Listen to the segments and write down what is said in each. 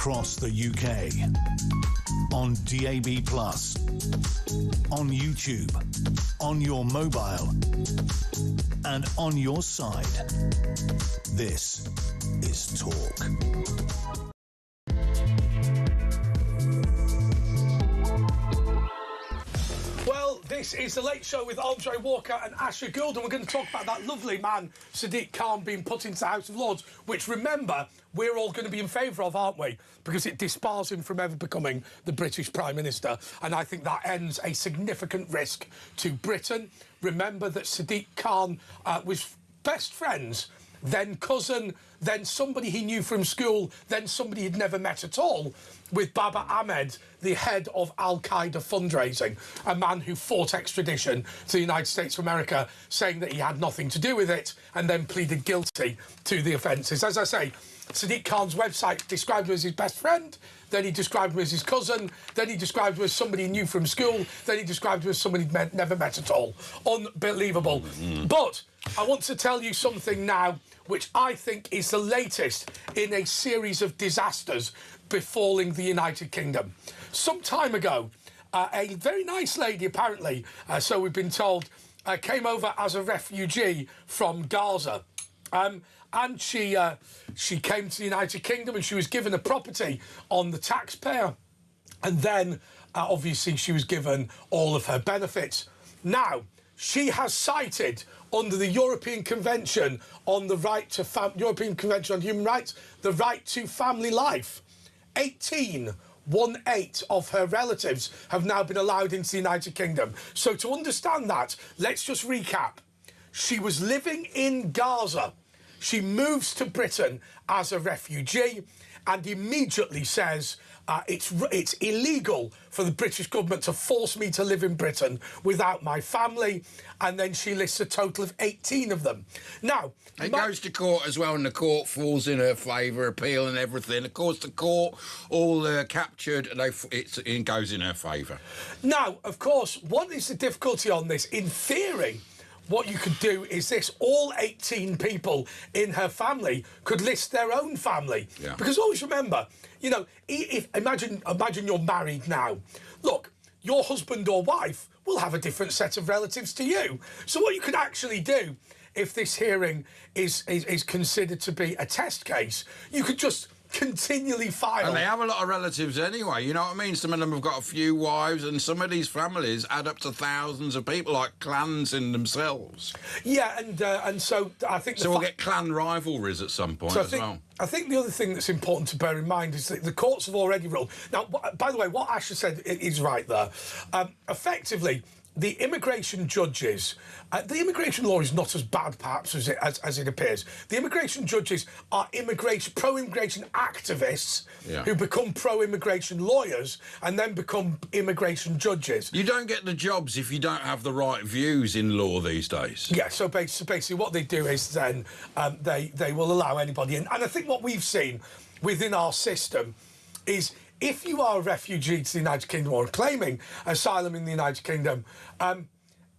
across the UK, on DAB+, on YouTube, on your mobile, and on your side. This is Talk. Well, this is The Late Show with Andre Walker and Asher Gould, and we're going to talk about that lovely man, Sadiq Khan, being put into the House of Lords, which, remember, we're all going to be in favour of, aren't we? Because it disbars him from ever becoming the British Prime Minister, and I think that ends a significant risk to Britain. Remember that Sadiq Khan was best friends, then cousin, then somebody he knew from school, then somebody he'd never met at all, with Baba Ahmed, the head of Al-Qaeda fundraising, a man who fought extradition to the United States of America, saying that he had nothing to do with it, and then pleaded guilty to the offences. As I say, Sadiq Khan's website described him as his best friend, then he described him as his cousin, then he described him as somebody he knew from school, then he described him as somebody he'd never met at all. Unbelievable. But I want to tell you something now which I think is the latest in a series of disasters befalling the United Kingdom. Some time ago, a very nice lady, apparently, so we've been told, came over as a refugee from Gaza. And she came to the United Kingdom and she was given a property on the taxpayer. And then, obviously, she was given all of her benefits. Now, she has cited, under the European Convention on the right to European Convention on Human Rights, the right to family life. 18 of her relatives have now been allowed into the United Kingdom. So to understand that, let's just recap. She was living in Gaza. She moves to Britain as a refugee and immediately says it's illegal for the British government to force me to live in Britain without my family. And then she lists a total of 18 of them. Now, it goes to court as well, and the court falls in her favour, appeal and everything. Of course, the court all captured, it goes in her favour. Now, of course, what is the difficulty on this? In theory, what you could do is this: all 18 people in her family could list their own family. Yeah. Because always remember, you know, imagine you're married now. Look, your husband or wife will have a different set of relatives to you. So what you could actually do, if this hearing is considered to be a test case, you could just continually file. And they have a lot of relatives anyway, you know what I mean? Some of them have got a few wives, and some of these families add up to thousands of people, like clans in themselves. Yeah, and so I think... So we'll get clan rivalries at some point as well. I think the other thing that's important to bear in mind is that the courts have already ruled... Now, by the way, what Asher said is right there. Effectively, the immigration judges, the immigration law is not as bad, perhaps, as it appears. The immigration judges are pro-immigration activists who become pro-immigration lawyers and then become immigration judges. You don't get the jobs if you don't have the right views in law these days. Yeah, so basically what they do is then they will allow anybody in. And I think what we've seen within our system is, if you are a refugee to the United Kingdom or claiming asylum in the United Kingdom,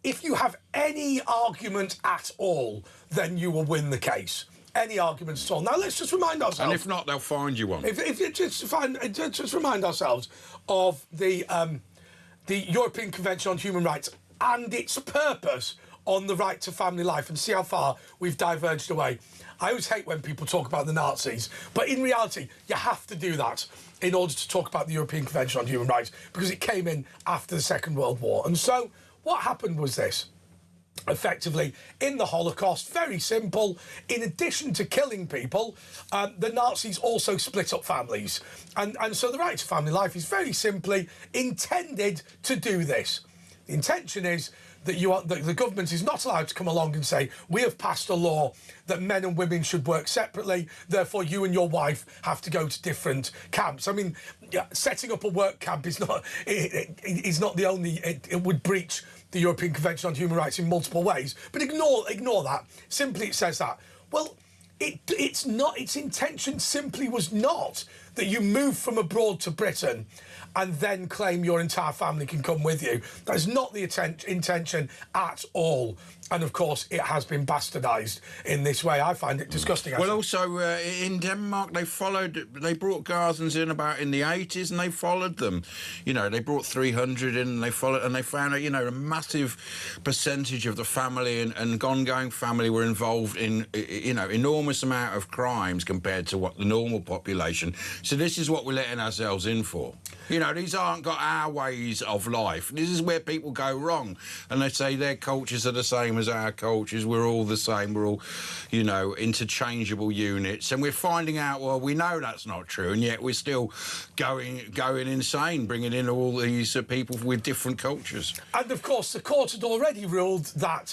if you have any argument at all, then you will win the case. Any arguments at all. Now, let's just remind ourselves... And if not, they'll find you one. Just remind ourselves of the European Convention on Human Rights and its purpose on the right to family life, and see how far we've diverged away. I always hate when people talk about the Nazis, but in reality, you have to do that in order to talk about the European Convention on Human Rights, because it came in after the Second World War. And so what happened was this. Effectively, in the Holocaust, very simple, in addition to killing people, the Nazis also split up families. And so the right to family life is very simply intended to do this. The intention is that the government is not allowed to come along and say, we have passed a law that men and women should work separately, therefore you and your wife have to go to different camps. I mean, setting up a work camp is not the only... It would breach the European Convention on Human Rights in multiple ways. But ignore that. Simply it says that. Well, its intention simply was not that you move from abroad to Britain and then claim your entire family can come with you. That is not the intention at all. And, of course, it has been bastardised in this way. I find it disgusting. Well, also, in Denmark, they brought Gazans in about in the 80s and they followed them. You know, they brought 300 in and they followed, and they found out, you know, a massive percentage of the family and ongoing family were involved in, you know, enormous amount of crimes compared to what the normal population. So this is what we're letting ourselves in for. You know, these aren't got our ways of life. This is where people go wrong. And they say their cultures are the same as our cultures. We're all the same. We're all, you know, interchangeable units. And we're finding out, well, we know that's not true. And yet we're still going insane, bringing in all these people with different cultures. And, of course, the court had already ruled that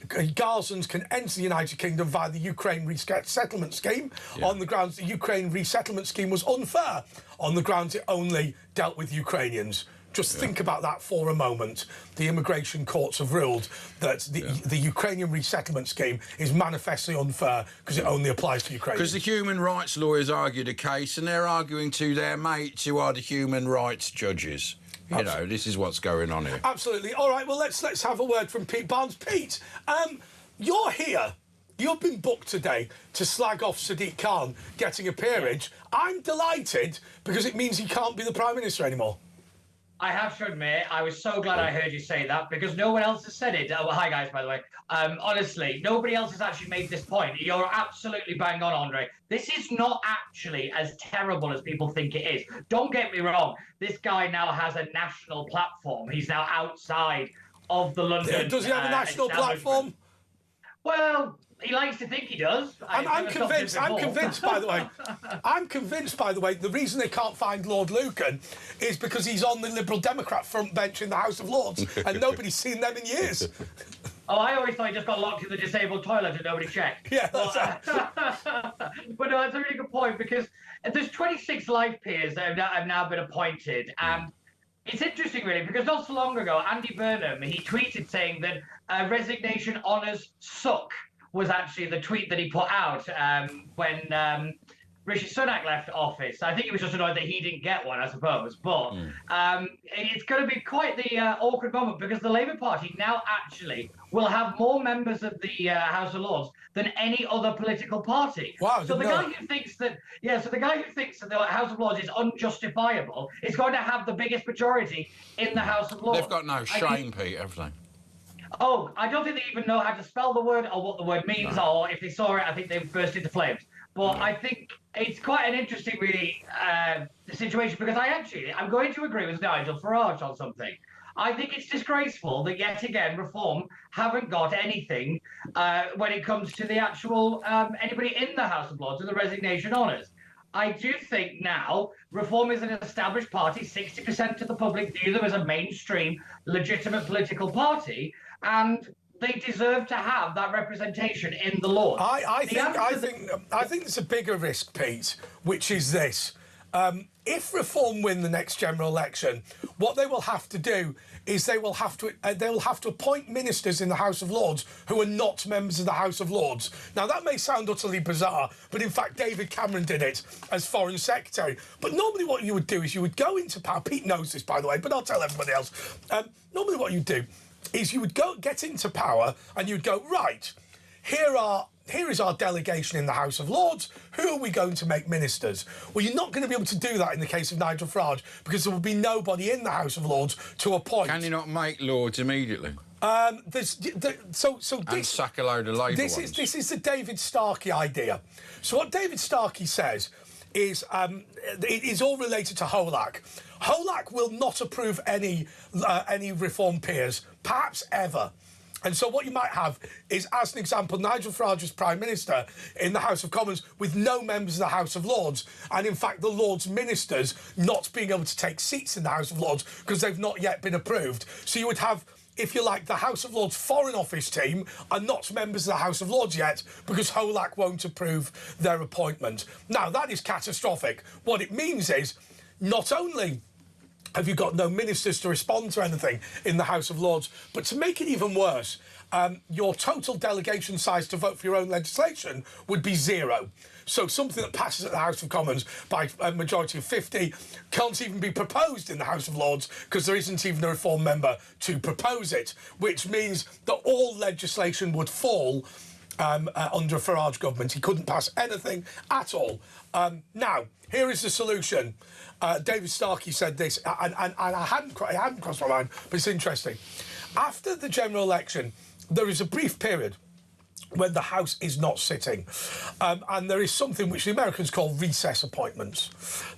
Gazans can enter the United Kingdom via the Ukraine resettlement scheme on the grounds the Ukraine resettlement scheme was unfair, on the grounds it only dealt with Ukrainians. Just think about that for a moment. The immigration courts have ruled that the Ukrainian resettlement scheme is manifestly unfair because it only applies to Ukrainians. Because the human rights lawyers argued a case and they're arguing to their mates who are the human rights judges. You know, this is what's going on here. Absolutely. All right, well, let's have a word from Pete Barnes. Pete, you're here. You've been booked today to slag off Sadiq Khan getting a peerage. I'm delighted because it means he can't be the Prime Minister anymore. I have to admit, I was so glad I heard you say that because no one else has said it. Oh, hi, guys, by the way. Honestly, nobody else has actually made this point. You're absolutely bang on, Andre. This is not actually as terrible as people think it is. Don't get me wrong. This guy now has a national platform. He's now outside of the London Does he have a national platform? Well, he likes to think he does. I'm convinced, by the way. I'm convinced, by the way, the reason they can't find Lord Lucan is because he's on the Liberal Democrat front bench in the House of Lords and nobody's seen them in years. Oh, I always thought he just got locked in the disabled toilet and nobody checked. Yeah, that's but no, that's a really good point because there's 26 life peers that have now been appointed. And it's interesting, really, because not so long ago, Andy Burnham, he tweeted saying that resignation honours suck. Was actually the tweet that he put out when Rishi Sunak left office. I think he was just annoyed that he didn't get one, I suppose. But it's going to be quite the awkward moment because the Labour Party now actually will have more members of the House of Lords than any other political party. Wow! So the guy who thinks that the House of Lords is unjustifiable is going to have the biggest majority in the House of Lords. They've got no shame, Pete. Everything. Oh, I don't think they even know how to spell the word or what the word means, or if they saw it, I think they burst into flames. But I think it's quite an interesting, really, situation because I'm going to agree with Nigel Farage on something. I think it's disgraceful that yet again Reform haven't got anything when it comes to the actual anybody in the House of Lords and the resignation honours. I do think now Reform is an established party. 60% of the public view them as a mainstream, legitimate political party, and they deserve to have that representation in the Lords. I think there's a bigger risk, Pete, which is this. If Reform win the next general election, what they will have to do is they will have to appoint ministers in the House of Lords who are not members of the House of Lords. Now, that may sound utterly bizarre, but in fact, David Cameron did it as Foreign Secretary. But normally what you would do is you would go into power. Pete knows this, by the way, but I'll tell everybody else. Normally what you do is you would get into power and you'd go, right, here is our delegation in the House of Lords. Who are we going to make ministers? Well, you're not going to be able to do that in the case of Nigel Farage because there will be nobody in the House of Lords to appoint. Can you not make Lords immediately? And sack a load of Labour this is the David Starkey idea. So what David Starkey says is it is all related to HOLAC. HOLAC will not approve any Reform peers, perhaps ever. And so what you might have is, as an example, Nigel Farage as Prime Minister in the House of Commons with no members of the House of Lords, and in fact the Lords ministers not being able to take seats in the House of Lords because they've not yet been approved. So you would have, if you like, the House of Lords Foreign Office team are not members of the House of Lords yet because HOLAC won't approve their appointment. Now, that is catastrophic. What it means is not only have you got no ministers to respond to anything in the House of Lords? But to make it even worse, your total delegation size to vote for your own legislation would be 0. So something that passes at the House of Commons by a majority of 50 can't even be proposed in the House of Lords because there isn't even a Reform member to propose it, which means that all legislation would fall under a Farage government. He couldn't pass anything at all. Now, here is the solution. David Starkey said this, and it hadn't crossed my mind, but it's interesting. After the general election, there is a brief period when the House is not sitting. And there is something which the Americans call recess appointments.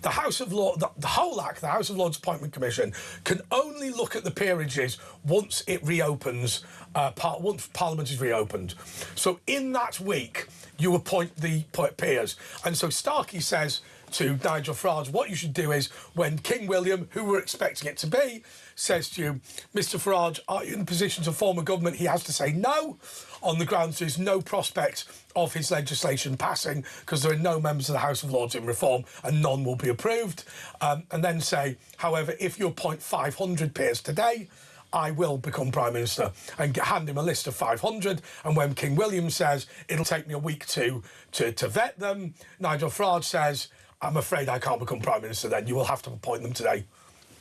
The House of Lords, the whole Act, the House of Lords Appointment Commission, can only look at the peerages once it reopens, once Parliament is reopened. So in that week, you appoint the peers. And so Starkey says to Nigel Farage, what you should do is when King William, who we're expecting it to be, says to you, Mr Farage, are you in a position to form a government? He has to say no, on the grounds there's no prospect of his legislation passing because there are no members of the House of Lords in reform and none will be approved. And then say, however, if you appoint 500 peers today, I will become Prime Minister, and hand him a list of 500. And when King William says, it'll take me a week to vet them, Nigel Farage says, I'm afraid I can't become Prime Minister then. You will have to appoint them today.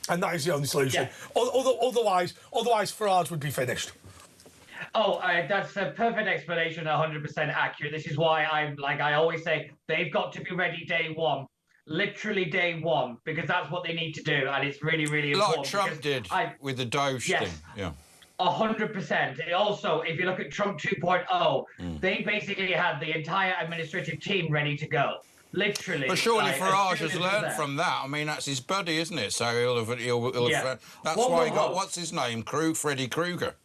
And that is the only solution. Yeah. Otherwise, Farage would be finished. Oh, that's a perfect explanation, 100% accurate. This is why I always say, they've got to be ready day one. Literally day one, because that's what they need to do, and it's really, really important. Like Trump did with the Doge thing. Yeah. 100%. Also, if you look at Trump 2.0, they basically had the entire administrative team ready to go. Literally. But surely Farage has learned from that. I mean, that's his buddy, isn't it? So he'll have that's why he got, what's his name? Freddy Krueger.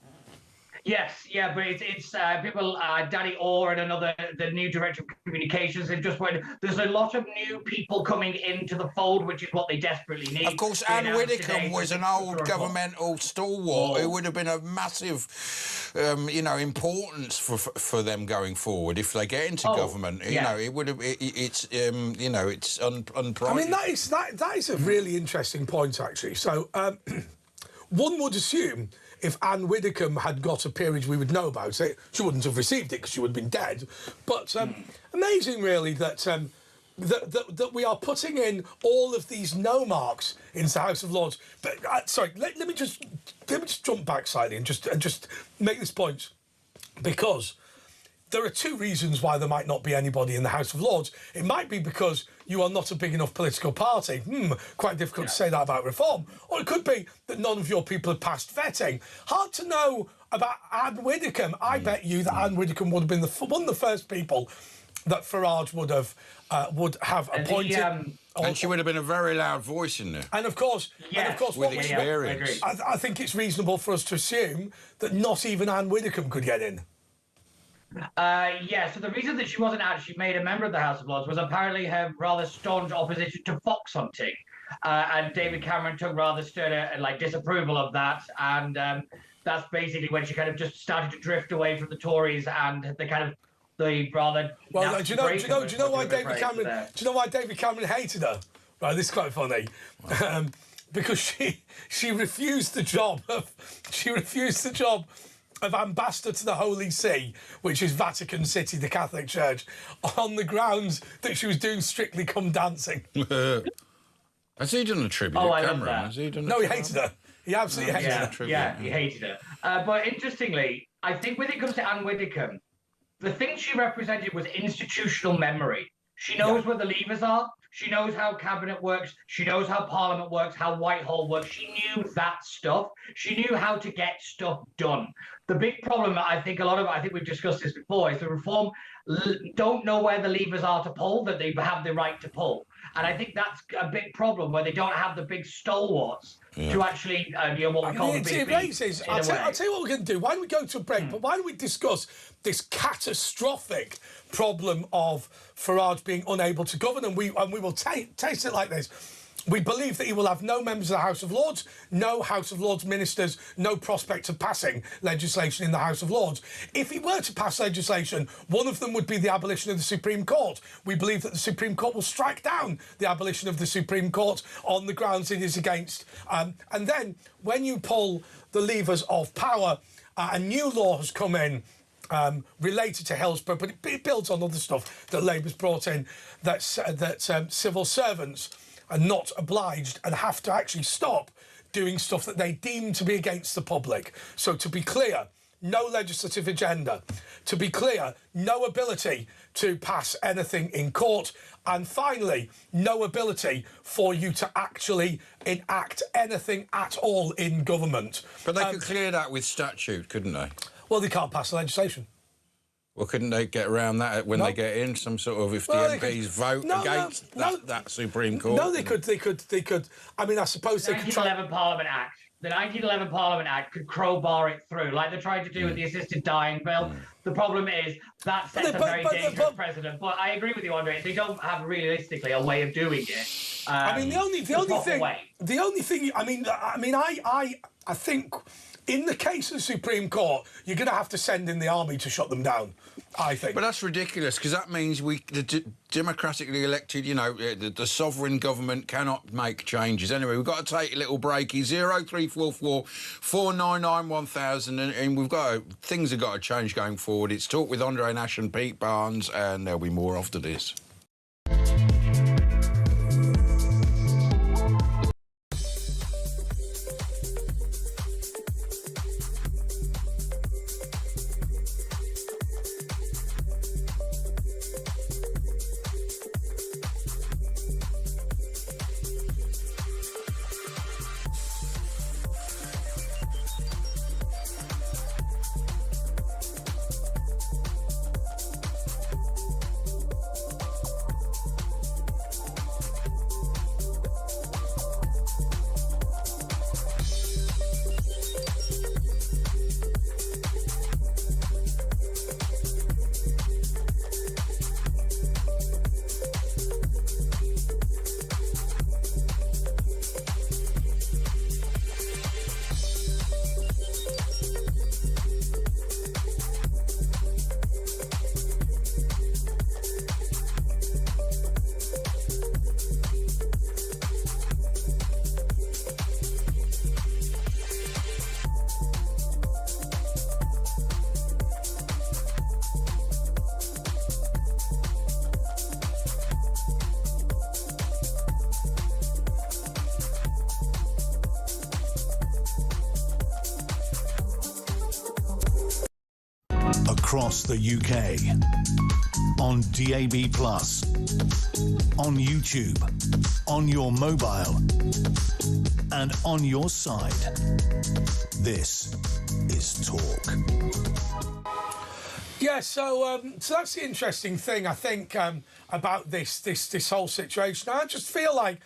Yes, yeah, but it's people, Danny Orr and the new director of communications, and just when there's a lot of new people coming into the fold, which is what they desperately need. Of course, Anne Widdecombe was an old governmental stalwart who would have been a massive, importance for them going forward if they get into government. You know, it would have. It's unprivate. I mean, that is a really interesting point, actually. So, one would assume, if Anne Widdecombe had got a peerage we would know about it, she wouldn't have received it because she would have been dead. But amazing, really, that that we are putting in all of these no marks into the House of Lords. But sorry, let me just jump back slightly and just make this point, because there are two reasons why there might not be anybody in the House of Lords. It might be because you are not a big enough political party. Quite difficult to say that about reform. Or it could be that none of your people have passed vetting. Hard to know about Anne Widdecombe. I bet you that Anne Widdecombe would have been one of the first people that Farage would have appointed. And she would have been a very loud voice in there. And of course, with experience. I think it's reasonable for us to assume that not even Anne Widdecombe could get in. So the reason that she wasn't actually made a member of the House of Lords was apparently her rather staunch opposition to fox hunting, and David Cameron took rather stern disapproval of that, and that's basically when she kind of just started to drift away from the Tories and the rather. Well, do you know why David Cameron hated her? Right, this is quite funny. Because she refused the job of ambassador to the Holy See, which is Vatican City, the Catholic Church, on the grounds that she was doing Strictly Come Dancing. Has he done a tribute to Cameron? Has he done he hated her. He absolutely hated her. Yeah, he hated her. But interestingly, I think when it comes to Anne Widdecombe, the thing she represented was institutional memory. She knows where the levers are. She knows how cabinet works. She knows how Parliament works, how Whitehall works. She knew that stuff. She knew how to get stuff done. The big problem, I think we've discussed this before, is the reform don't know where the levers are to pull that they have the right to pull. And I think that's a big problem, where they don't have the big stalwarts to actually, what we call the big beats. I'll tell you what we're going to do. Why don't we go to a break? But why don't we discuss this catastrophic problem of Farage being unable to govern? And we will taste it like this. We believe that he will have no members of the House of Lords, no House of Lords ministers, no prospect of passing legislation in the House of Lords. If he were to pass legislation, one of them would be the abolition of the Supreme Court. We believe that the Supreme Court will strike down the abolition of the Supreme Court on the grounds it is against. And then when you pull the levers of power, a new law has come in related to Hillsborough, but it builds on other stuff that Labour's brought in, that civil servants are not obliged and have to actually stop doing stuff that they deem to be against the public. So to be clear, no legislative agenda. To be clear, no ability to pass anything in court. And finally, no ability for you to actually enact anything at all in government. But they could clear that with statute, couldn't they? Well, they can't pass legislation. Well, couldn't they get around that when they get in? Some sort of, if the MPs vote against that Supreme Court? No, they could. I mean, I suppose they could try... The 1911 Parliament Act. The 1911 Parliament Act could crowbar it through, like they tried to do with the assisted dying bill. The problem is that sets a very dangerous precedent. But I agree with you, Andre. They don't have realistically a way of doing it. I mean, the only thing. I think in the case of the Supreme Court, you're going to have to send in the army to shut them down, I think. But that's ridiculous, because that means the democratically elected, the sovereign government cannot make changes. Anyway, we've got to take a little breaky. 0344 499 1000, and things have got to change going forward. It's Talk with Andre Nash and Pete Barnes, and there'll be more after this. Across the UK, on DAB+, on YouTube, on your mobile, and on your side. This is Talk. Yeah, so that's the interesting thing, I think, about this whole situation. I just feel like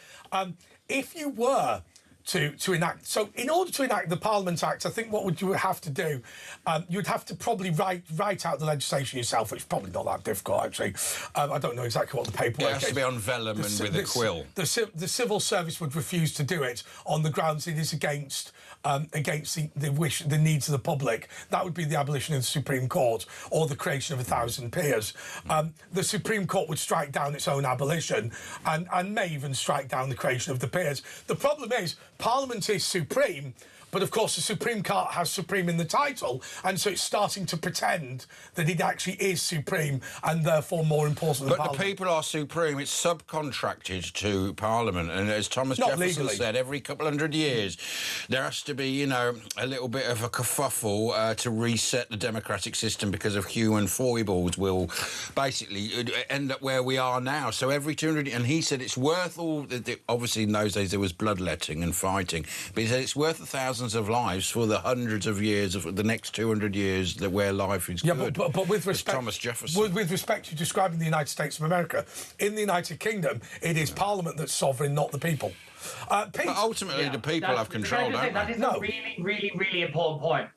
if you were to enact... So in order to enact the Parliament Act, I think what would you have to do? You'd have to probably write out the legislation yourself, which is probably not that difficult, actually. I don't know exactly what the paperwork is. It has to be on vellum and with a quill. The civil service would refuse to do it on the grounds it is against the needs of the public. That would be the abolition of the Supreme Court or the creation of 1,000 peers. The Supreme Court would strike down its own abolition and may even strike down the creation of the peers. The problem is Parliament is supreme, but of course the Supreme Court has supreme in the title, and so it's starting to pretend that it actually is supreme and therefore more important than Parliament. But the people are supreme. It's subcontracted to Parliament, and as Thomas Jefferson said, every couple hundred years there has to be, a little bit of a kerfuffle to reset the democratic system, because of human foibles will basically end up where we are now. So every 200, and he said it's worth all. Obviously, in those days there was bloodletting and fighting, but he said it's worth thousands of lives for the hundreds of years of the next 200 years where life is good. But with respect, Thomas Jefferson. With respect to describing the United States of America, in the United Kingdom, it is Parliament that's sovereign, not the people. Pete, but ultimately, the people have control, don't they? That is a really, really, really important point,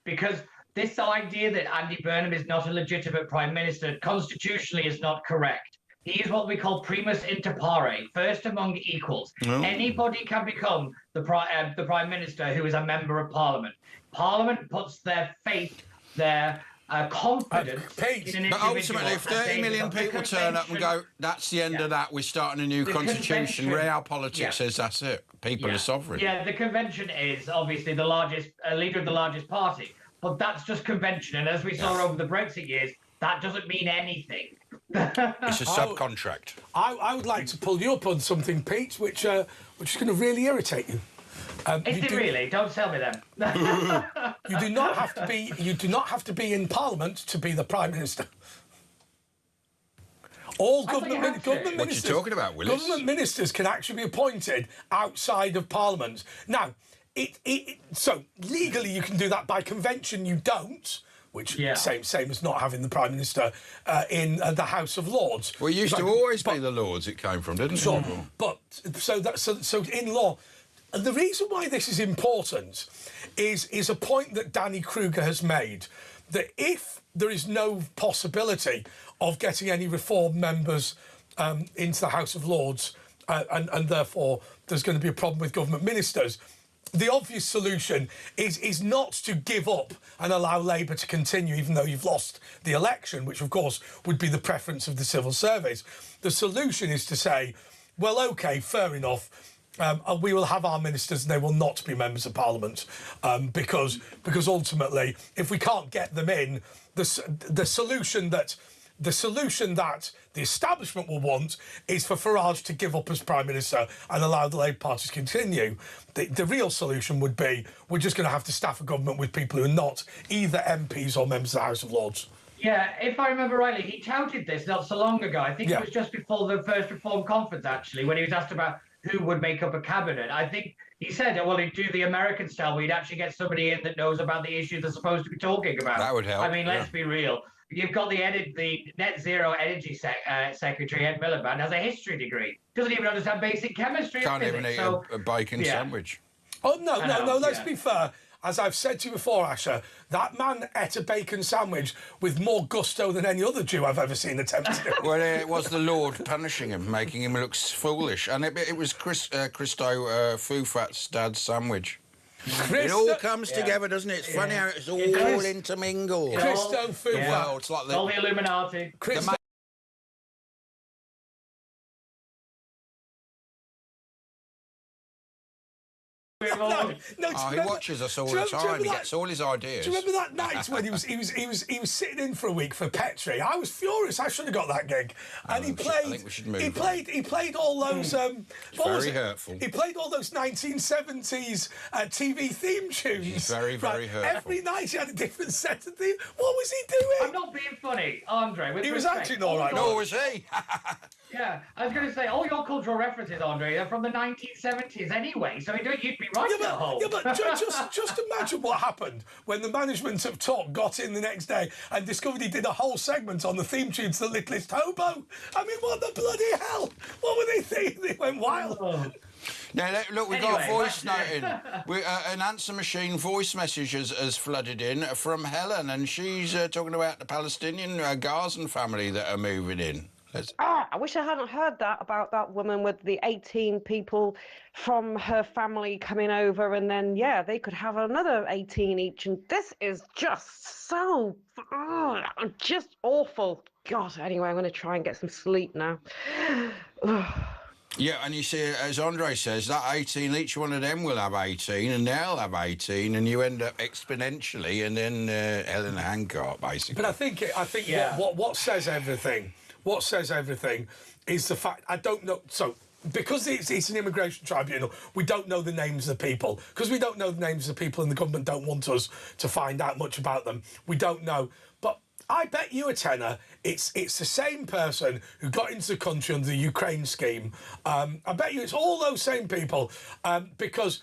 because this idea that Andy Burnham is not a legitimate Prime Minister constitutionally is not correct. He is what we call primus inter pares, first among equals. No. Anybody can become the Prime Minister who is a member of Parliament. Parliament puts their faith, their confidence in an individual. But ultimately, if 30 million people turn up and go, that's the end of that, we're starting a new constitution, real politics says that's it. People are sovereign. Yeah, the convention is obviously the largest leader of the largest party. but that's just convention. And as we saw over the Brexit years, that doesn't mean anything. It's a subcontract. I would like to pull you up on something, Pete, which is going to really irritate you. Is it really? Don't tell me then. You do not have to be. You do not have to be in Parliament to be the Prime Minister. All government ministers. What you talking about, Willis? Government ministers can actually be appointed outside of Parliament. Now, so legally you can do that. By convention, you don't. Which same as not having the Prime Minister in the House of Lords. Well, it used to always be the Lords it came from, didn't it? Sure. But so in law, the reason why this is important is a point that Danny Kruger has made, that if there is no possibility of getting any reform members into the House of Lords, and therefore there's going to be a problem with government ministers, the obvious solution is not to give up and allow Labour to continue, even though you've lost the election, which of course would be the preference of the civil service. The solution is to say, well, OK, fair enough. We will have our ministers and they will not be members of Parliament because ultimately, if we can't get them in, the solution that the establishment will want is for Farage to give up as Prime Minister and allow the Labour Party to continue. The real solution would be we're just going to have to staff a government with people who are not either MPs or members of the House of Lords. Yeah, if I remember rightly, he touted this not so long ago. I think it was just before the first Reform Conference, actually, when he was asked about who would make up a cabinet. I think he said, well, he'd do the American style, where he'd actually get somebody in that knows about the issues they're supposed to be talking about. That would help. I mean, let's be real. You've got the Net Zero Energy Secretary, Ed Miliband, has a history degree. Doesn't even understand basic chemistry. Can't even eat a bacon sandwich. Oh, no, let's be fair. As I've said to you before, Asher, that man ate a bacon sandwich with more gusto than any other Jew I've ever seen attempt to do. Well, it was the Lord punishing him, making him look foolish. And it was Christo Fufat's dad's sandwich. It all comes together, doesn't it? It's funny how it's all intermingled. Christo Fufat. Well, it's like all the Illuminati. He watches us all the time. He gets all his ideas. Do you remember that night when he was sitting in for a week for Petri? I was furious. I should have got that gig. And he played all those. Very hurtful. He played all those 1970s TV theme tunes. He's very, very hurtful. Every night he had a different set of theme. What was he doing? I'm not being funny, Andre. He was acting all right. Nor was he. Yeah, I was going to say, all your cultural references, Andre, are from the 1970s anyway, so you'd be right at home. Yeah, but just imagine what happened when the management of Talk got in the next day and discovered he did a whole segment on the theme tune to The Littlest Hobo. I mean, what the bloody hell? What were they thinking? They went wild. Oh. Now, look, we've got a voice note in. An answer machine voice message has flooded in from Helen, and she's talking about the Palestinian Gazan family that are moving in. I wish I hadn't heard that about that woman with the 18 people from her family coming over, and then, they could have another 18 each. And this is just so, just awful. God, anyway, I'm going to try and get some sleep now. Yeah, and you see, as Andre says, that 18, each one of them will have 18, and they'll have 18, and you end up exponentially, and then Helen Hancock, basically. But I think what says everything. What says everything is the fact, I don't know, so because it's an immigration tribunal, we don't know the names of the people. Because we don't know the names of the people and the government don't want us to find out much about them, we don't know. But I bet you a tenner, it's the same person who got into the country under the Ukraine scheme. I bet you it's all those same people because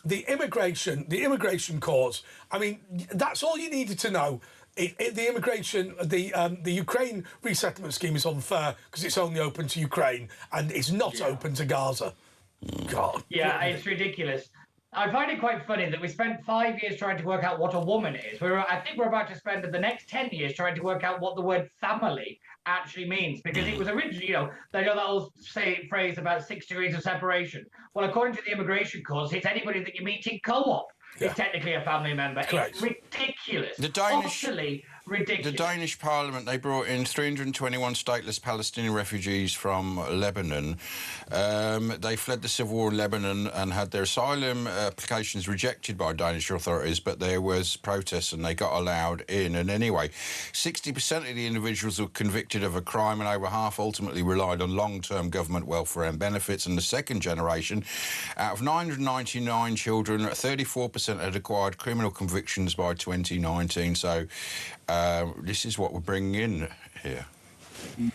the immigration courts, I mean, that's all you needed to know. The Ukraine resettlement scheme is unfair because it's only open to Ukraine and it's not open to Gaza. God. Yeah, it's ridiculous. I find it quite funny that we spent 5 years trying to work out what a woman is. I think we're about to spend the next 10 years trying to work out what the word family actually means, because it was originally, they know that old phrase about 6 degrees of separation. Well, according to the immigration courts, it's anybody that you meet in co-op. It's technically a family member. Correct. It's ridiculous. The Danish... ridiculous. The Danish Parliament, they brought in 321 stateless Palestinian refugees from Lebanon. They fled the civil war in Lebanon and had their asylum applications rejected by Danish authorities, but there was protests and they got allowed in. And anyway, 60% of the individuals were convicted of a crime and over half ultimately relied on long-term government welfare and benefits. And the second generation, out of 999 children, 34% had acquired criminal convictions by 2019. So this is what we're bringing in here.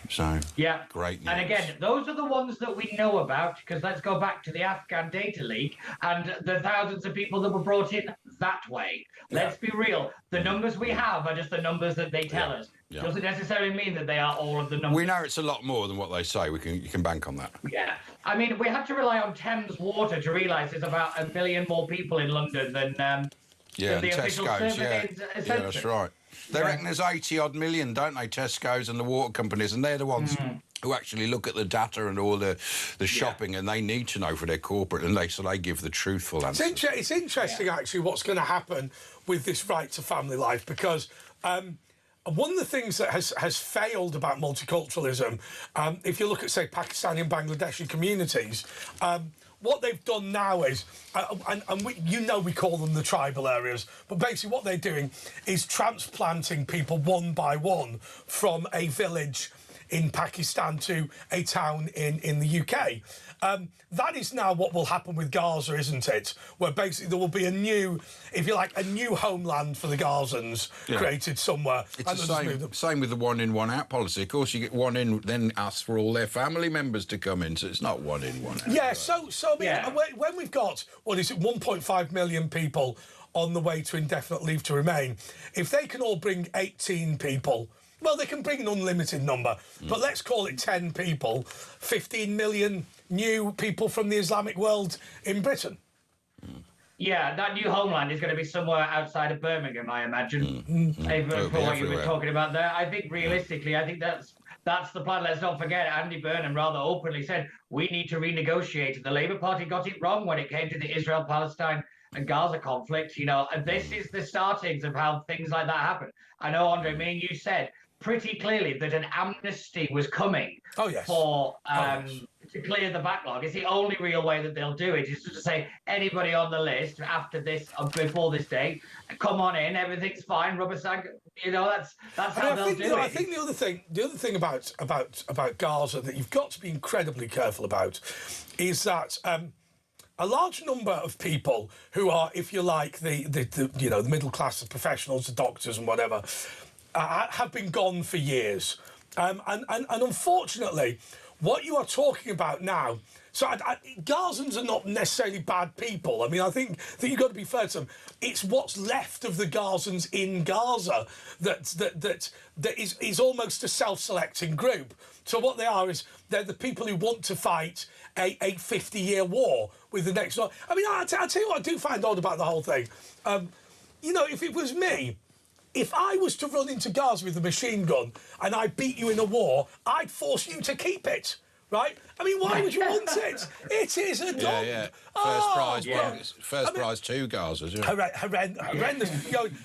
So, yeah, great news. And again, those are the ones that we know about, because let's go back to the Afghan data leak and the thousands of people that were brought in that way. Let's be real. The numbers we have are just the numbers that they tell us. Yeah. Doesn't necessarily mean that they are all of the numbers. We know it's a lot more than what they say. You can bank on that. Yeah. I mean, we had to rely on Thames Water to realise there's about 1 million more people in London than yeah, the official Tesco's, survey. yeah, that's right. They reckon there's 80-odd million, don't they, Tesco's and the water companies, and they're the ones who actually look at the data and all the shopping, and they need to know for their corporate, and so they give the truthful answer. It's interesting, actually, what's going to happen with this right to family life, because one of the things that has failed about multiculturalism, if you look at, say, Pakistani and Bangladeshi communities, what they've done now is, and we call them the tribal areas, but basically what they're doing is transplanting people one by one from a village in Pakistan to a town in the UK. That is now what will happen with Gaza, isn't it? Where basically there will be a new, if you like, a new homeland for the Gazans created somewhere. It's the same with the one in, one out policy. Of course, you get one in, then ask for all their family members to come in, so it's not one in, one out. Yeah, so I mean, when we've got, 1.5 million people on the way to indefinite leave to remain, if they can all bring 18 people, well, they can bring an unlimited number, but let's call it 10 people, 15 million new people from the Islamic world in Britain. Yeah, that new homeland is going to be somewhere outside of Birmingham, I imagine. For what you were talking about there. I think realistically, I think that's the plan. Let's not forget, Andy Burnham rather openly said, we need to renegotiate. The Labour Party got it wrong when it came to the Israel-Palestine and Gaza conflict, and this is the startings of how things like that happen. I know, Andre, me and you said pretty clearly that an amnesty was coming for to clear the backlog. It's the only real way that they'll do it, is to say anybody on the list after this or before this date, come on in, everything's fine, rubber stamp. That's how they'll do it. I think the other thing about Gaza that you've got to be incredibly careful about is that a large number of people who are, if you like, the middle class, the professionals, the doctors and whatever, have been gone for years. And unfortunately, what you are talking about now, so Gazans are not necessarily bad people. I mean, I think that you've got to be fair to them. It's what's left of the Gazans in Gaza that is almost a self-selecting group. So what they are is they're the people who want to fight a 50-year war with the next one. I mean, I'll tell you what I do find odd about the whole thing. If it was me, if I was to run into Gaza with a machine gun and I beat you in a war, I'd force you to keep it, right? I mean, why would you want it? It is a dog. Yeah. First prize to Gaza. Horrendous.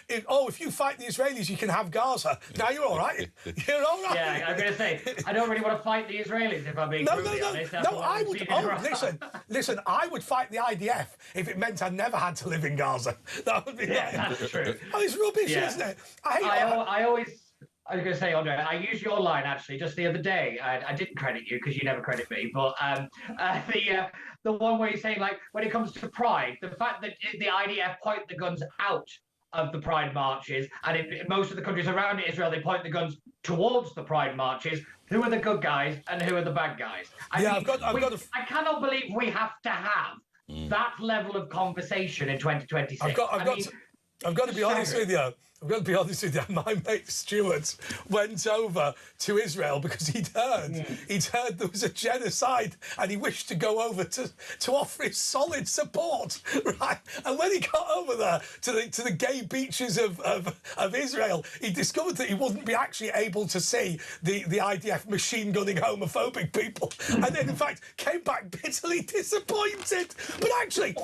If you fight the Israelis, you can have Gaza. Now you're all right. You're all right. Yeah, I'm going to say, I don't really want to fight the Israelis, if I'm being brutally honest. No, I would. Listen, I would fight the IDF if it meant I never had to live in Gaza. That would be that's true. Oh, it's rubbish, isn't it? I was going to say, Andre, I used your line, actually, just the other day. I didn't credit you because you never credit me, but the one where you're saying, like, when it comes to pride, the fact that the IDF point the guns out of the pride marches, and in most of the countries around Israel, they point the guns towards the pride marches. Who are the good guys and who are the bad guys? I cannot believe we have to have that level of conversation in 2026. I've got to be honest with you. My mate Stuart went over to Israel because he'd heard there was a genocide and he wished to go over to offer his solid support, right? And when he got over there to the gay beaches of Israel, he discovered that he wouldn't be actually able to see the IDF machine gunning homophobic people, and then in fact came back bitterly disappointed. But actually,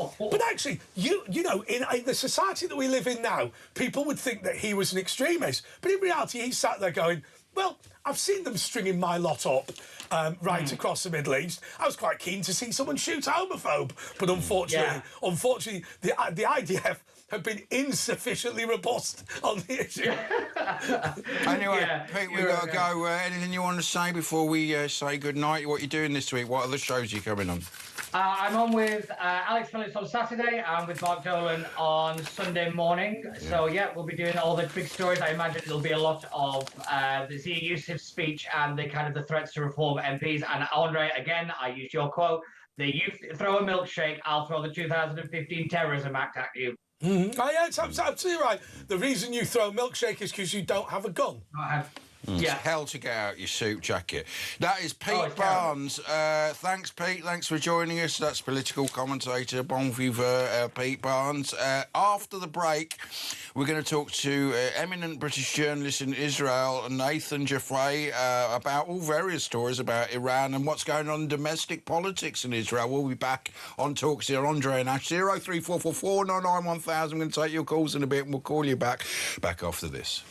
in the society that we live in now, people would think think that he was an extremist. But in reality, he sat there going, well, I've seen them stringing my lot up right across the Middle East. I was quite keen to see someone shoot a homophobe. But unfortunately, the IDF have been insufficiently robust on the issue. Anyway, Pete, we've got to go. Anything you want to say before we say goodnight? What are you doing this week? What other shows are you coming on? I'm on with Alex Phillips on Saturday and with Mark Dolan on Sunday morning. So, yeah, we'll be doing all the big stories. I imagine there'll be a lot of the Zia Yusuf's speech and the kind of the threats to reform MPs. And Andre, again, I used your quote, you throw a milkshake, I'll throw the 2015 Terrorism Act at you. Mm-hmm. Oh, yeah, it's absolutely right. The reason you throw a milkshake is because you don't have a gun. It's hell to get out your suit jacket. That is Pete Barnes. Thanks, Pete. Thanks for joining us. That's political commentator, bon vivant, Pete Barnes. After the break, we're going to talk to eminent British journalist in Israel, Nathan Jaffray, about all various stories about Iran and what's going on in domestic politics in Israel. We'll be back on Talks here. Andre and Ash, 03444 99 1000. I'm going to take your calls in a bit and we'll call you back after this.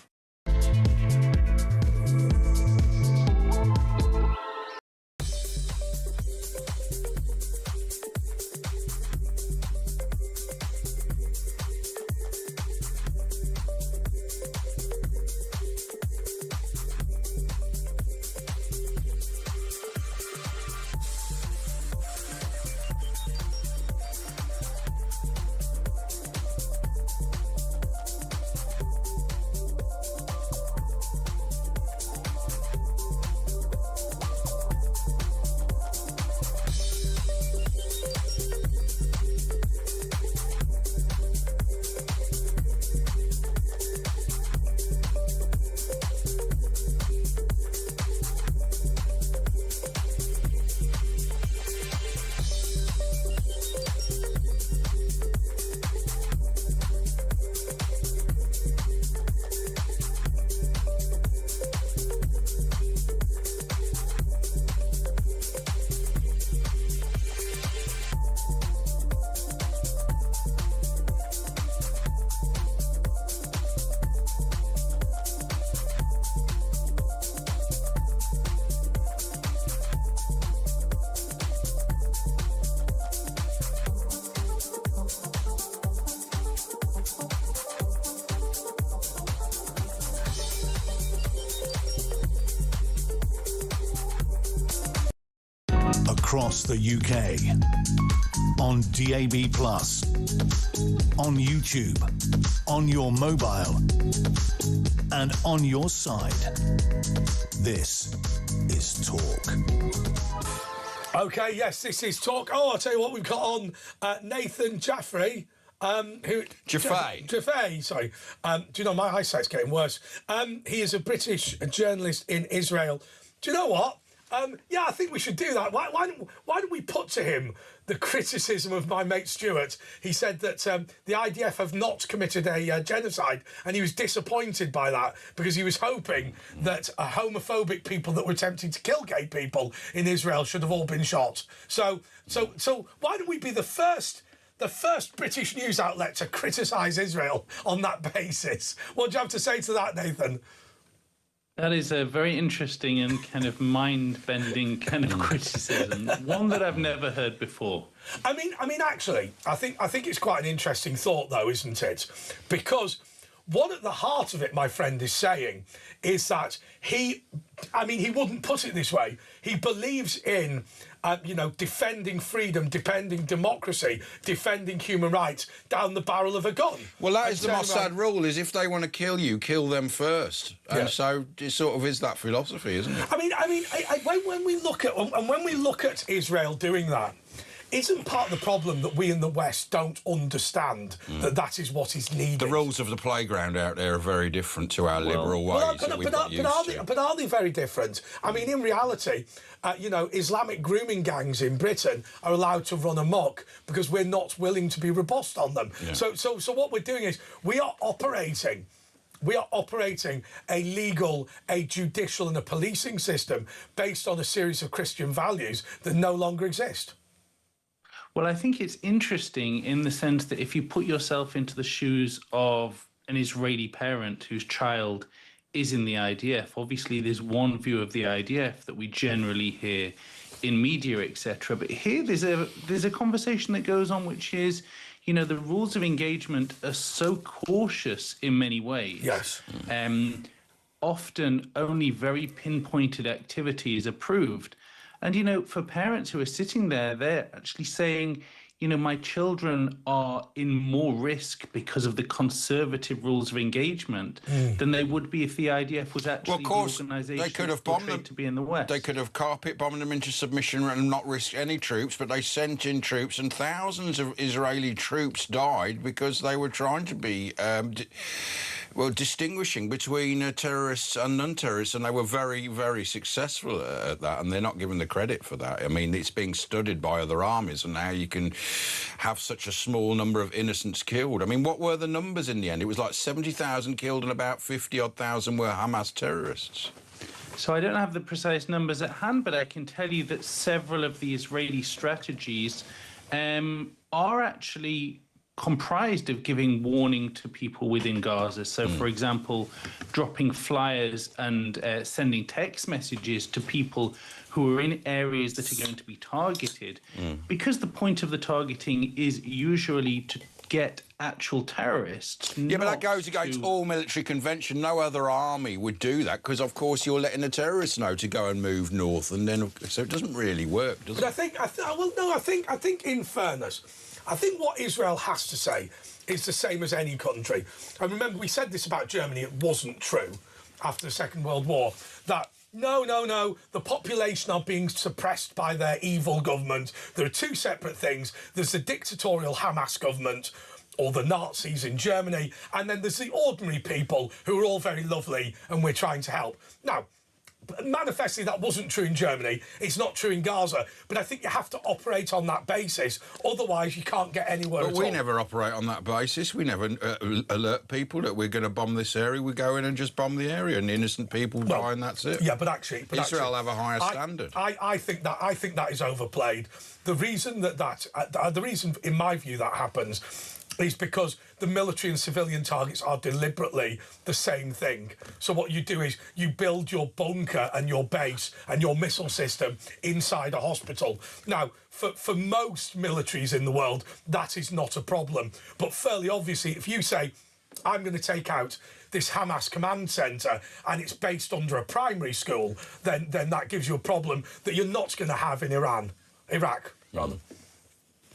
Across the UK, on DAB+, on YouTube, on your mobile, and on your side. This is Talk. OK, yes, this is Talk. Oh, I'll tell you what, we've got on Nathan Jaffray. Jaffray, sorry. Do you know, my eyesight's getting worse. He is a British journalist in Israel. Do you know what? Yeah, I think we should do that. Why don't we put to him the criticism of my mate Stuart? He said that the IDF have not committed a genocide, and he was disappointed by that because he was hoping that homophobic people that were attempting to kill gay people in Israel should have all been shot. So why don't we be the first British news outlet to criticise Israel on that basis? What do you have to say to that, Nathan? That is a very interesting and kind of mind-bending kind of criticism, one that I've never heard before. I mean, actually, I think it's quite an interesting thought, though, isn't it? Because what at the heart of it, my friend is saying, is that he wouldn't put it this way. He believes in, defending freedom, defending democracy, defending human rights down the barrel of a gun. Well, that is the Mossad rule, is if they want to kill you, kill them first. And so it sort of is that philosophy, isn't it? When we look at Israel doing that, isn't part of the problem that we in the West don't understand that is what is needed? The rules of the playground out there are very different to our liberal ways that we've got used to. But are they very different? I mean, in reality, Islamic grooming gangs in Britain are allowed to run amok because we're not willing to be robust on them. Yeah. So what we're doing is we are operating a legal, a judicial and a policing system based on a series of Christian values that no longer exist. Well, I think it's interesting in the sense that if you put yourself into the shoes of an Israeli parent whose child is in the IDF. Obviously, there's one view of the IDF that we generally hear in media, etc. But here there's a conversation that goes on, which is, you know, the rules of engagement are so cautious in many ways. Yes. Often only very pinpointed activity is approved. And, you know, for parents who are sitting there, they're actually saying, you know, my children are in more risk because of the conservative rules of engagement than they would be if the IDF was actually the organisation they could have bombed them to be in the West. They could have carpet bombed them into submission and not risk any troops, but they sent in troops, and thousands of Israeli troops died because they were trying to be distinguishing between terrorists and non-terrorists, and they were very, very successful at that, and they're not given the credit for that. I mean, it's being studied by other armies, and how you can have such a small number of innocents killed. I mean, what were the numbers in the end? It was like 70,000 killed and about 50-odd thousand were Hamas terrorists. So I don't have the precise numbers at hand, but I can tell you that several of the Israeli strategies are actually comprised of giving warning to people within Gaza. So, for example, dropping flyers and sending text messages to people who are in areas that are going to be targeted, because the point of the targeting is usually to get actual terrorists. Yeah, but that goes against all military convention. No other army would do that because, of course, you're letting the terrorists know to go and move north, and then so it doesn't really work, does it? But I think in fairness, I think what Israel has to say is the same as any country. And remember, we said this about Germany. It wasn't true after the Second World War, that no, the population are being suppressed by their evil government. There are two separate things. There's the dictatorial Hamas government, or the Nazis in Germany, and then there's the ordinary people who are all very lovely and we're trying to help. Now, manifestly, that wasn't true in Germany. It's not true in Gaza. But I think you have to operate on that basis. Otherwise, you can't get anywhere at all. But we never operate on that basis. We never alert people that we're going to bomb this area. We go in and just bomb the area, and innocent people die, and that's it. Yeah, but actually... Israel have a higher standard. I think that is overplayed. The reason the reason, in my view, that happens is because the military and civilian targets are deliberately the same thing. So what you do is you build your bunker and your base and your missile system inside a hospital. Now, for most militaries in the world, that is not a problem. But fairly obviously, if you say, I'm going to take out this Hamas command centre and it's based under a primary school, then that gives you a problem that you're not going to have in Iraq, rather.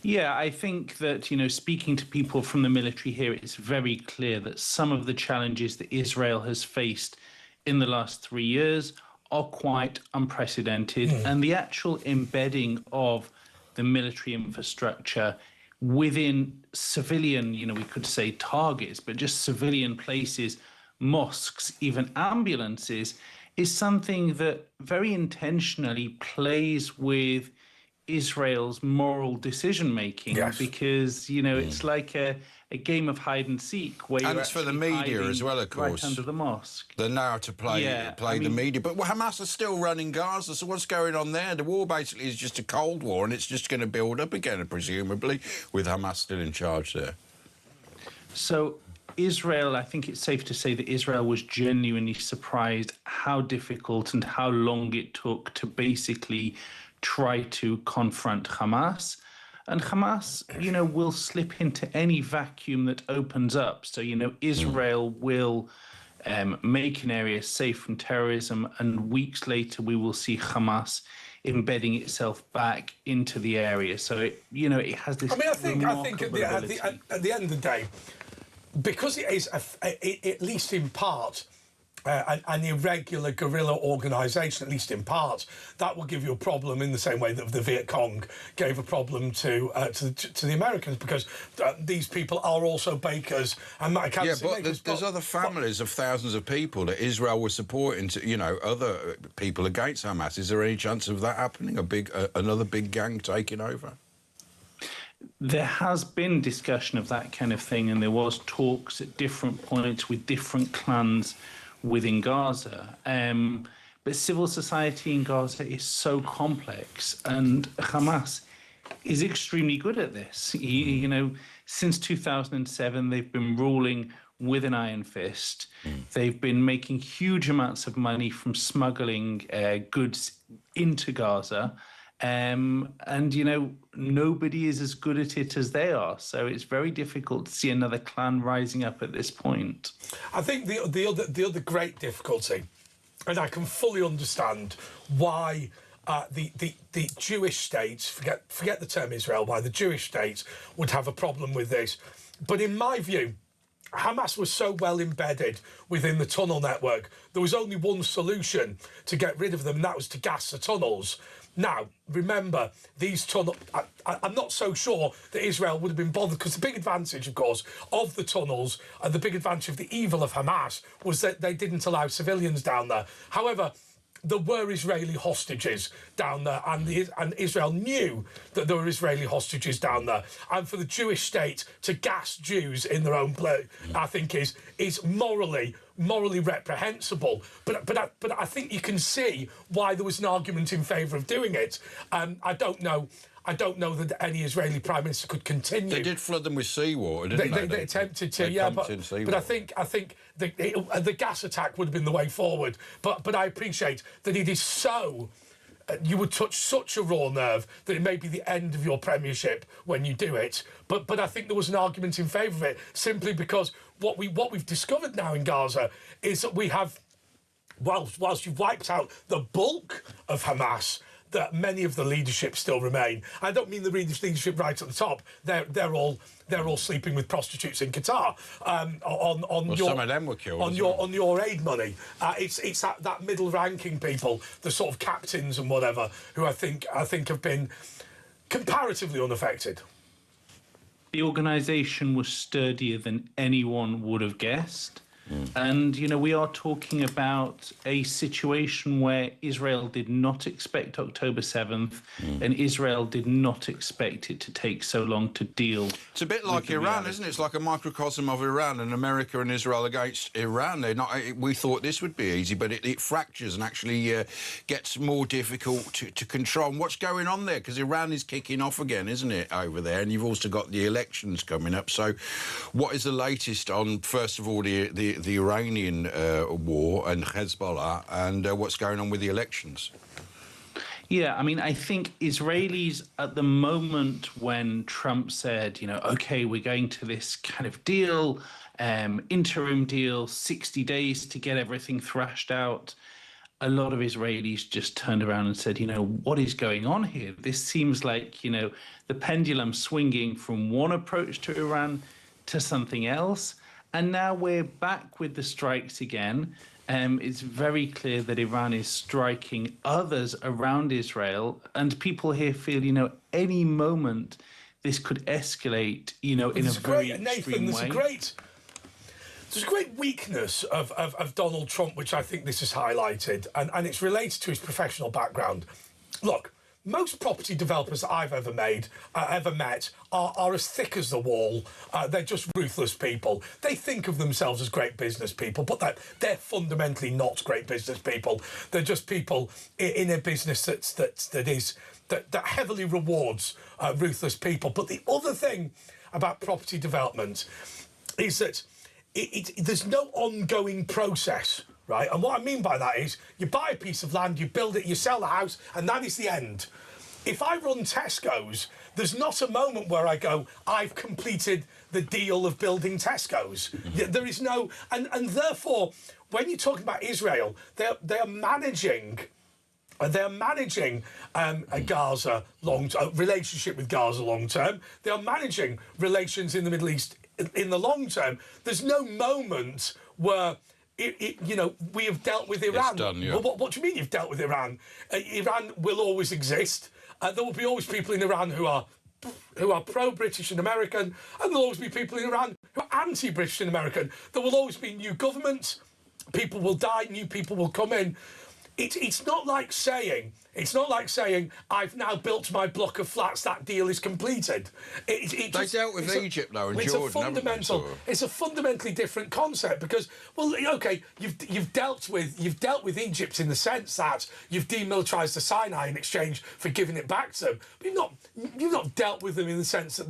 Yeah, I think that, you know, speaking to people from the military here, it's very clear that some of the challenges that Israel has faced in the last 3 years are quite unprecedented. And the actual embedding of the military infrastructure within civilian, you know, we could say targets, but just civilian places, mosques, even ambulances, is something that very intentionally plays with Israel's moral decision-making, because, you know, it's like a game of hide and seek where and it's for the media as well, of course. Right under the mosque. They know how to play the media. But Hamas are still running Gaza, so what's going on there? The war basically is just a Cold War, and it's just going to build up again, presumably, with Hamas still in charge there. So Israel, I think it's safe to say that Israel was genuinely surprised how difficult and how long it took to basically try to confront Hamas. And Hamas, you know, will slip into any vacuum that opens up. So, you know, Israel will make an area safe from terrorism, and weeks later we will see Hamas embedding itself back into the area. So, it has this. I think at the end of the day, because it is, at least in part, an irregular guerrilla organisation, at least in part, that will give you a problem in the same way that the Viet Cong gave a problem to the Americans, because these people are also bakers and there's other families of thousands of people that Israel was supporting, other people against Hamas. Is there any chance of that happening? Another big gang taking over? There has been discussion of that kind of thing, and there was talks at different points with different clans within Gaza. But civil society in Gaza is so complex, and Hamas is extremely good at this. Since 2007, they've been ruling with an iron fist. They've been making huge amounts of money from smuggling goods into Gaza. And, nobody is as good at it as they are. So it's very difficult to see another clan rising up at this point. I think the other great difficulty, and I can fully understand why the Jewish states, forget the term Israel, why the Jewish states would have a problem with this. But in my view, Hamas was so well embedded within the tunnel network, there was only one solution to get rid of them, and that was to gas the tunnels. Now, remember, these tunnels, I'm not so sure that Israel would have been bothered, because the big advantage, of course, of the tunnels and the big advantage of the evil of Hamas was that they didn't allow civilians down there. However, there were Israeli hostages down there, and Israel knew that there were Israeli hostages down there. And for the Jewish state to gas Jews in their own place, I think is morally reprehensible. But I think you can see why there was an argument in favour of doing it. I don't know that any Israeli prime minister could continue. They did flood them with seawater, didn't they? They attempted to, yeah. But I think the gas attack would have been the way forward. But I appreciate that it is so. You would touch such a raw nerve that it may be the end of your premiership when you do it. But I think there was an argument in favour of it, simply because what we've discovered now in Gaza is that we have, whilst you've wiped out the bulk of Hamas, that many of the leadership still remain. I don't mean the leadership right at the top. They're all sleeping with prostitutes in Qatar. Some of them were killed on your aid money. It's that middle ranking people, the sort of captains and whatever, who I think have been comparatively unaffected. The organisation was sturdier than anyone would have guessed. And, we are talking about a situation where Israel did not expect October 7th, and Israel did not expect it to take so long to deal. It's a bit like Iran, isn't it? It's like a microcosm of Iran, and America and Israel against Iran. We thought this would be easy, but it fractures and actually gets more difficult to control. And what's going on there? Because Iran is kicking off again, isn't it, over there? And you've also got the elections coming up. So what is the latest on, first of all, the Iranian war and Hezbollah, and what's going on with the elections? Yeah, I think Israelis at the moment, when Trump said, OK, we're going to this kind of deal, interim deal, 60 days to get everything thrashed out, a lot of Israelis just turned around and said, what is going on here? This seems like, the pendulum swinging from one approach to Iran to something else. And now we're back with the strikes again. It's very clear that Iran is striking others around Israel, and people here feel, any moment this could escalate, in a very extreme way. There's a great weakness of Donald Trump, which I think this has highlighted, and it's related to his professional background. Look, most property developers that I've ever met are as thick as the wall. They're just ruthless people. They think of themselves as great business people, but they're fundamentally not great business people. They're just people in a business that heavily rewards ruthless people. But the other thing about property development is that there's no ongoing process. Right, and what I mean by that is you buy a piece of land, you build it, you sell the house, and that is the end. If I run Tesco's, there's not a moment where I go, I've completed the deal of building Tesco's. There is no, and therefore, when you're talking about Israel, they're managing a Gaza relationship with Gaza long term. They are managing relations in the Middle East in the long term. There's no moment where we have dealt with Iran. It's done, yeah. Well, what do you mean you've dealt with Iran? Iran will always exist. There will be always people in Iran who are pro-British and American, and there'll always be people in Iran who are anti-British and American. There will always be new governments. People will die, new people will come in. it's not like saying I've now built my block of flats. That deal is completed. They dealt with Egypt though, and Jordan. It's a fundamentally different concept because, well, okay, you've dealt with Egypt in the sense that you've demilitarised the Sinai in exchange for giving it back to them. But you've not dealt with them in the sense that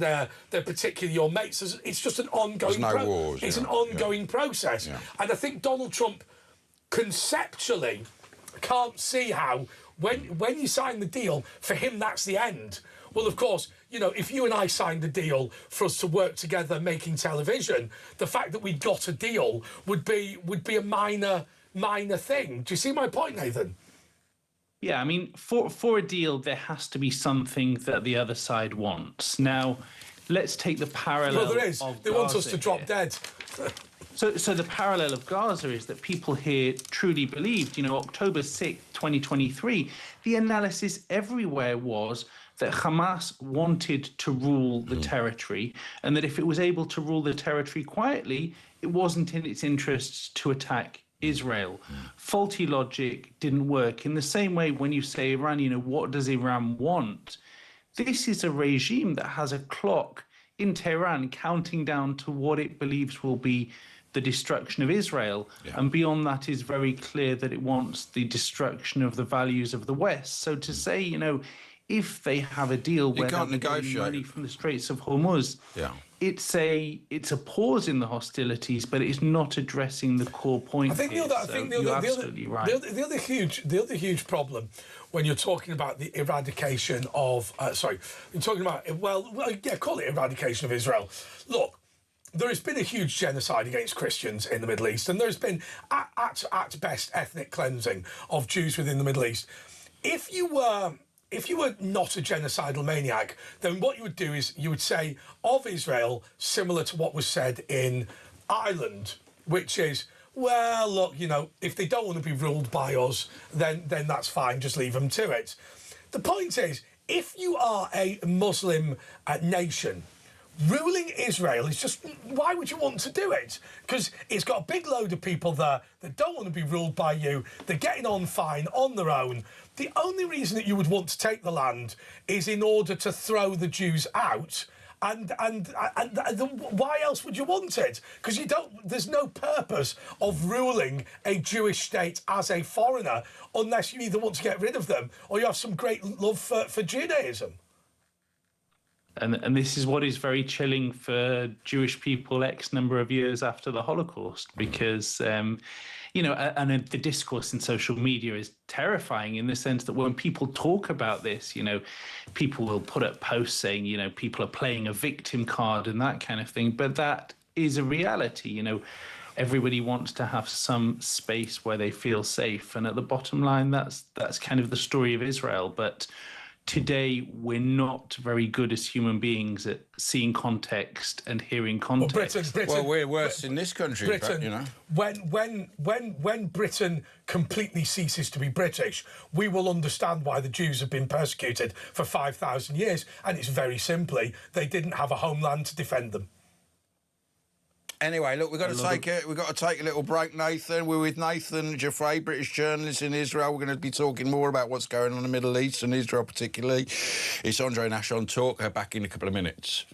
they're particularly your mates. It's just an ongoing. Wars. It's an ongoing process, and I think Donald Trump conceptually can't see how when you sign the deal, for him that's the end. Well, of course, if you and I signed a deal for us to work together making television, the fact that we got a deal would be a minor thing. Do you see my point, Nathan? Yeah, I mean, for a deal, there has to be something that the other side wants. Now, let's take the parallel. Well, there is. They want us to drop dead. So the parallel of Gaza is that people here truly believed, October 6th, 2023, the analysis everywhere was that Hamas wanted to rule the territory, and that if it was able to rule the territory quietly, it wasn't in its interests to attack Israel. Faulty logic didn't work. In the same way, when you say Iran, what does Iran want? This is a regime that has a clock in Tehran counting down to what it believes will be the destruction of Israel. And beyond that is very clear that it wants the destruction of the values of the West. So to say, if they have a deal where they're getting money from the Straits of Hormuz, it's a pause in the hostilities, but it's not addressing the core point. I think the other huge problem when you're talking about the eradication of you're talking about call it eradication of Israel. Look, there has been a huge genocide against Christians in the Middle East, and there's been, at best, ethnic cleansing of Jews within the Middle East. If you were not a genocidal maniac, then what you would do is you would say of Israel, similar to what was said in Ireland, which is, well, look, if they don't want to be ruled by us, then that's fine, just leave them to it. The point is, if you are a Muslim nation, ruling Israel is just, why would you want to do it? Because it's got a big load of people there that don't want to be ruled by you. They're getting on fine on their own. The only reason that you would want to take the land is in order to throw the Jews out. And why else would you want it? Because there's no purpose of ruling a Jewish state as a foreigner unless you either want to get rid of them or you have some great love for Judaism. And this is what is very chilling for Jewish people X number of years after the Holocaust, because, and the discourse in social media is terrifying in the sense that when people talk about this, people will put up posts saying, people are playing a victim card and that kind of thing. But that is a reality. Everybody wants to have some space where they feel safe. And at the bottom line, that's kind of the story of Israel. But today, we're not very good as human beings at seeing context and hearing context. Britain, well, we're worse in this country, Britain, when Britain completely ceases to be British, we will understand why the Jews have been persecuted for 5,000 years, and it's very simply they didn't have a homeland to defend them. Anyway, look, we've got to take a little break, Nathan. We're with Nathan Jaffray, British journalist in Israel. We're going to be talking more about what's going on in the Middle East and Israel particularly. It's Andre Nash on Talk. Back in a couple of minutes.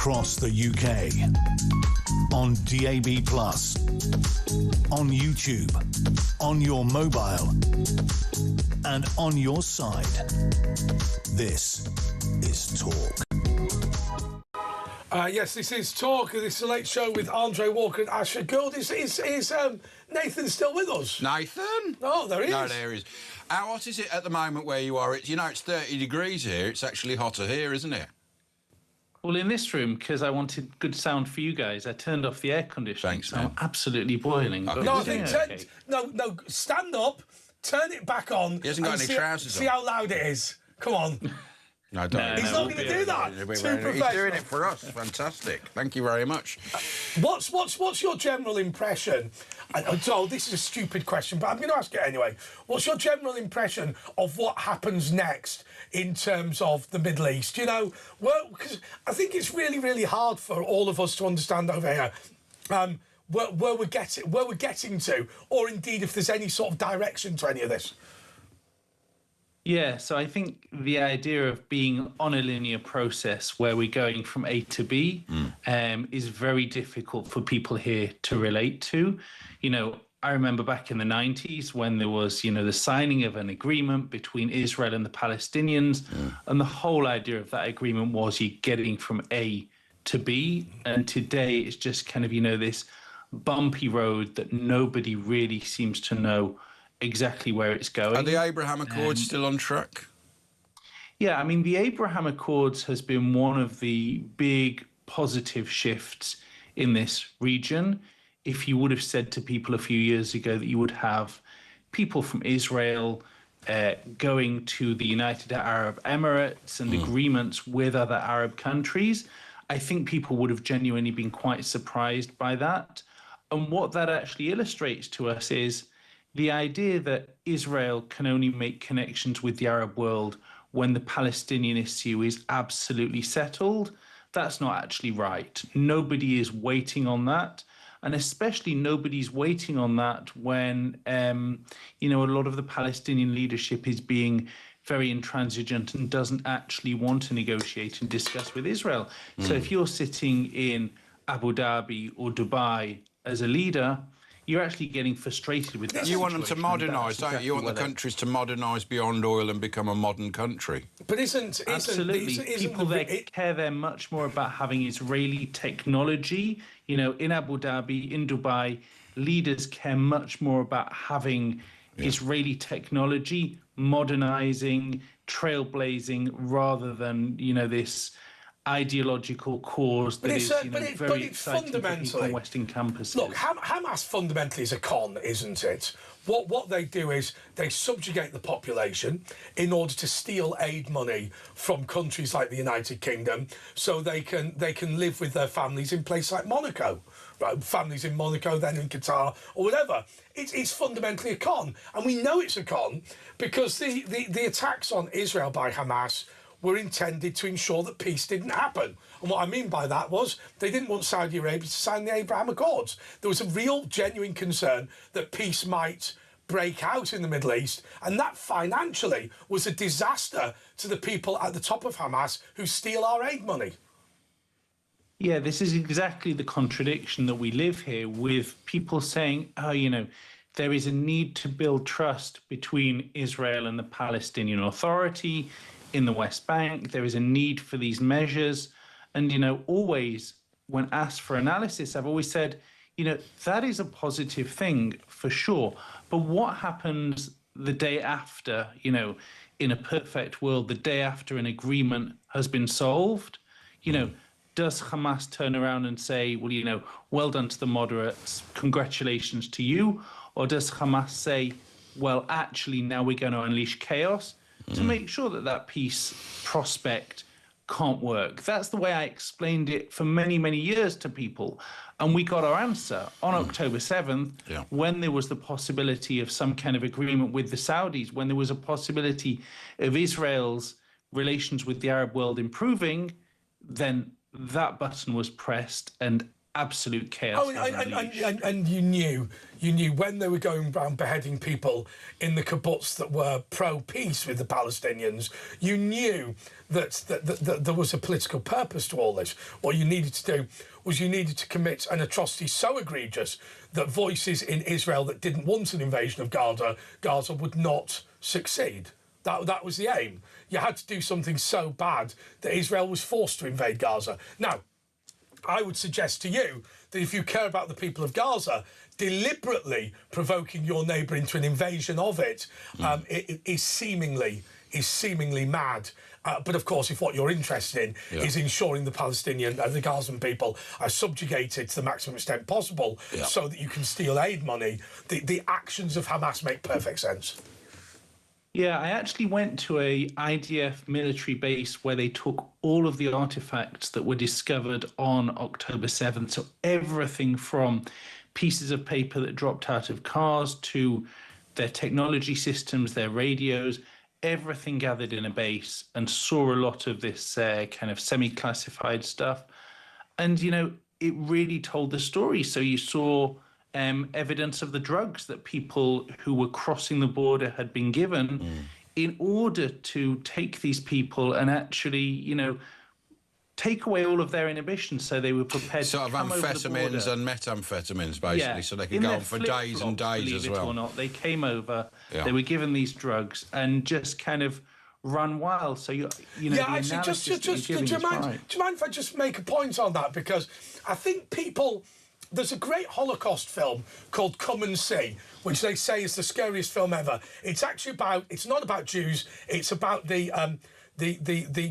across the UK. On DAB+, on YouTube, on your mobile, and on your side. This is Talk. Yes, this is Talk. This is a late show with Andre Walker and Asher Gould. Is Nathan still with us? Nathan? Oh, there he is. No, there he is. How hot is it at the moment where you are? It's 30 degrees here. It's actually hotter here, isn't it? Well, in this room, because I wanted good sound for you guys, I turned off the air conditioning. Thanks, so man. I'm absolutely boiling. Okay. No, I But think okay. no. Stand up, turn it back on. He hasn't got and any trousers See on. how loud it is. Come on. No, don't. He's not going to do that. He's Too doing professional. it for us. Fantastic. Thank you very much. What's your general impression? So this is a stupid question, but I'm going to ask it anyway. What's your general impression of what happens next in terms of the Middle East? You know, well, because I think it's really, really hard for all of us to understand over here. Where we're getting to, or indeed if there's any sort of direction to any of this. Yeah, so I think the idea of being on a linear process where we're going from A to B is very difficult for people here to relate to. You know, I remember back in the 90s when there was, the signing of an agreement between Israel and the Palestinians, and the whole idea of that agreement was you getting from A to B. And today it's just kind of, this bumpy road that nobody really seems to know exactly where it's going. Are the Abraham Accords still on track? Yeah, I mean, the Abraham Accords has been one of the big positive shifts in this region. If you would have said to people a few years ago that you would have people from Israel going to the United Arab Emirates and agreements with other Arab countries, I think people would have genuinely been quite surprised by that. And what that actually illustrates to us is the idea that Israel can only make connections with the Arab world when the Palestinian issue is absolutely settled. That's not actually right. Nobody is waiting on that. And especially nobody's waiting on that when, a lot of the Palestinian leadership is being very intransigent and doesn't actually want to negotiate and discuss with Israel. So if you're sitting in Abu Dhabi or Dubai as a leader, you're actually getting frustrated with that. You want them to situation, and modernise, that's don't you? You want the exactly countries to modernise beyond oil and become a modern country. But Absolutely. People there care there much more about having Israeli technology. In Abu Dhabi, in Dubai, leaders care much more about having Israeli technology, modernizing, trailblazing, rather than, this ideological cause that is very exciting for people on Western campuses. Look, Hamas fundamentally is a con, isn't it? What they do is they subjugate the population in order to steal aid money from countries like the United Kingdom, so they can live with their families in places like Monaco, right? Families in Monaco, then in Qatar or whatever. It's fundamentally a con, and we know it's a con because the attacks on Israel by Hamas were intended to ensure that peace didn't happen. And what I mean by that was they didn't want Saudi Arabia to sign the Abraham Accords. There was a real, genuine concern that peace might break out in the Middle East, and that financially was a disaster to the people at the top of Hamas who steal our aid money. Yeah, this is exactly the contradiction that we live here with people saying, there is a need to build trust between Israel and the Palestinian Authority in the West Bank. There is a need for these measures. And, always when asked for analysis, I've always said, that is a positive thing for sure. But what happens the day after, in a perfect world, the day after an agreement has been solved? Does Hamas turn around and say, well done to the moderates, congratulations to you? Or does Hamas say, well, actually, now we're going to unleash chaos to make sure that peace prospect can't work? That's the way I explained it for many, many years to people. And we got our answer on October 7th, when there was the possibility of some kind of agreement with the Saudis, when there was a possibility of Israel's relations with the Arab world improving, then that button was pressed and absolute chaos. Oh, and you knew when they were going around beheading people in the kibbutz that were pro-peace with the Palestinians, you knew that there was a political purpose to all this. What you needed to do was you needed to commit an atrocity so egregious that voices in Israel that didn't want an invasion of Gaza would not succeed. That was the aim. You had to do something so bad that Israel was forced to invade Gaza. Now, I would suggest to you that if you care about the people of Gaza, deliberately provoking your neighbour into an invasion of it is seemingly mad. But of course, if what you're interested in is ensuring the Palestinian and the Gazan people are subjugated to the maximum extent possible so that you can steal aid money, the actions of Hamas make perfect sense. Yeah, I actually went to a IDF military base where they took all of the artifacts that were discovered on October 7th. So everything from pieces of paper that dropped out of cars to their technology systems, their radios, everything gathered in a base, and saw a lot of this kind of semi-classified stuff. And, you know, it really told the story. So you saw evidence of the drugs that people who were crossing the border had been given in order to take these people and actually, you know, take away all of their inhibitions so they were prepared sort to come of amphetamines and methamphetamines, basically, so they could go on for days and days as well. Believe it or not, they came over, they were given these drugs and just kind of run wild. So you know, yeah, actually, do you mind if I just make a point on that? Because I think people. There's a great Holocaust film called Come and See, which they say is the scariest film ever. It's actually it's not about Jews, it's about the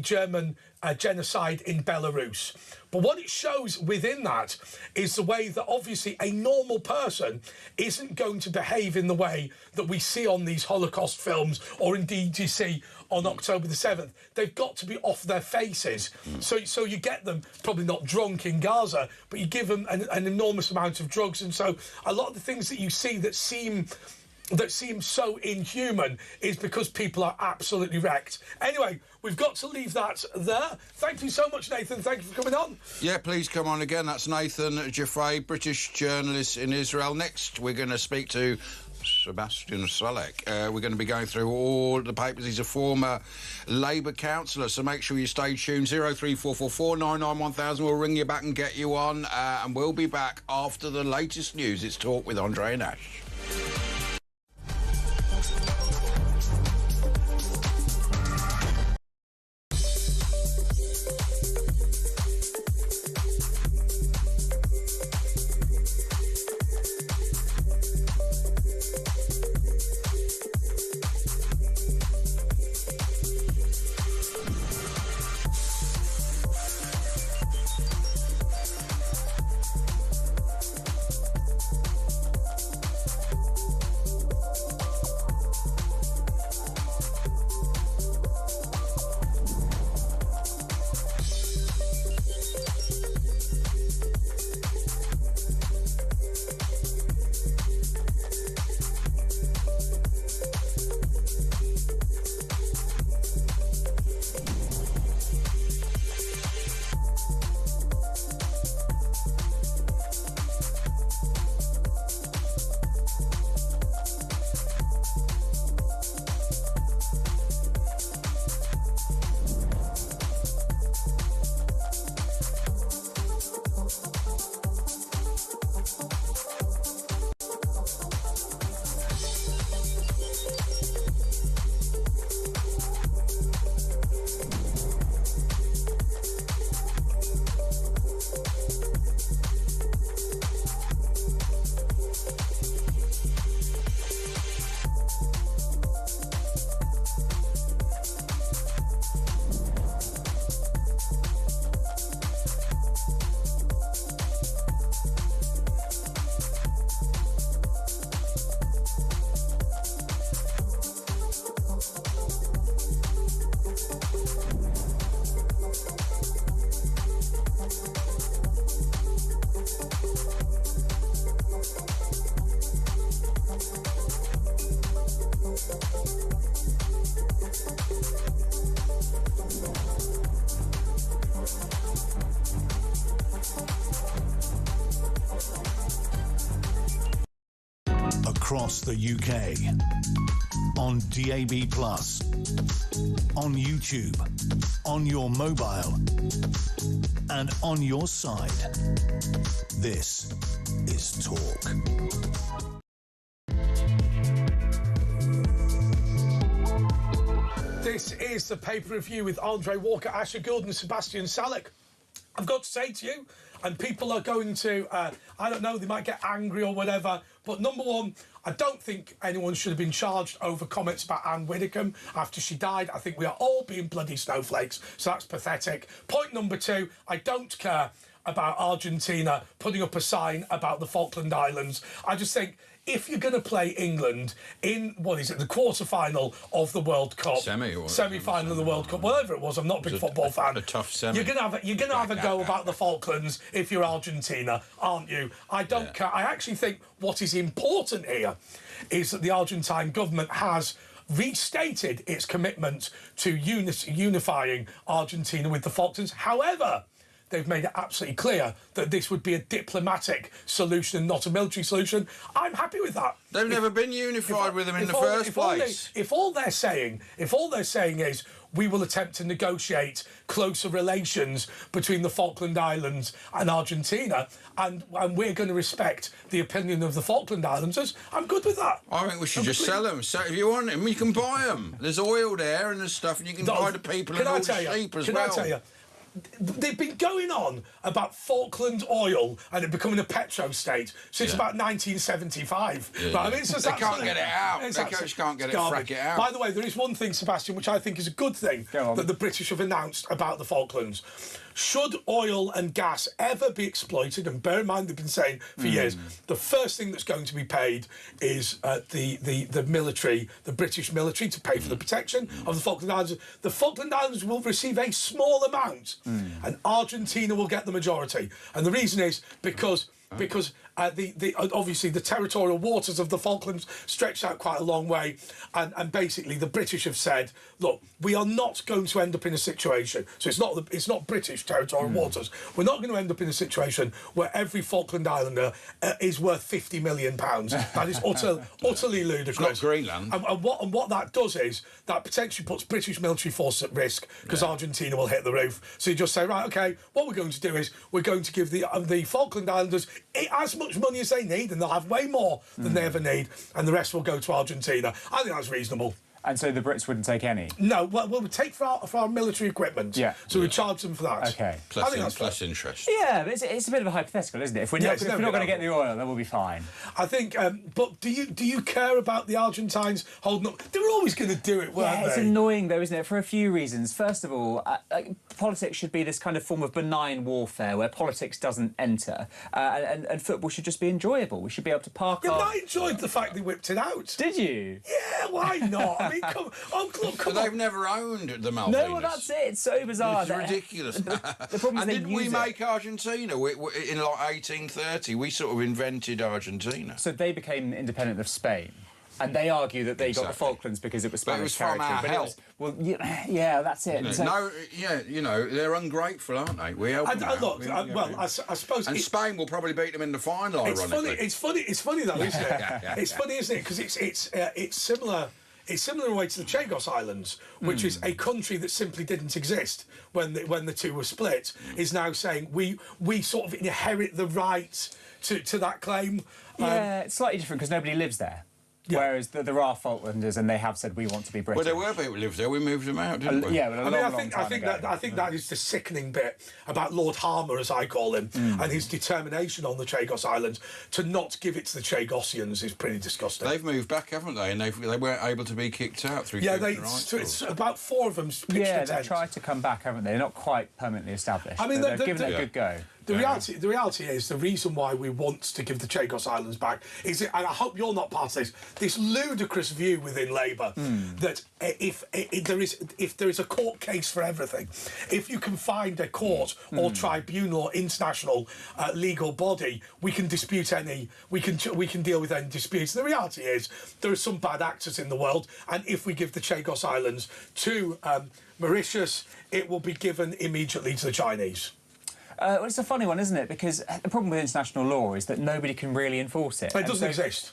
German genocide in Belarus. But what it shows within that is the way that obviously a normal person isn't going to behave in the way that we see on these Holocaust films, or indeed you see on October the 7th. They've got to be off their faces. So you get them probably not drunk in Gaza, but you give them an enormous amount of drugs. And so a lot of the things that you see that seem so inhuman is because people are absolutely wrecked. Anyway, we've got to leave that there. Thank you so much, Nathan. Thank you for coming on. Yeah, please come on again. That's Nathan Jaffray, British journalist in Israel. Next, we're going to speak to Sebastian Salek. We're going to be going through all the papers. He's a former Labour councillor, so make sure you stay tuned. 03444 991 We'll ring you back and get you on, and we'll be back after the latest news. It's Talk with Andre and Ash. across the UK. On DAB+, on YouTube, on your mobile, and on your side. This is Talk. This is the paper review with Andre Walker, Asher Gould and Sebastian Salek. I've got to say to you, and people are going to, I don't know, they might get angry or whatever, but number one, I don't think anyone should have been charged over comments about Anne Widdecombe after she died. I think we are all being bloody snowflakes, so that's pathetic. Point number two, I don't care about Argentina putting up a sign about the Falkland Islands. I just think if you're going to play England in, what is it, the quarter-final of the World Cup, semi-final of the World Cup, whatever it was, I'm not a big football fan. A tough semi. You're going to have a go about the Falklands if you're Argentina, aren't you? I don't care. I actually think what is important here is that the Argentine government has restated its commitment to unifying Argentina with the Falklands. However, they've made it absolutely clear that this would be a diplomatic solution and not a military solution. I'm happy with that. They've never been unified with them in the first place. If all they're saying is we will attempt to negotiate closer relations between the Falkland Islands and Argentina, and we're going to respect the opinion of the Falkland Islanders, I'm good with that. I think we should just sell them. So if you want them, you can buy them. There's oil there and there's stuff, and you can buy the people and all the sheep as well. Can I tell you? They've been going on about Falkland oil and it becoming a petro state since about 1975. Yeah. But I mean, it's just they can't get it out. They just can't get it, frack it out. By the way, there is one thing, Sebastian, which I think is a good thing that the British have announced about the Falklands. Should oil and gas ever be exploited, and bear in mind they've been saying for years, the first thing that's going to be paid is the military, the British military, to pay for the protection of the Falkland Islands. The Falkland Islands will receive a small amount, and Argentina will get the majority. And the reason is because obviously the territorial waters of the Falklands stretch out quite a long way, and basically the British have said, look, we are not going to end up in a situation, so it's not British territorial waters, we're not going to end up in a situation where every Falkland Islander is worth £50 million. That is utterly ludicrous. It's not Greenland. And what that does is that potentially puts British military force at risk, because Argentina will hit the roof. So you just say, right, OK, what we're going to do is we're going to give the Falkland Islanders as much money as they need, and they'll have way more than they ever need, and the rest will go to Argentina. I think that's reasonable. And so the Brits wouldn't take any? No, well, we take for our military equipment. Yeah. So we charge them for that. OK. Plus interest. Yeah, but it's a bit of a hypothetical, isn't it? If we're not going to get the oil, then we'll be fine. I think, but do you care about the Argentines holding up? They were always going to do it, weren't they? It's annoying, though, isn't it? For a few reasons. First of all, politics should be this kind of form of benign warfare where politics doesn't enter, and football should just be enjoyable. We should be able to park but I enjoyed the fact they whipped it out. Did you? Yeah, why not? I mean, come on. They've never owned the Malvinas. No, well, that's it. It's so bizarre. It's ridiculous. The problem is and didn't we make Argentina? In like 1830, we sort of invented Argentina. So they became independent of Spain. And they argue that they got the Falklands because it was Spanish territory. Well, yeah, that's it. They're ungrateful, aren't they? We help them out. I suppose. And Spain will probably beat them in the final. Ironically, it's funny though, isn't it? It's funny, isn't it? Because it's similar. It's similar in a way to the Chagos Islands, which is a country that simply didn't exist when the two were split. Is now saying we sort of inherit the right to that claim. Yeah, it's slightly different because nobody lives there. Yeah. Whereas there are Falklanders, and they have said we want to be British. Well, there were people who lived there. We moved them out, didn't we? Yeah, but I think that is the sickening bit about Lord Harmer, as I call him, and his determination on the Chagos Islands to not give it to the Chagosians is pretty disgusting. They've moved back, haven't they? And they weren't able to be kicked out through. It's about 4 of them. Yeah, they've tried to come back, haven't they? They're not quite permanently established. I mean, they've given it a good go. The reality is the reason why we want to give the Chagos Islands back is, and I hope you're not part of this ludicrous view within Labour that if there is a court case for everything, if you can find a court or tribunal or international legal body, we can dispute we can deal with any disputes. The reality is there are some bad actors in the world, and if we give the Chagos Islands to Mauritius, it will be given immediately to the Chinese. Well, it's a funny one, isn't it? Because the problem with international law is that nobody can really enforce it. It doesn't exist.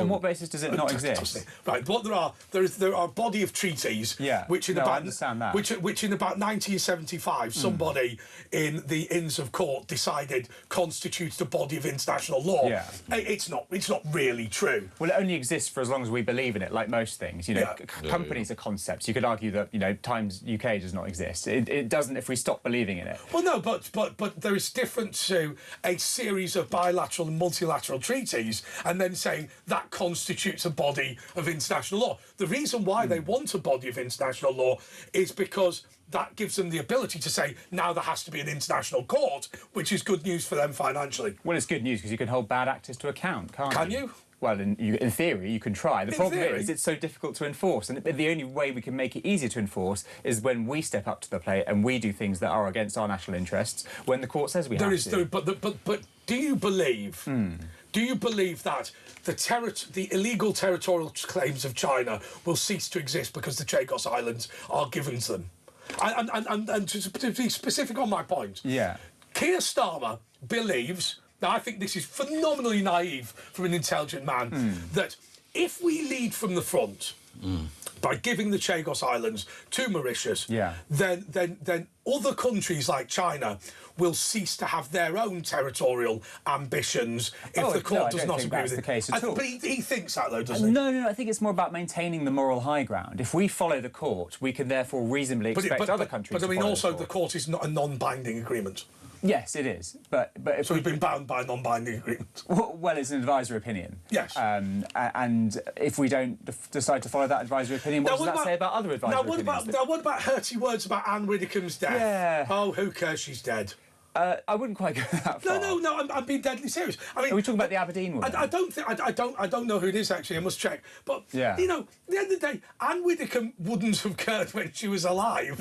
On what basis does it not exist? Right, what there are a body of treaties, which in I understand that. which in about 1975, somebody in the Inns of Court decided constitutes a body of international law. Yeah. It's not really true. Well, it only exists for as long as we believe in it, like most things. You know, companies are concepts. You could argue that, you know, Times UK does not exist. It doesn't if we stop believing in it. Well, no, but there is difference to a series of bilateral and multilateral treaties and then saying that constitutes a body of international law. The reason why they want a body of international law is because that gives them the ability to say, now there has to be an international court, which is good news for them financially. Well, it's good news because you can hold bad actors to account, can't you? Can you? Well, in theory, you can try. The problem is it's so difficult to enforce, and the only way we can make it easier to enforce is when we step up to the plate and we do things that are against our national interests when the court says we have to. But do you believe? Do you believe that the illegal territorial claims of China will cease to exist because the Chagos Islands are given to them? And to be specific on my point, Keir Starmer believes. Now, I think this is phenomenally naive from an intelligent man, that if we lead from the front by giving the Chagos Islands to Mauritius, then other countries like China will cease to have their own territorial ambitions if the court does not agree with it. The case at all. But he thinks that, though, doesn't he? No, I think it's more about maintaining the moral high ground. If we follow the court, we can therefore reasonably expect other countries to follow But I mean, also, the court is not a non-binding agreement. Yes, it is. But if so we've been bound by a non-binding agreement. Well, it's an advisory opinion. Yes. And if we don't decide to follow that advisory opinion, what does that say about other advisory opinions? What about hurty words about Anne Widdecombe's death? Yeah. Oh, who cares? She's dead. I wouldn't quite go that far. No, I'm being deadly serious. I mean, are we talking about the Aberdeen woman? I don't know who it is actually. I must check. But you know, at the end of the day, Anne Widdecombe wouldn't have cared when she was alive,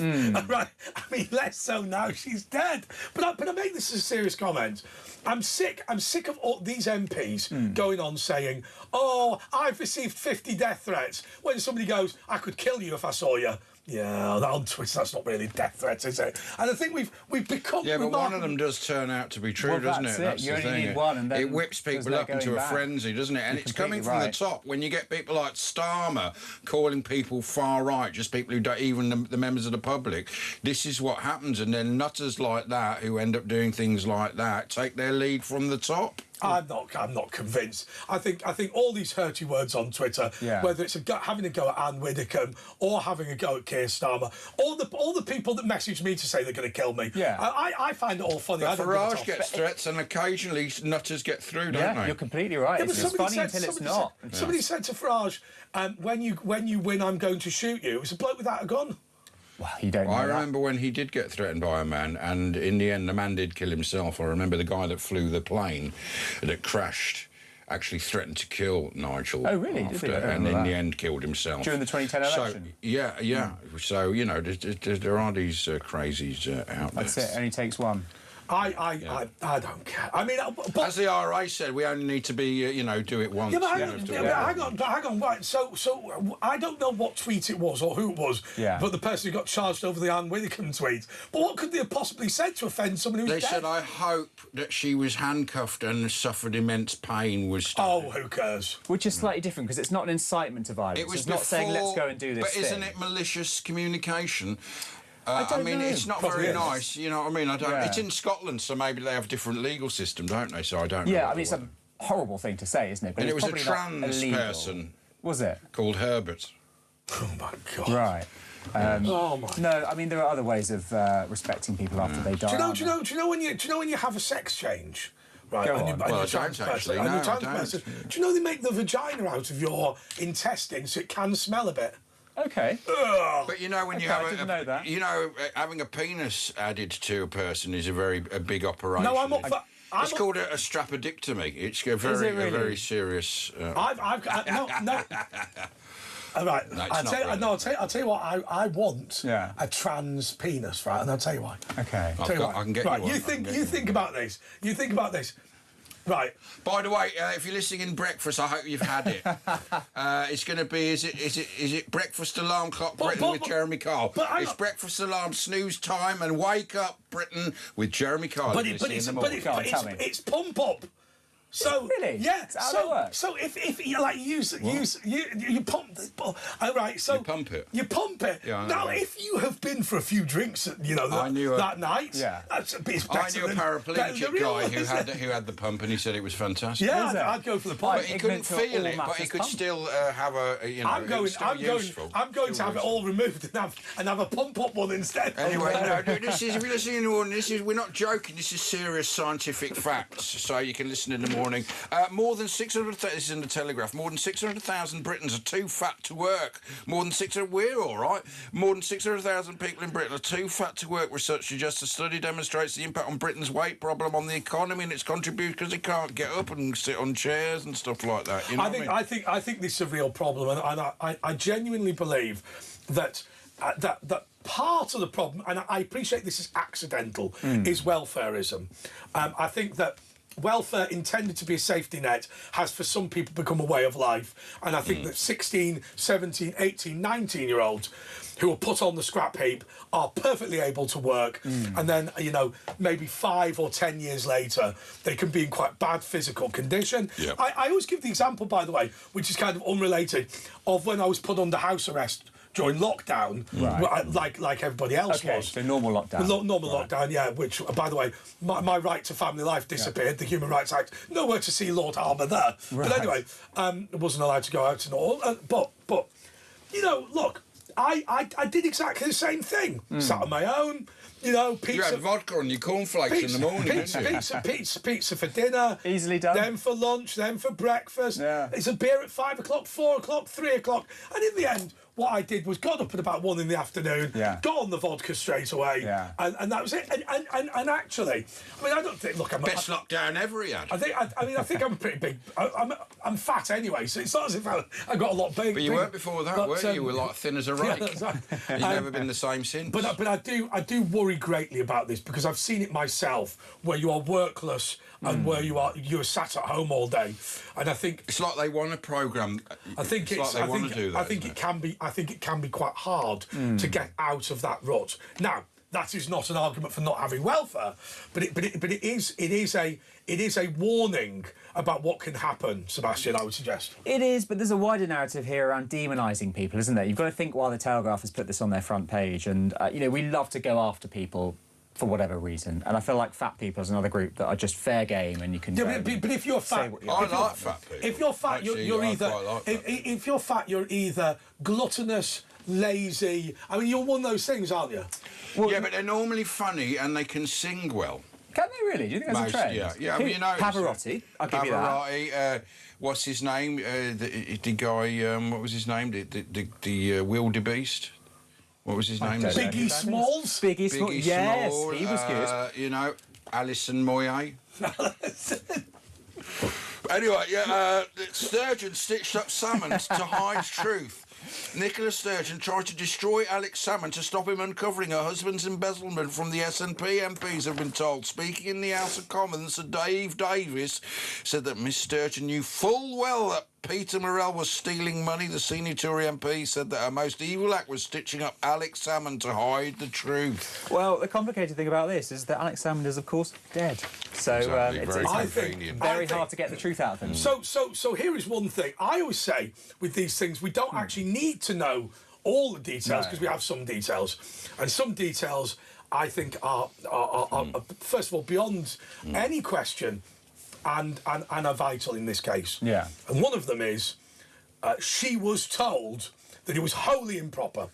right? I mean, less so now she's dead. But I make this as a serious comment. I'm sick of all these MPs going on saying, "Oh, I've received 50 death threats." When somebody goes, "I could kill you if I saw you." Yeah, on Twitter, that's not really death threats, is it? And I think we've become. Yeah, but one of them does turn out to be true, doesn't it? That's you only need one, and then it whips people up into a frenzy, doesn't it? And it's coming from the top. When you get people like Starmer calling people far right, just people who don't even the members of the public, this is what happens. And then nutters like that who end up doing things like that take their lead from the top. I'm not convinced. I think all these hurty words on Twitter, whether it's having a go at Anne Widdecombe or having a go at Keir Starmer, all the people that message me to say they're going to kill me, I find it all funny. But Farage gets threats, and occasionally nutters get through, don't they? You're completely right. It's funny until it's not. Somebody said to Farage, when you win, I'm going to shoot you. It was a bloke without a gun. Well, you don't know I remember when he did get threatened by a man, and in the end, the man did kill himself. I remember the guy that flew the plane that crashed actually threatened to kill Nigel. Oh, really? And in the end, killed himself. During the 2010 election? So, you know, there are these crazies out there. That's it. Only takes one. I don't care. I mean, but, as the RA said, we only need to be, do it once. Yeah, but hang on. Right. So I don't know what tweet it was or who it was. Yeah. But the person who got charged over the Anne Widdecombe tweet. But what could they have possibly said to offend someone who's dead? They said, "I hope that she was handcuffed and suffered immense pain." Oh, who cares? Which is slightly different because it's not an incitement to violence. It's not saying let's go and do this. But isn't it malicious communication? I mean, it's not very nice, you know what I mean? It's in Scotland, so maybe they have a different legal system, don't they? So I don't know. Yeah, I mean, it's a horrible thing to say, isn't it? But and it was a trans person. Was it? Called Herbert. Oh, my God. Right. No, I mean, there are other ways of respecting people after they die. Do you know when you have a sex change? Right, Go on. You're trans person. Do you know they make the vagina out of your intestines so it can smell a bit? Okay. But you know when you have having a penis added to a person is a big operation. No, I'm up for. It's called a strapodictomy. It's a very serious. No. All right. I'll tell you what. I want a trans penis, right? And I'll tell you why. Okay. I can get you one. You think about this. You think about this. Right. By the way, if you're listening in breakfast, I hope you've had it. It's going to be is it breakfast alarm clock Britain with Jeremy Kyle? It's breakfast alarm snooze time and wake up Britain with Jeremy Kyle. But it's pump up. So really, yeah. Is that how that works? So if you like you pump the ball, right? So You pump it. You pump it. Yeah, I now, know. if you have been for a few drinks, that night, Yeah. it's better I knew a than paraplegic the real guy one, who isn't had it? the pump, and he said it was fantastic. Yeah, Is it? I'd go for the But pump. he couldn't Ignorant to feel all it, but he matters could pump. still have a, you know, I'm it going. was still useful. I'm going to Still have it useful. all removed and have a pump up one instead. Anyway, no, this is, if you're listening in the morning, we're not joking, this is serious scientific facts, so you can listen in the morning. More than 600,000, this is in the Telegraph, more than 600,000 Britons are too fat to work. More than 600, we're all right. More than 600,000 people in Britain are too fat to work, research suggests. A study demonstrates the impact on Britain's weight problem on the economy and its contribution because they can't get up and sit on chairs and stuff like that. You know I think this is a real problem, and I genuinely believe that that part of the problem, and I appreciate this is accidental, is welfareism. I think that welfare intended to be a safety net has for some people become a way of life, and I think that 16, 17, 18, 19-year-olds who are put on the scrap heap are perfectly able to work, and then, maybe 5 or 10 years later they can be in quite bad physical condition. Yeah. I always give the example, by the way, which is kind of unrelated, of when I was put under house arrest during lockdown, like everybody else was. So normal lockdown. Normal lockdown, yeah, which, by the way, my right to family life disappeared, the Human Rights Act, nowhere to see Lord Armour there. But anyway, wasn't allowed to go out and all. But look, I did exactly the same thing. Sat on my own, pizza. You had vodka on your cornflakes in the morning, didn't you? Pizza for dinner. Easily done. Then for lunch, then for breakfast. Yeah. It's a beer at 5 o'clock, 4 o'clock, 3 o'clock. And in the end, what I did was got up at about 1 in the afternoon, got on the vodka straight away, and that was it. And actually, I don't think. Look, I'm Best lockdown ever he had. I think I'm pretty big. I'm fat anyway, so it's not as if I got a lot big. But you weren't before that, were you? You were like thin as a rake. Yeah, that's right. You've never been the same since. But I do worry greatly about this because I've seen it myself, where you are workless and where you're sat at home all day, and I think it's like they want a programme. I think it's like they want to do that. I think it can be quite hard to get out of that rut. Now, that is not an argument for not having welfare, but it is a warning about what can happen, Sebastian, I would suggest. It is, but there's a wider narrative here around demonising people, isn't there? You've got to think why the Telegraph has put this on their front page, and we love to go after people for whatever reason, and I feel like fat people is another group that are just fair game, and you can. Yeah, but if you're fat, I like fat people. If you're fat, Actually, you're I either. quite like that. If you're fat, you're either gluttonous, lazy. You're one of those things, aren't you? Well, yeah, but they're normally funny and they can sing well. Can they really? Do you think that's a trend? Yeah. Pavarotti, I'll give you that. Pavarotti, what's his name? The guy, what was his name? The wildebeest. What was his name? Biggie Smalls. Biggie Smalls. Yes, he was good. Alison Moyet. Anyway, Sturgeon stitched up salmon to hide truth. Nicola Sturgeon tried to destroy Alex Salmond to stop him uncovering her husband's embezzlement from the SNP MPs, have been told. Speaking in the House of Commons, Sir Dave Davis said that Miss Sturgeon knew full well that Peter Morrell was stealing money. The senior Tory MP said that her most evil act was stitching up Alex Salmond to hide the truth. Well, the complicated thing about this is that Alex Salmond is, of course, dead. So exactly, it's very hard to get the truth out of him. So here is one thing. I always say with these things, we don't actually need to know all the details because we have some details. And some details, I think, are first of all, beyond any question and are vital in this case. Yeah. And one of them is she was told that it was wholly improper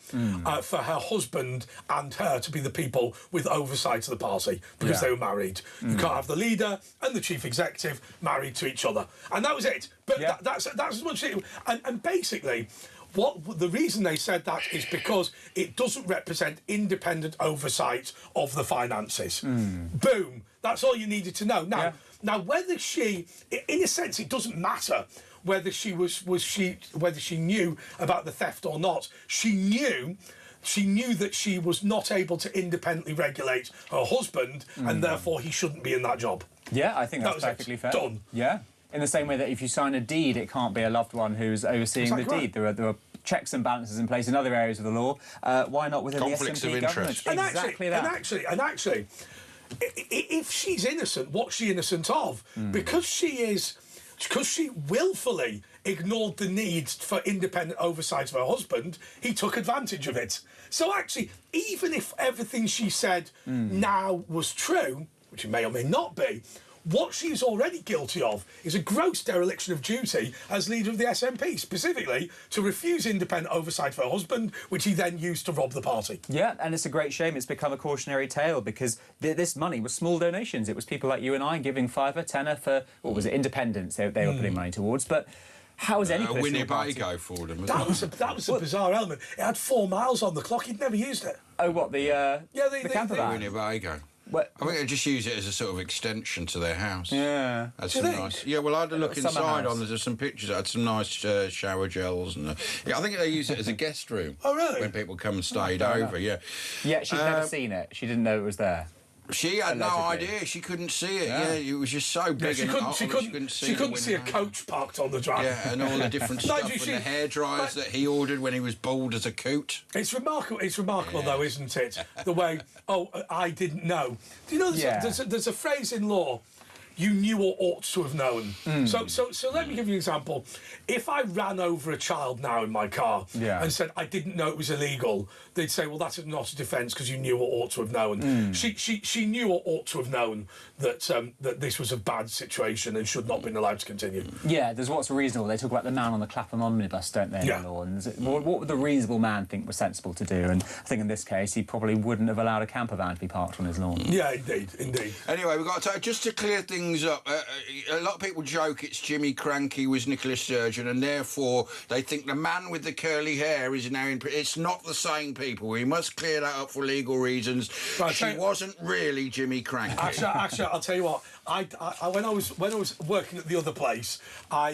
for her husband and her to be the people with oversight of the party because they were married. You can't have the leader and the chief executive married to each other. And that was it. But that's as much as it. And basically, the reason they said that is because it doesn't represent independent oversight of the finances. Boom. That's all you needed to know. Now, whether she, in a sense, it doesn't matter whether she whether she knew about the theft or not. She knew that she was not able to independently regulate her husband, and therefore he shouldn't be in that job. Yeah, I think that's perfectly fair. Done. Yeah. In the same way that if you sign a deed, it can't be a loved one who's overseeing the deed. There are checks and balances in place in other areas of the law. Why not within Conflicts the SNP of government? interest. Exactly that. And actually, if she's innocent, what's she innocent of? Because she willfully ignored the need for independent oversight of her husband, he took advantage of it. So actually, even if everything she said now was true, which it may or may not be, what she's already guilty of is a gross dereliction of duty as leader of the SNP, specifically to refuse independent oversight of her husband, which he then used to rob the party. Yeah, and it's a great shame it's become a cautionary tale, because this money was small donations. It was people like you and I giving fiver, tenner for, what was it, independence they were putting money towards. But how is any Winnebago for them? That was a bizarre element. It had 4 miles on the clock. He'd never used it. Oh, what, the camper van? Winnebago. What? I think they just use it as a sort of extension to their house. Yeah. That's some nice. Yeah, well, I had a look inside on. There's some pictures. I had some nice shower gels and. Yeah, I think they use it as a guest room. Oh, really? When people come and stayed over. Yeah. Yeah, she's never seen it. She didn't know it was there. She had no idea. She couldn't see it. Yeah, it was just so big. She couldn't see a coach parked on the drive. Yeah, and all the different stuff and the hair dryers that he ordered when he was bald as a coot. It's remarkable. It's remarkable, though, isn't it? The way, I didn't know. Do you know there's a phrase in law? You knew or ought to have known. So let me give you an example. If I ran over a child now in my car and said I didn't know it was illegal, they'd say, well, that's not a defence because you knew or ought to have known. She knew or ought to have known that that this was a bad situation and should not have been allowed to continue. Yeah, there's what's reasonable. They talk about the man on the Clapham omnibus, don't they, in the law? And what would the reasonable man think was sensible to do? And I think in this case, he probably wouldn't have allowed a camper van to be parked on his lawn. Yeah, indeed. Anyway, we've got to just to clear things up. A lot of people joke it's Jimmy Cranky was Nicola Sturgeon, and therefore they think the man with the curly hair is now in. It's not the same people. We must clear that up for legal reasons. Right, she wasn't really Jimmy Cranky. Actually, I'll tell you what. I when I was working at the other place, I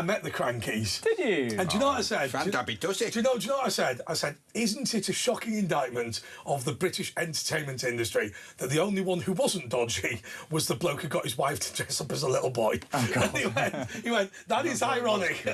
met the Crankies. Did you? And do you know what I said? Does it? Do you know what I said? I said, isn't it a shocking indictment of the British entertainment industry that the only one who wasn't dodgy was the bloke who got his wife to dress up as a little boy? Oh, God. He went, that is ironic.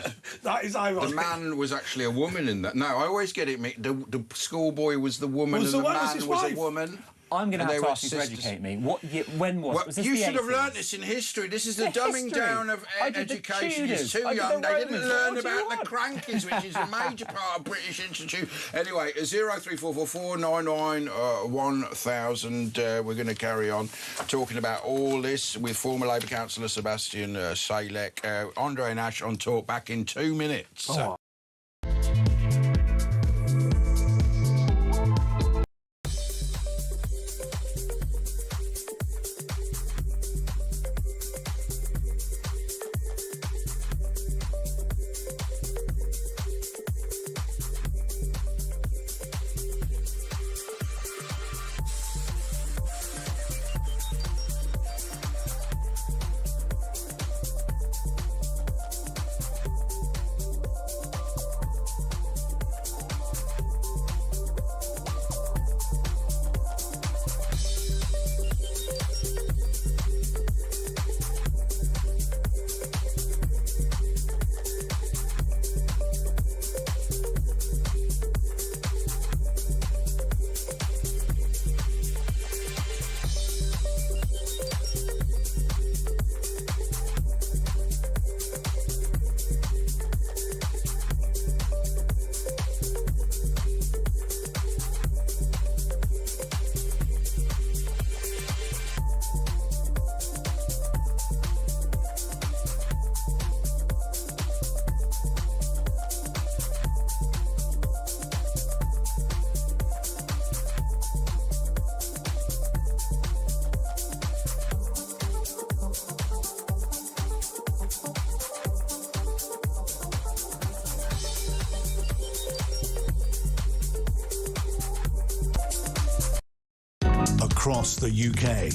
That is ironic. The man was actually a woman in that. No, I always get it. The schoolboy was the woman and the man was a woman. I'm going to have to ask you to educate me. When was this? You the should 80s? have learnt this in history. This is the dumbing down of education. It's too young. They didn't learn about the Crankies, which is a major part of British Institute. Anyway, 03444991000. We're going to carry on talking about all this with former Labour councillor Sebastian Salek. Andre and Ash on Talk back in 2 minutes. Oh. Across the UK,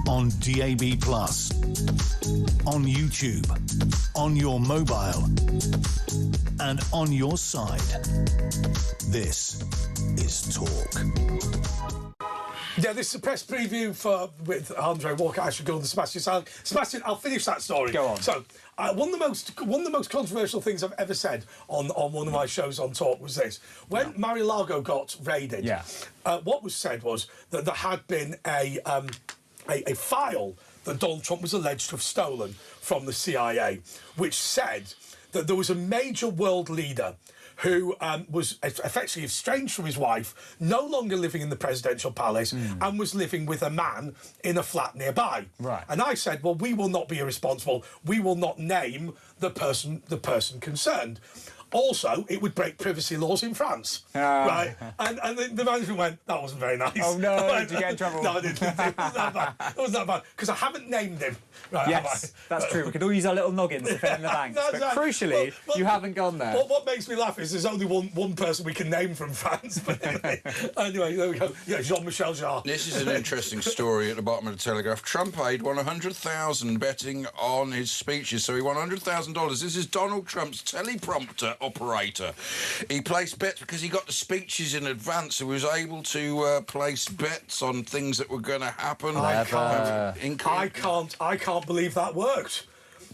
on DAB+, on YouTube, on your mobile, and on your side. This is Talk. Yeah, this is a press preview with Andre Walker, Asher Gould and Sebastian. Sebastian, I'll finish that story. Go on. So, one of the most controversial things I've ever said on one of my shows on Talk was this: when Mar-a-Lago got raided, what was said was that there had been a file that Donald Trump was alleged to have stolen from the CIA, which said that there was a major world leader who was effectively estranged from his wife, no longer living in the presidential palace, and was living with a man in a flat nearby. Right. And I said, well, we will not be irresponsible. We will not name the person concerned. Also, it would break privacy laws in France, right? And the management went, that wasn't very nice. Oh, no, did you get in trouble? No, I didn't. It wasn't that bad. It wasn't that bad, because I haven't named him. Right, yes, that's true. We could all use our little noggins to fill in the blanks. But crucially, you haven't gone there. What makes me laugh is there's only one person we can name from France. But anyway, there we go. Yeah, Jean-Michel Jarre. This is an interesting story at the bottom of the Telegraph. Trump aide won $100,000 betting on his speeches, so he won $100,000. This is Donald Trump's teleprompter operator. He placed bets because he got the speeches in advance, so he was able to place bets on things that were going to happen. I can't believe that worked.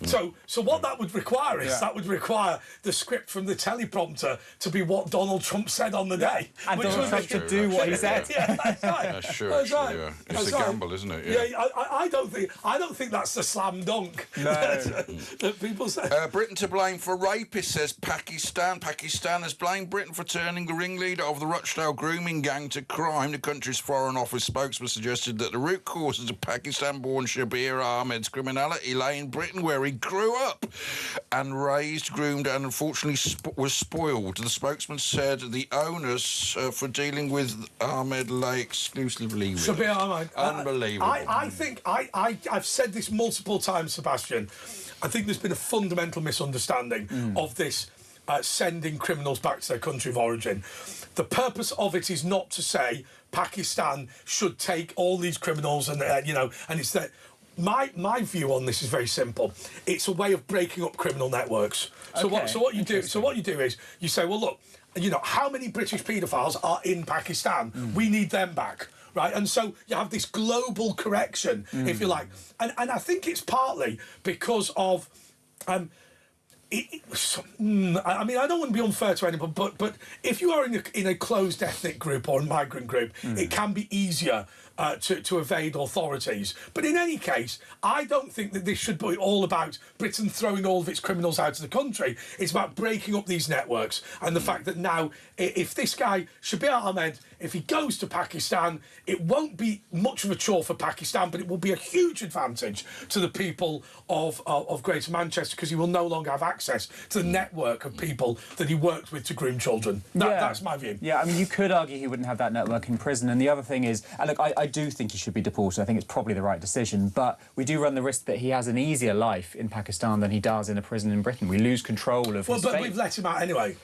So what that would require is that would require the script from the teleprompter to be what Donald Trump said on the day, and Donald Trump to do what he said. Yeah, that's right. That's true. That's right. Yeah. That's It's a gamble, isn't it? Yeah, I don't think that's the slam dunk that people say. Britain to blame for rapists, says Pakistan. Pakistan has blamed Britain for turning the ringleader of the Rochdale grooming gang to crime. The country's Foreign Office spokesman suggested that the root causes of Pakistan-born Shabir Ahmed's criminality lay in Britain, where he grew up and raised, groomed, and unfortunately was spoiled. The spokesman said the onus for dealing with Ahmed lay exclusively with Shabir Ahmed. Unbelievable. I think I've said this multiple times, Sebastian. I think there's been a fundamental misunderstanding of this sending criminals back to their country of origin. The purpose of it is not to say Pakistan should take all these criminals and it's that. My view on this is very simple. It's a way of breaking up criminal networks. So what you do is you say, well, look, how many British paedophiles are in Pakistan? We need them back. Right, and so you have this global correction, if you like, and I think it's partly because of, I mean, I don't want to be unfair to anyone, but if you are in a closed ethnic group or a migrant group, it can be easier to evade authorities. But in any case, I don't think that this should be all about Britain throwing all of its criminals out of the country. It's about breaking up these networks and the fact that now, if this guy, Shabir Ahmed, if he goes to Pakistan, it won't be much of a chore for Pakistan, but it will be a huge advantage to the people of Greater Manchester, because he will no longer have access to the network of people that he worked with to groom children. That's my view. Yeah, I mean, you could argue he wouldn't have that network in prison. And the other thing is, and look, I do think he should be deported. I think it's probably the right decision. But we do run the risk that he has an easier life in Pakistan than he does in a prison in Britain. We lose control of his fate. But we've let him out anyway.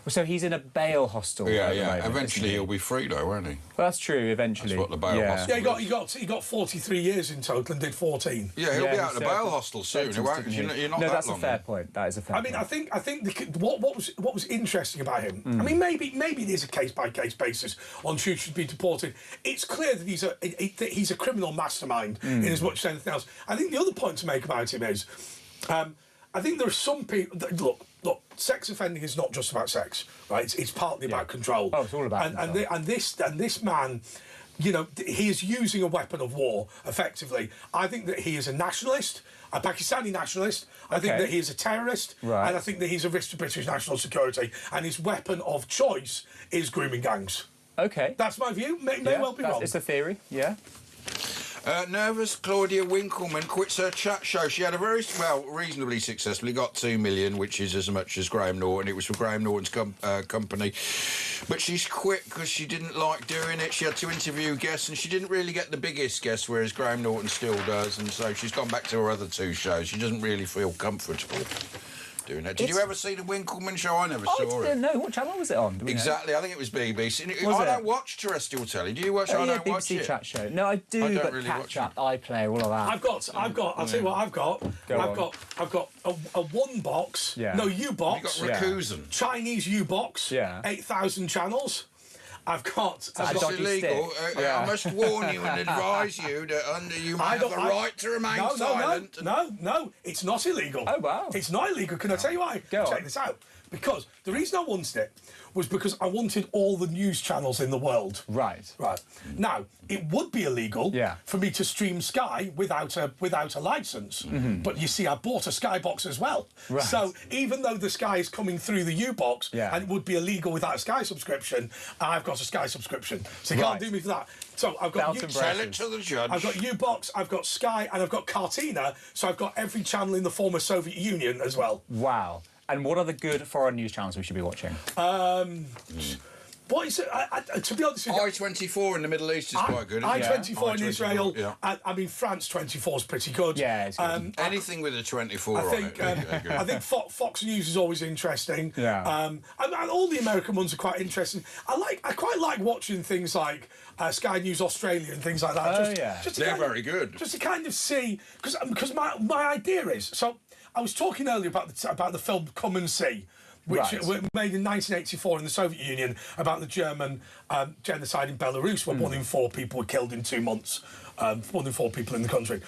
So he's in a bail hostel. Yeah. Eventually he'll be free, though, won't he? Well, that's true. Eventually, that's what the bail hostel. Yeah, he got 43 years in total and did 14. Yeah, he'll be out of the bail hostel soon. You're not no, that long. that's a fair point. That is a fair point. I think what was interesting about him. I mean, maybe it is a case by case basis on who should be deported. It's clear that he's a criminal mastermind in as much as anything else. I think the other point to make about him is, I think there are some people that, look, sex offending is not just about sex, right? It's partly about control. Oh, it's all about control. And this man, he is using a weapon of war, effectively. I think that he is a nationalist, a Pakistani nationalist. I think that he is a terrorist. Right. And I think that he's a risk to British national security. And his weapon of choice is grooming gangs. OK. That's my view. May well be wrong. It's a theory, yeah. Nervous Claudia Winkleman quits her chat show. She had a reasonably successfully got 2 million, which is as much as Graham Norton. It was for Graham Norton's company. But she's quit because she didn't like doing it. She had to interview guests, and she didn't really get the biggest guests, whereas Graham Norton still does. And so she's gone back to her other 2 shows. She doesn't really feel comfortable doing that. Did you ever see the Winkleman show? I never saw it. I didn't know. What channel was it on? Exactly. I think it was BBC. I don't watch terrestrial telly. Do you watch it? I don't watch it. BBC chat show. No, I do, I don't but really catch up, iPlayer, all of that. I've got. I'll tell you what I've got. I've got a one box. Yeah. No, U box. You've got Rakuzen. Chinese U box. Yeah. 8,000 channels. That's illegal. I must warn you and advise you that you might have the right to remain silent. No, it's not illegal. Oh, wow. It's not illegal. Can I tell you why? Check this out. Because the reason I wanted it was because I wanted all the news channels in the world. Right. Now, it would be illegal for me to stream Sky without a license. But you see, I bought a Sky box as well. Right. So even though the Sky is coming through the U-box and it would be illegal without a Sky subscription, I've got a Sky subscription. So you can't do me for that. So I've got Tell it to the judge. I've got U-box, I've got Sky, and I've got Cartina. So I've got every channel in the former Soviet Union as well. Wow. And what are the good foreign news channels we should be watching? What is it? To be honest with you, I-24 in the Middle East is quite good. I-24 in Israel. Yeah. I mean, France 24 is pretty good. Yeah, it's good. Anything with a 24 I think Fox News is always interesting. Yeah. And all the American ones are quite interesting. I quite like watching things like Sky News Australia and things like that. They're very good. Just to kind of see, because my idea is, so I was talking earlier about the film Come and See, which was made in 1984 in the Soviet Union about the German genocide in Belarus, where 1 in 4 people were killed in 2 months. 1 in 4 people in the country.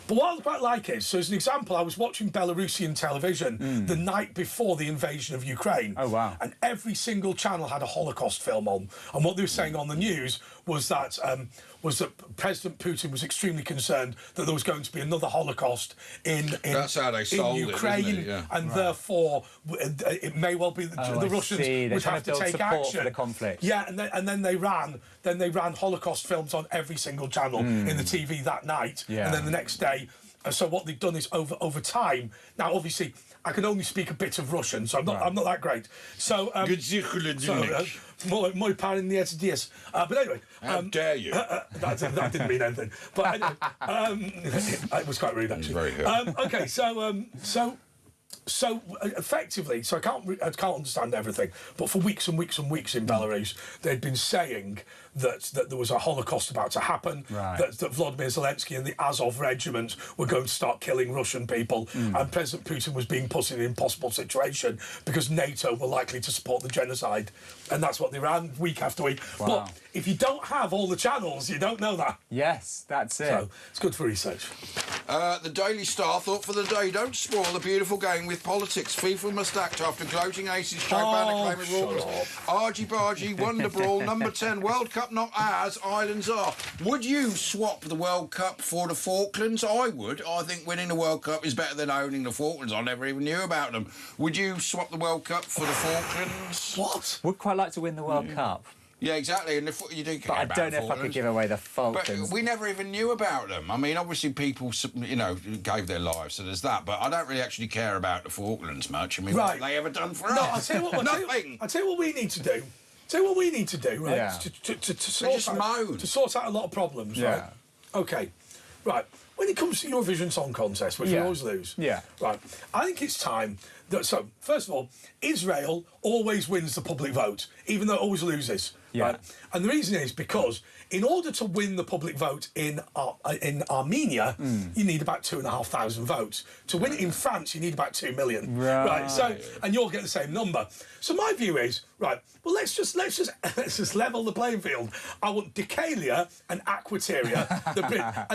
But what I quite like is, so as an example, I was watching Belarusian television the night before the invasion of Ukraine. Oh, wow. And every single channel had a Holocaust film on. And what they were saying on the news was that President Putin was extremely concerned that there was going to be another Holocaust in That's how they sold Ukraine, it, isn't it? and therefore it may well be that the Russians would have to take action for the conflict. Yeah, and then they ran Holocaust films on every single channel in the TV that night, and then the next day. So what they've done is over time. Now, obviously, I can only speak a bit of Russian, so I'm not that great. So, my parent needs this. But anyway, how dare you? That didn't mean anything. But anyway, it was quite rude actually. Very good. Okay, so effectively, so I can't understand everything, but for weeks and weeks and weeks in Belarus, they'd been saying that there was a Holocaust about to happen, that Vladimir Zelensky and the Azov regiment were going to start killing Russian people, and President Putin was being put in an impossible situation because NATO were likely to support the genocide, and that's what they ran week after week. Wow. But if you don't have all the channels, you don't know that. Yes, that's it. So it's good for research. The Daily Star thought for the day, don't spoil the beautiful game with politics. FIFA must act after gloating aces Joe Banner claiming rules. Argy-bargy, Wonder Brawl, number 10, World Cup not ours, islands are. Would you swap the World Cup for the Falklands? I would. I think winning the World Cup is better than owning the Falklands. I never even knew about them. Would you swap the World Cup for the Falklands? What? Would quite like to win the World Cup. Yeah, exactly. And you do care but I about don't know Falklands. if I could give away the Falklands. But we never even knew about them. I mean, obviously people, gave their lives, so there's that. But I don't really actually care about the Falklands much. I mean, what have they ever done for us? I'll tell you what. Nothing. I'll tell you what we need to do. Right? Yeah. To sort out a lot of problems, right? Okay. Right. When it comes to Eurovision Song Contest, which we always lose. Yeah. Right. I think it's time that, so, first of all, Israel always wins the public vote, even though it always loses. Yeah. Right? And the reason is because in order to win the public vote in Armenia, you need about 2,500 votes. To win it in France, you need about 2 million. Right. So, and you'll get the same number. So my view is, right, well, let's just level the playing field. I want Decalia and Aquitaria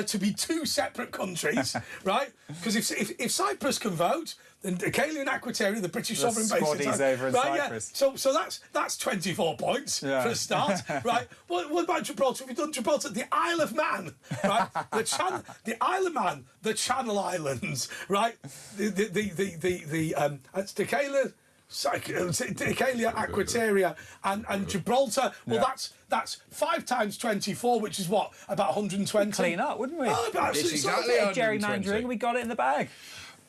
to be 2 separate countries, right? Because if Cyprus can vote, then Decalia and Aquitaria, the British sovereign bases, over in Cyprus. Yeah. So that's 24 points for a start, right? What about Gibraltar? We've done Gibraltar, the Isle of Man, right? The Isle of Man, the Channel Islands, right? It's Decalia, Aquitaria, and Gibraltar. Well, that's 5 times 24, which is what, about 120. Clean up, wouldn't we? Oh, it's exactly gerrymandering. We got it in the bag.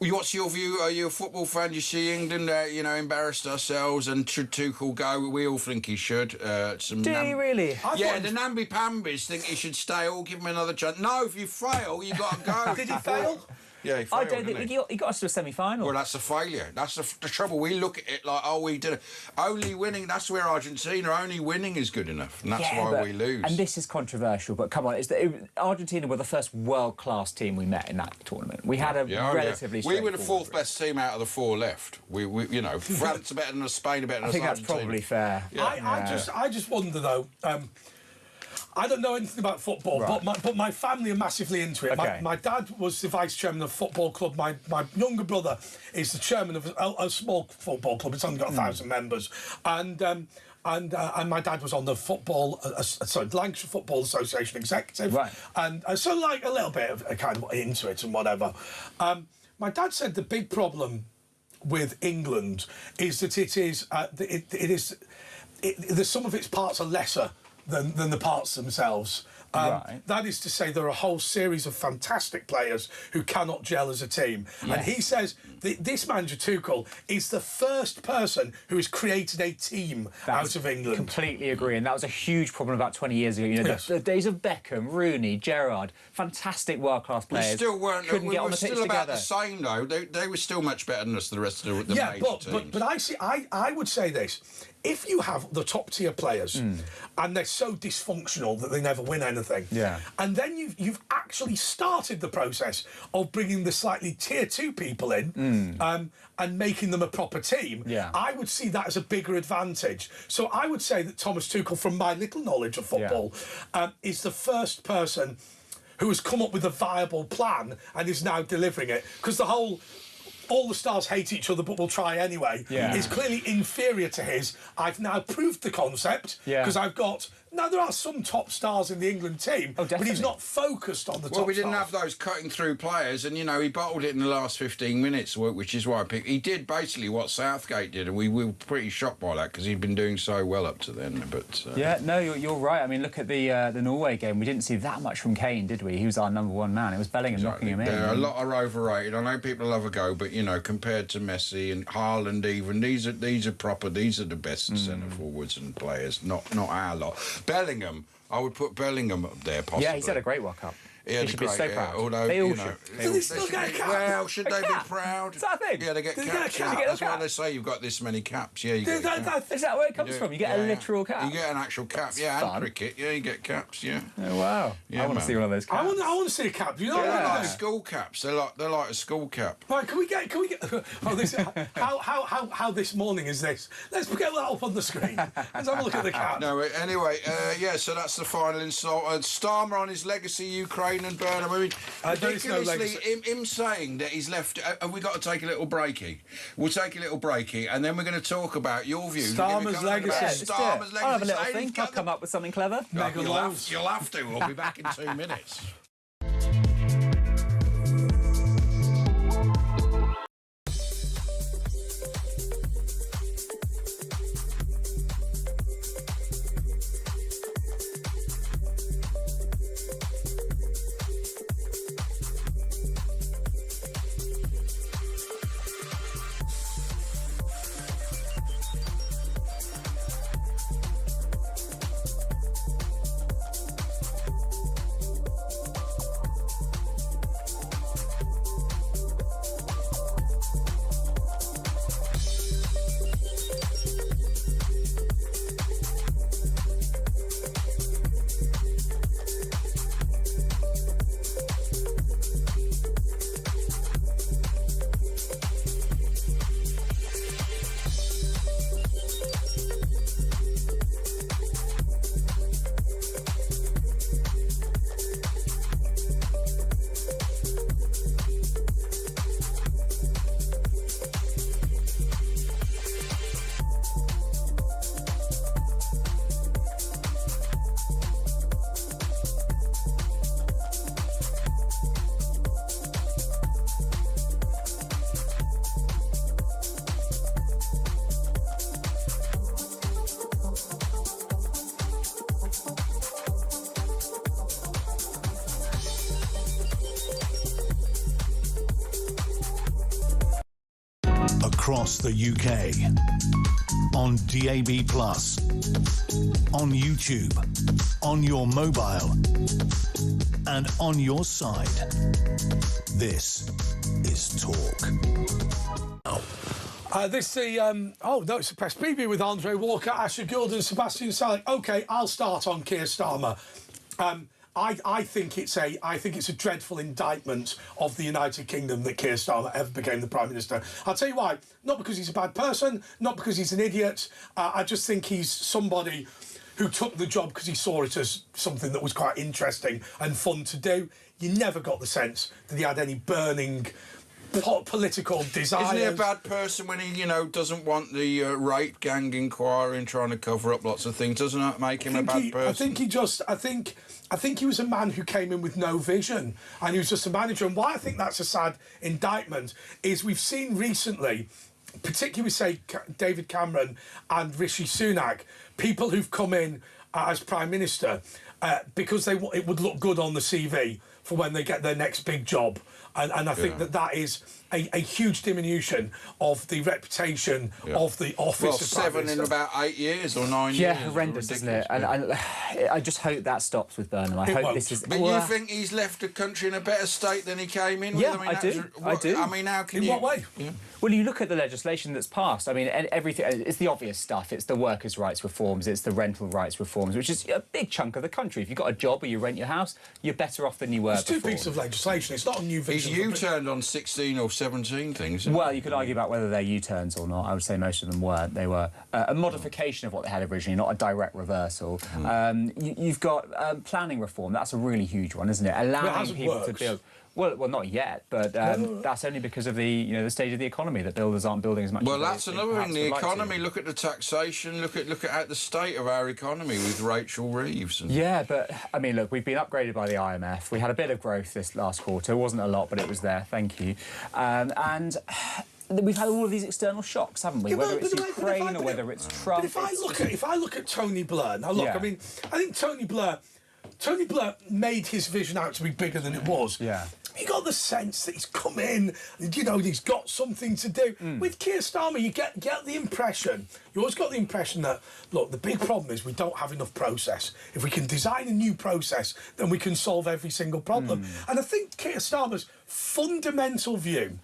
What's your view? Are you a football fan? You see England, embarrassed ourselves, and should Tuchel go? We all think he should. Do you really? The namby-pambies think he should stay or give him another chance. No, if you fail, you've got to go. Did he fail? Yeah, he I failed, don't think didn't he got us to a semi-final. Well, that's a failure. That's the trouble. We look at it like, oh, we did it. Only winning, that's where Argentina, only winning is good enough. And that's why we lose. And this is controversial, but come on, Argentina were the first world-class team we met in that tournament. We had a relatively We were the fourth best team out of the four left. We you know, France are better than us, Spain are better than us. I think that's probably fair. Yeah. I just wonder, though... I don't know anything about football, but my family are massively into it. Okay. My dad was the vice chairman of a football club. My younger brother is the chairman of a small football club. It's only got 1,000 members, and my dad was on the Lancashire Football Association executive, and so like a little bit of kind of into it and whatever. My dad said the big problem with England is that some of its parts are lesser than the parts themselves. That is to say, there are a whole series of fantastic players who cannot gel as a team. Yes. And he says this manager, Tuchel, is the first person who has created a team out of England. Completely agree. And that was a huge problem about 20 years ago. You know, the days of Beckham, Rooney, Gerrard, fantastic world-class players. We still weren't. Couldn't get on the pitch still about together. the same, though. They were still much better than us, the rest of the major teams. But I would say this. If you have the top-tier players and they're so dysfunctional that they never win anything, and then you've actually started the process of bringing the slightly tier 2 people in and making them a proper team, I would see that as a bigger advantage. So I would say that Thomas Tuchel, from my little knowledge of football, is the first person who has come up with a viable plan and is now delivering it. Because all the stars hate each other but will try anyway is clearly inferior to his. I've now proved the concept because I've got... Now, there are some top stars in the England team, but he's not focused on the top stars. Well, we didn't have those cutting-through players, and, you know, he bottled it in the last 15 minutes, which is why I picked... He did basically what Southgate did, and we were pretty shocked by that because he'd been doing so well up to then, but... no, you're right. I mean, look at the Norway game. We didn't see that much from Kane, did we? He was our number one man. It was Bellingham knocking him in. A lot are overrated. I know people love a go, but, you know, compared to Messi and Haaland even, these are the best centre-forwards and players, not our lot. Bellingham... I would put Bellingham up there, possibly. Yeah, he's had a great World Cup. He should be so proud. Although, they all should. Do they still get a cap? Well, should they be proud? Is that a thing? Yeah, they get caps. That's why they say you've got this many caps. Yeah, you get a cap. Is that where it comes from? You get a literal cap? You get an actual cap, and cricket. Yeah, you get caps, Oh, wow. Yeah, I want to see one of those caps. I want to see a cap. You know, they're like school caps. They're like a school cap. Right, can we get? Oh, this. How this morning is this? Let's get that up on the screen. Let's have a look at the cap. No, anyway, so that's the final insult. Starmer on his legacy, Ukraine and Burnham. I mean, ridiculously, him saying that he's left. Have we got to take a little breaky? We'll take a little breaky, and then we're going to talk about your views. Starmer's legacy. Starmer's legacy. I'll have a little think. I'll come up with something clever. You'll have to. We'll be back in 2 minutes. across the UK, on DAB+, on YouTube, on your mobile, and on your side. This is Talk. It's a press preview with Andre Walker, Asher Gould and Sebastian Sadiq. OK, I'll start on Keir Starmer. I think it's a dreadful indictment of the United Kingdom that Keir Starmer ever became the Prime Minister. I'll tell you why. Not because he's a bad person, not because he's an idiot. I just think he's somebody who took the job because he saw it as something that was quite interesting and fun to do. You never got the sense that he had any burning political desires. Isn't he a bad person when he, doesn't want the rape gang inquiry and trying to cover up lots of things? Doesn't that make him a bad person? I think he was a man who came in with no vision, and he was just a manager. And why I think that's a sad indictment is we've seen recently, particularly say David Cameron and Rishi Sunak, people who've come in as Prime Minister because it would look good on the CV for when they get their next big job. And I think that is a huge diminution of the reputation of the office of Prime Minister. In about 8 years or 9 years. Yeah, horrendous, isn't it? And I just hope that stops with Burnham. I hope this is... But you think he's left the country in a better state than he came in with? Yeah, I do. I mean, how can you... In what way? Yeah. Well, you look at the legislation that's passed. I mean, everything. It's the obvious stuff. It's the workers' rights reforms. It's the rental rights reforms, which is a big chunk of the country. If you've got a job or you rent your house, you're better off than you were before. It's two pieces of legislation. It's not a new vision. He's U-turned on 16 or 17 things. Well, you could argue about whether they're U-turns or not. I would say most of them weren't. They were a modification of what they had originally, not a direct reversal. You've got planning reform. That's a really huge one, isn't it? Allowing people to build... Well, not yet, but that's only because of the state of the economy that builders aren't building as much. Well, that's another thing. The economy. Look at the taxation. Look at the state of our economy with Rachel Reeves. Yeah, but I mean, look, we've been upgraded by the IMF. We had a bit of growth this last quarter. It wasn't a lot, but it was there. Thank you. And we've had all of these external shocks, haven't we? Whether it's Ukraine or whether it's Trump. But if I look at Tony Blair now, look, I mean, I think Tony Blair made his vision out to be bigger than it was. Yeah. You got the sense that he's come in, he's got something to do. With Keir Starmer, you get the impression, you always got the impression that, look, the big problem is we don't have enough process. If we can design a new process, then we can solve every single problem. And I think Keir Starmer's fundamental view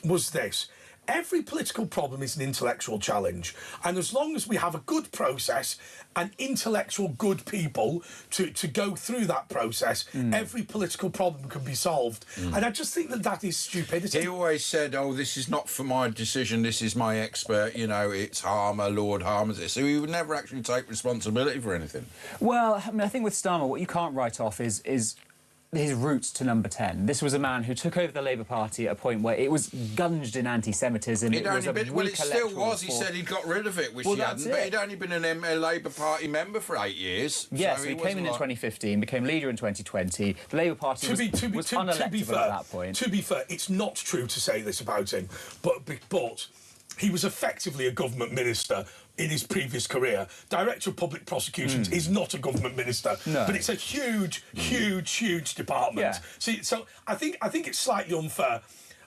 was this. Every political problem is an intellectual challenge. And as long as we have a good process and intellectual good people to go through that process, every political problem can be solved. And I just think that is stupidity. He always said, this is not for my decision, this is my expert, it's Harmer, Lord Harmer. So he would never actually take responsibility for anything. Well, I mean, I think with Starmer, what you can't write off is his roots to number 10. This was a man who took over the Labour Party at a point where it was gunged in anti-Semitism. It still was. He said he'd got rid of it, which he hadn't. But he'd only been a Labour Party member for 8 years. Yes, so he came in 2015, became leader in 2020. The Labour Party was unelectable at that point. To be fair, it's not true to say this about him, but he was effectively a government minister in his previous career. Director of Public Prosecutions is not a government minister, but it's a huge, huge department. Yeah. So I think it's slightly unfair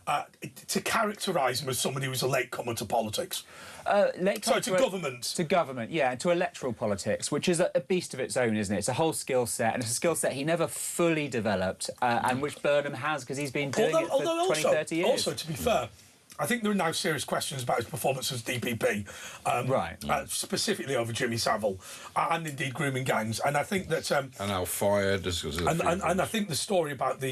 to characterise him as somebody who was a latecomer to politics. Government. To government, yeah, and to electoral politics, which is a beast of its own, isn't it? It's a whole skill set, and it's a skill set he never fully developed, and which Burnham has, because he's been doing it for 20, 30 years. Also, to be fair, I think there are now serious questions about his performance as DPP, specifically over Jimmy Savile, and indeed grooming gangs. And I think that and how fired. And I think the story about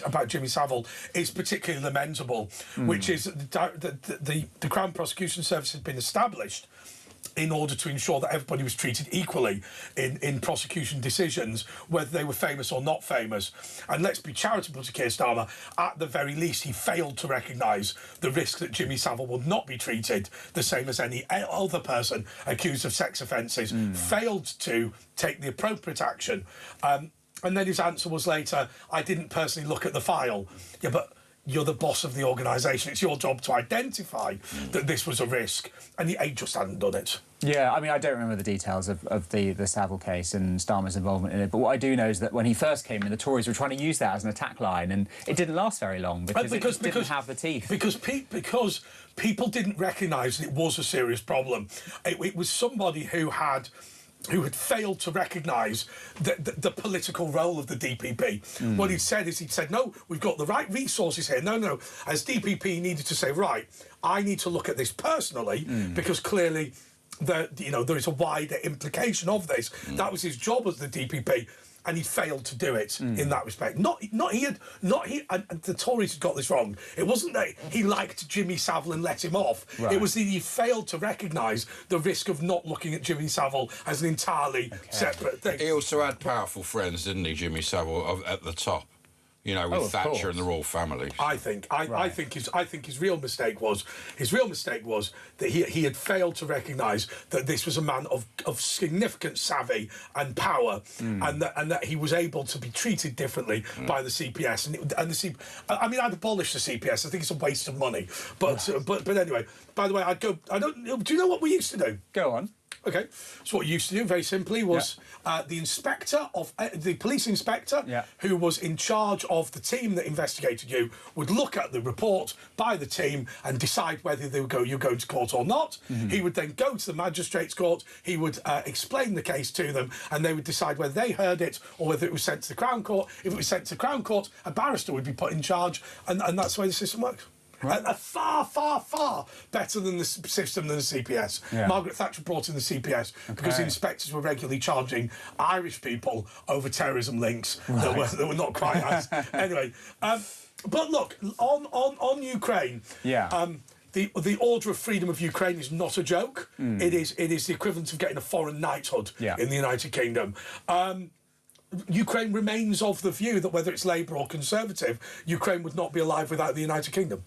about Jimmy Savile is particularly lamentable, which is the Crown Prosecution Service has been established in order to ensure that everybody was treated equally in prosecution decisions, whether they were famous or not famous. And let's be charitable to Keir Starmer, at the very least, he failed to recognise the risk that Jimmy Savile would not be treated the same as any other person accused of sex offences, failed to take the appropriate action. And then his answer was later, I didn't personally look at the file. Yeah, but you're the boss of the organisation. It's your job to identify that this was a risk, and he just hadn't done it. Yeah, I mean, I don't remember the details of the Savile case and Starmer's involvement in it, but what I do know is that when he first came in, the Tories were trying to use that as an attack line, and it didn't last very long because it just didn't have the teeth. Because people didn't recognise that it was a serious problem. It was somebody who had failed to recognise the political role of the DPP. What he'd said is, no, we've got the right resources here. No. As DPP, he needed to say, right, I need to look at this personally because clearly there is a wider implication of this. That was his job as the DPP. And he failed to do it in that respect. And the Tories had got this wrong. It wasn't that he liked Jimmy Savile and let him off. Right. It was that he failed to recognise the risk of not looking at Jimmy Savile as an entirely separate thing. He also had powerful friends, didn't he, Jimmy Savile, at the top? With Thatcher and the royal family. I think his real mistake was that he had failed to recognise that this was a man of significant savvy and power, and that he was able to be treated differently by the CPS. I'd abolish the CPS. I think it's a waste of money. But anyway. By the way, do you know what we used to do? Go on. Okay, so what you used to do, very simply, was the police inspector, who was in charge of the team that investigated you, would look at the report by the team and decide whether you go to court or not. He would then go to the magistrate's court, he would explain the case to them, and they would decide whether they heard it or whether it was sent to the Crown Court. If it was sent to the Crown Court, a barrister would be put in charge, and that's the way the system works. Right. Far, far, far better than the system than the CPS. Yeah. Margaret Thatcher brought in the CPS because the inspectors were regularly charging Irish people over terrorism links that were not quite as... Anyway, but look, on Ukraine... The Order of Freedom of Ukraine is not a joke. It is the equivalent of getting a foreign knighthood in the United Kingdom. Ukraine remains of the view that whether it's Labour or Conservative, Ukraine would not be alive without the United Kingdom.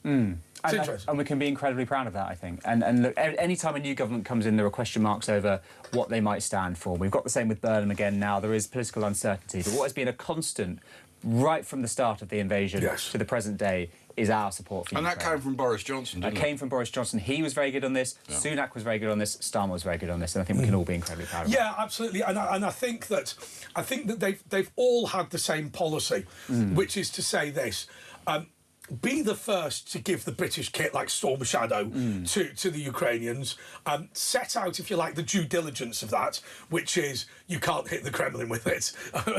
It's interesting. And we can be incredibly proud of that, I think. And look, any time a new government comes in, there are question marks over what they might stand for. We've got the same with Burnham again now. There is political uncertainty. But what has been a constant right from the start of the invasion to the present day is our support for Ukraine. And that came from Boris Johnson, didn't it? That came from Boris Johnson. He was very good on this. Yeah. Sunak was very good on this. Starmer was very good on this. And I think we can all be incredibly proud of that. Yeah, absolutely. And I think that they've all had the same policy, which is to say this. Be the first to give the British kit like Storm Shadow to the Ukrainians. Set out, if you like, the due diligence of that, which is you can't hit the Kremlin with it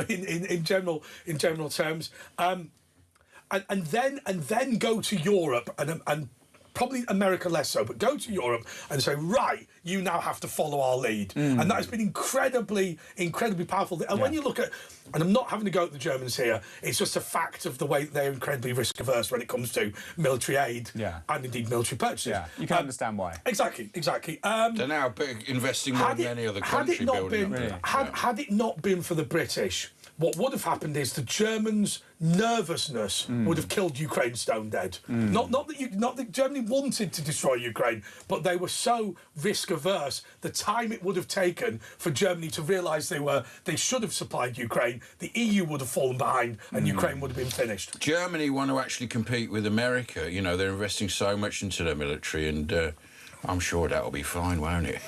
in general terms. And then go to Europe and probably America less so, but go to Europe and say, right, you now have to follow our lead. And that has been incredibly powerful. And when you look at, and I'm not having to go at the Germans here, it's just a fact of the way they're incredibly risk averse when it comes to military aid and indeed military purchases. Yeah, you can understand why. Exactly. They're now investing more than any other country building up. Had it not been for the British, what would have happened is the Germans' nervousness would have killed Ukraine stone dead. Not that Germany wanted to destroy Ukraine, but they were so risk averse. The time it would have taken for Germany to realise they should have supplied Ukraine, the EU would have fallen behind, and Ukraine would have been finished. Germany want to actually compete with America. They're investing so much into their military, and I'm sure that'll be fine, won't it?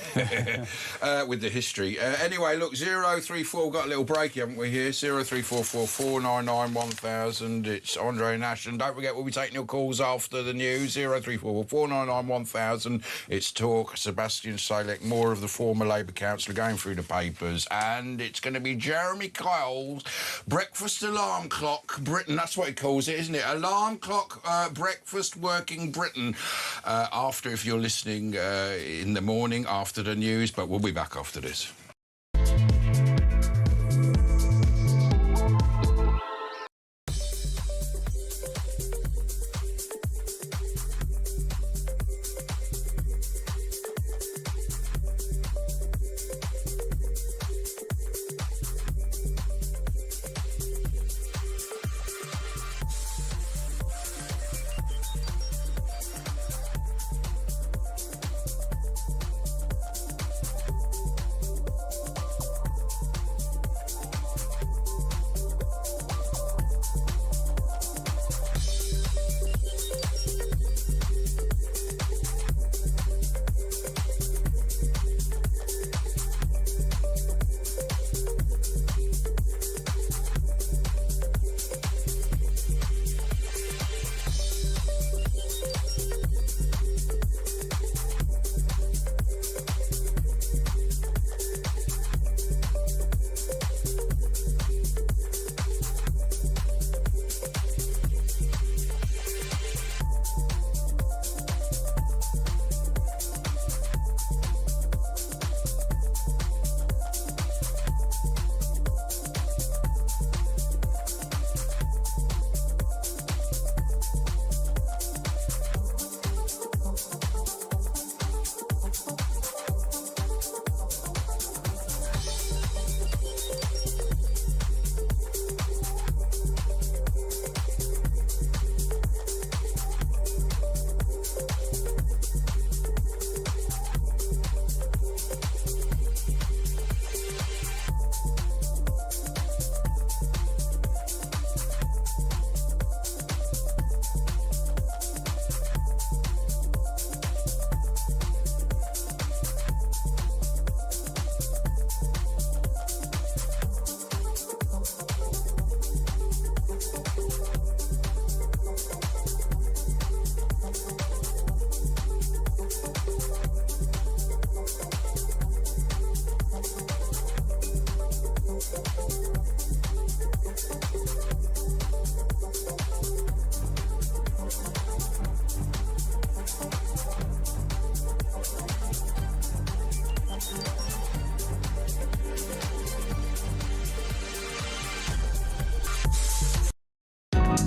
With the history. Anyway, look, 034, got a little break, haven't we, here? 0344 499 1000. It's Andre Nash. And don't forget, we'll be taking your calls after the news. 0344 499 1000. It's Talk. Sebastian Salek, more of the former Labour councillor, going through the papers. And it's going to be Jeremy Kyle's Breakfast Alarm Clock Britain. That's what he calls it, isn't it? Alarm Clock Breakfast Working Britain. After, if you're listening, in the morning after the news, but we'll be back after this.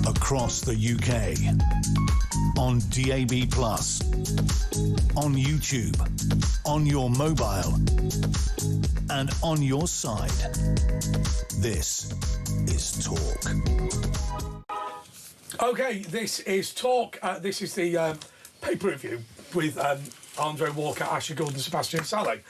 across the UK. On DAB+, on YouTube, on your mobile, and on your side. This is Talk. OK, this is Talk. This is the pay-per-view with Andre Walker, Asher Gould and Sebastian Saleh.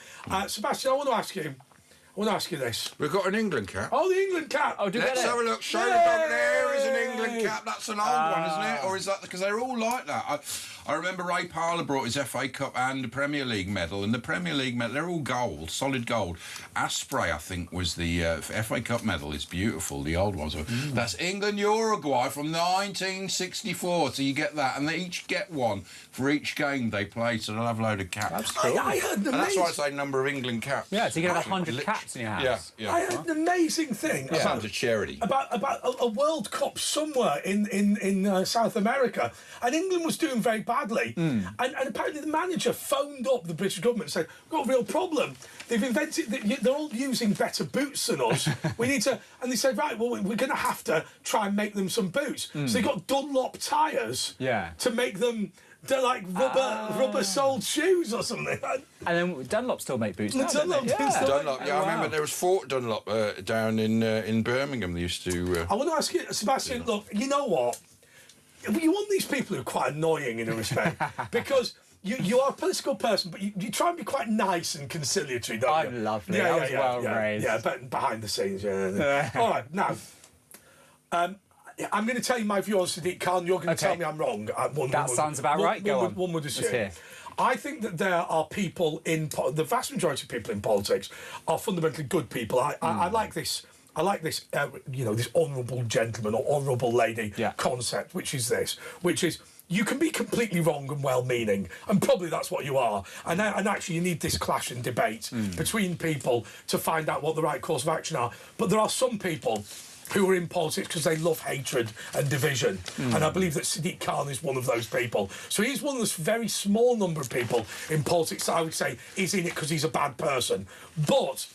Sebastian, I want to ask you this. We've got an England cap. Oh, the England cap. Oh, Let's have a look. Show the dog. There is an England cap. That's an old one, isn't it? Or is that because they're all like that? I remember Ray Parlour brought his FA Cup and the Premier League medal, and the Premier League medal, they're all gold, solid gold. Asprey, I think, was the FA Cup medal. It's beautiful, the old ones. That's England-Uruguay from 1964, so you get that, and they each get one for each game they play, so they'll have a load of caps. That's cool. I heard And that's why I say number of England caps. Yeah, so you get 100 caps in your house. Yeah. I heard an amazing thing Sounds a charity. about a World Cup somewhere in South America, and England was doing very badly, and apparently the manager phoned up the British government and said, "We've got a real problem. They've invented. They're all using better boots than us. We need to." And they said, "Right, well, we're going to have to try and make them some boots." So they got Dunlop tyres to make them. They're like rubber-soled shoes or something. And then Dunlop still make boots now, Dunlop don't they? Dunlop, I remember there was Fort Dunlop down in Birmingham. They used to. I want to ask you, Sebastian. Look, you know what? You want these people who are quite annoying in a respect because. You are a political person, but you try and be quite nice and conciliatory, don't you? I'm lovely. I was well raised. Yeah, but behind the scenes, yeah. All right, now, I'm going to tell you my view on Sadiq Khan. You're going to tell me I'm wrong. That sounds about right. Go on. One would assume. Let's hear. I think that there are people the vast majority of people in politics are fundamentally good people. I like this. I like this, this honourable gentleman or honourable lady concept, which is you can be completely wrong and well-meaning, and probably that's what you are. And actually, you need this clash and debate between people to find out what the right course of action are. But there are some people who are in politics because they love hatred and division. And I believe that Sadiq Khan is one of those people. So he's one of this very small number of people in politics that I would say is in it because he's a bad person. But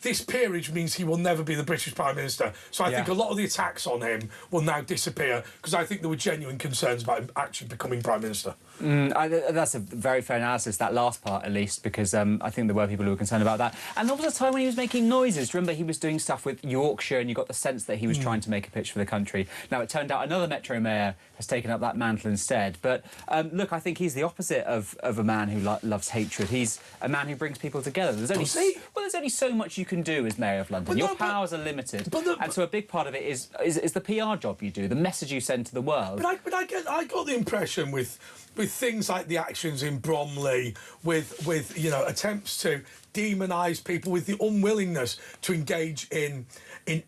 this peerage means he will never be the British Prime Minister. So I think a lot of the attacks on him will now disappear because I think there were genuine concerns about him actually becoming Prime Minister. That's a very fair analysis, that last part at least, because I think there were people who were concerned about that. And there was a time when he was making noises. Remember, he was doing stuff with Yorkshire and you got the sense that he was trying to make a pitch for the country. Now, it turned out another Metro Mayor has taken up that mantle instead. But look, I think he's the opposite of a man who loves hatred. He's a man who brings people together. There's only so much you can do as Mayor of London. Your powers are limited. And so a big part of it is the PR job you do, the message you send to the world. But I got the impression with things like the actions in Bromley, with attempts to demonise people, with the unwillingness to engage in